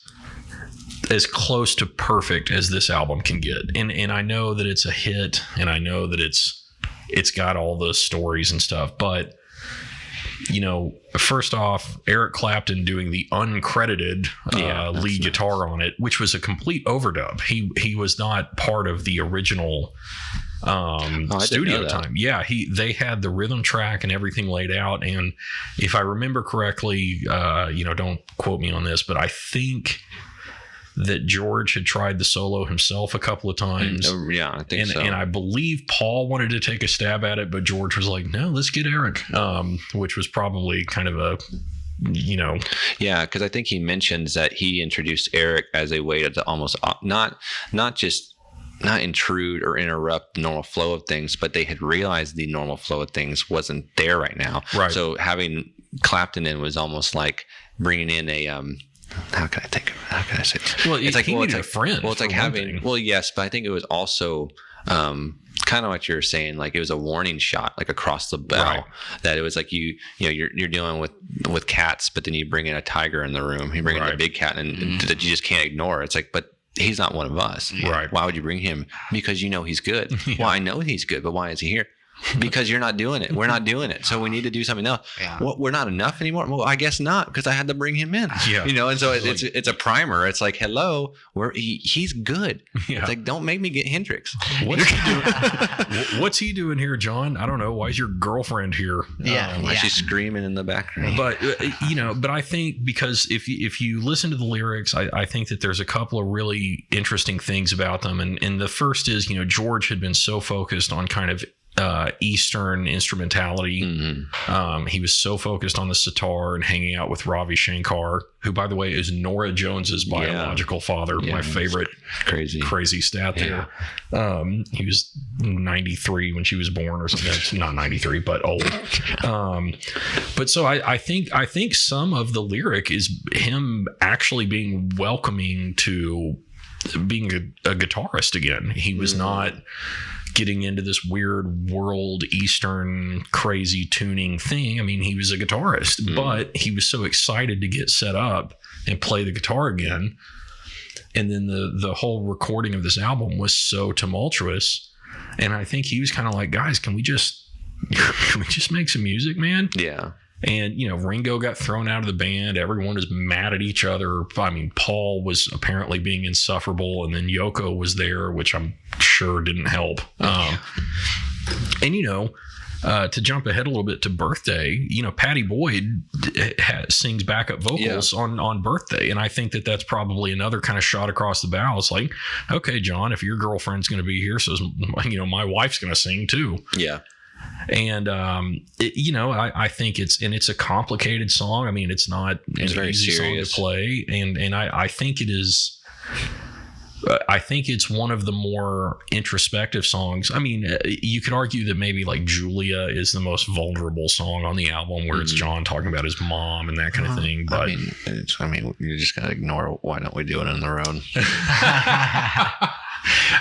as close to perfect as this album can get. And I know that it's a hit, and I know that it's got all the stories and stuff, but first off, Eric Clapton doing the uncredited lead guitar on it, which was a complete overdub. He was not part of the original studio time. Yeah, they had the rhythm track and everything laid out. And if I remember correctly, don't quote me on this, but I think that George had tried the solo himself a couple of times.
I think so.
And I believe Paul wanted to take a stab at it, but George was like, no, let's get Eric, which was probably kind of a,
Yeah, because I think he mentions that he introduced Eric as a way to almost not intrude or interrupt the normal flow of things, but they had realized the normal flow of things wasn't there right now. Right. So having Clapton in was almost like bringing in a how can I say this?
Well, it's like he needed a friend.
Well, it's like having. Well, yes, but I think it was also kind of what you're saying. Like it was a warning shot, like across the bow. Right. That it was like you're dealing with cats, but then you bring in a tiger in the room. You bring in a big cat, and that you just can't ignore. It's like, but he's not one of us.
Right?
Why would you bring him? Because he's good. Well, I know he's good, but why is he here? Because you're not doing it. We're not doing it. So we need to do something else. Yeah. Well, we're not enough anymore. Well, I guess not, because I had to bring him in. Yeah. And so it's a primer. It's like, hello, he's good. Yeah. It's like, don't make me get Hendrix.
What's he doing? What's he doing here, John? I don't know. Why is your girlfriend here?
Why is she screaming in the background?
But but I think because if you listen to the lyrics, I think that there's a couple of really interesting things about them. And the first is, George had been so focused on kind of Eastern instrumentality. Mm-hmm. He was so focused on the sitar and hanging out with Ravi Shankar, who, by the way, is Nora Jones's biological father. My favorite crazy stat there. He was 93 when she was born, or something. Not 93, but old. But so I think some of the lyric is him actually being welcoming to being a guitarist again. He was not getting into this weird world Eastern crazy tuning thing. I mean, he was a guitarist, but he was so excited to get set up and play the guitar again. And then the whole recording of this album was so tumultuous. And I think he was kind of like, guys, can we just make some music, man?
Yeah.
And, Ringo got thrown out of the band. Everyone was mad at each other. I mean, Paul was apparently being insufferable. And then Yoko was there, which I'm sure didn't help. And, to jump ahead a little bit to Birthday, Patty Boyd sings backup vocals on Birthday. And I think that that's probably another kind of shot across the bow. It's like, okay, John, if your girlfriend's going to be here, so, my wife's going to sing too.
Yeah.
And, I think it's a complicated song. I mean, it's not an easy song to play. And I think it is, I think it's one of the more introspective songs. I mean, you could argue that maybe like Julia is the most vulnerable song on the album, where it's John talking about his mom and that kind of thing. But
I mean, you just gotta ignore Why Don't We Do It on Their Own?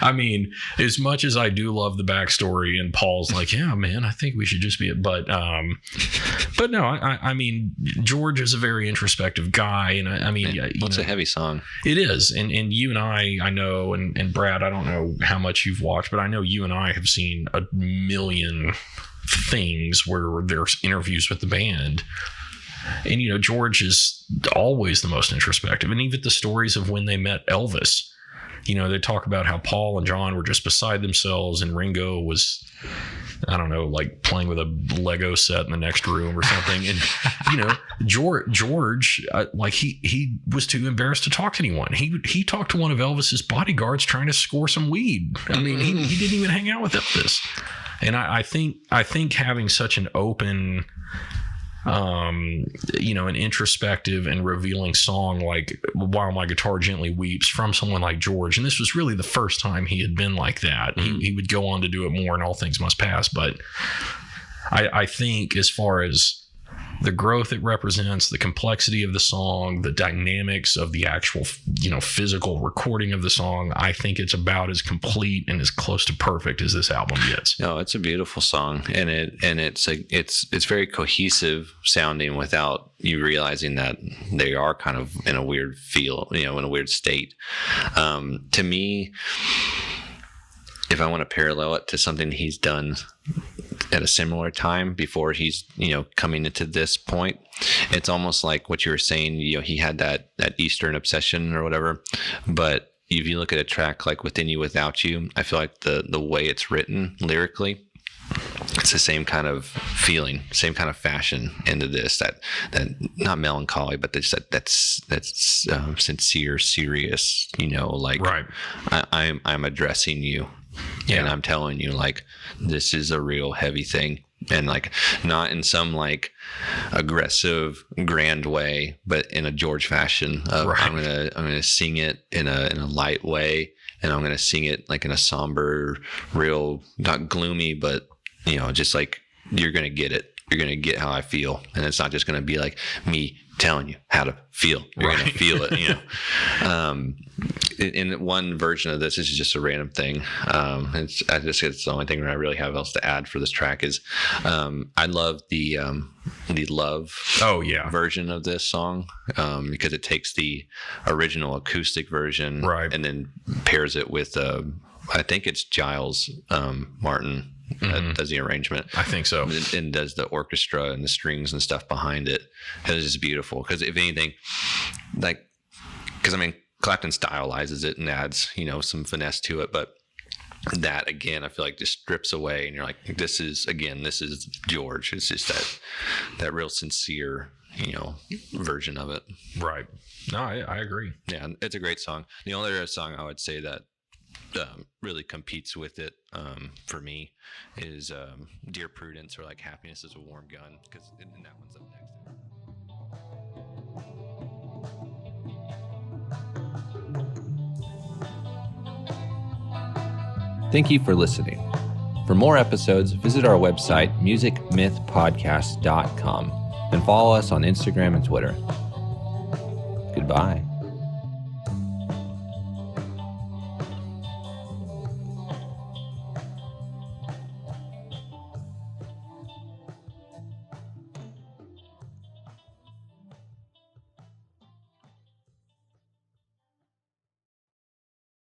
I mean, as much as I do love the backstory, and Paul's like, yeah, man, I think we should just be it. But no, I mean, George is a very introspective guy. And I mean,
it's a heavy song.
It is. And you and I know, and Brad, I don't know how much you've watched, but I know you and I have seen a million things where there's interviews with the band. And, George is always the most introspective. And even the stories of when they met Elvis, they talk about how Paul and John were just beside themselves, and Ringo was, I don't know, like playing with a Lego set in the next room or something. And, George, like he was too embarrassed to talk to anyone. He talked to one of Elvis's bodyguards trying to score some weed. I mean, he didn't even hang out with Elvis. And I think having such an open, an introspective and revealing song like While My Guitar Gently Weeps from someone like George, and this was really the first time he had been like that. He would go on to do it more in All Things Must Pass, but I think as far as the growth it represents, the complexity of the song, the dynamics of the actual, physical recording of the song, I think it's about as complete and as close to perfect as this album gets.
No, it's a beautiful song, and it's very cohesive sounding without you realizing that they are kind of in a weird feel, in a weird state. To me, if I want to parallel it to something he's done at a similar time before he's, coming into this point, it's almost like what you were saying, he had that Eastern obsession or whatever. But if you look at a track like Within You, Without You, I feel like the way it's written lyrically, it's the same kind of feeling, same kind of fashion into this, that not melancholy, but that's sincere, serious, like,
right.
I'm addressing you. Yeah. And I'm telling you, like, this is a real heavy thing, and like not in some like aggressive, grand way, but in a George fashion. Right. I'm gonna sing it in a light way, and I'm gonna sing it like in a somber, real, not gloomy, but just like you're gonna get it. You're gonna get how I feel, and it's not just gonna be like me telling you how to feel. You're gonna feel it, In one version of this is just a random thing. It's the only thing that I really have else to add for this track is I love the Love version of this song, because it takes the original acoustic version, right, and then pairs it with I think it's Giles Martin that does the arrangement.
I think so.
And does the orchestra and the strings and stuff behind it. And it's just beautiful. Because if anything, Clapton stylizes it and adds, some finesse to it. But that, again, I feel like just strips away. And you're like, this is George. It's just that real sincere, version of it.
Right. No, I agree.
Yeah, it's a great song. The only other song I would say that really competes with it for me is Dear Prudence, or like Happiness is a Warm Gun, because that one's up next.
Thank you for listening. For more episodes, visit our website, musicmythpodcast.com, and follow us on Instagram and Twitter. Goodbye.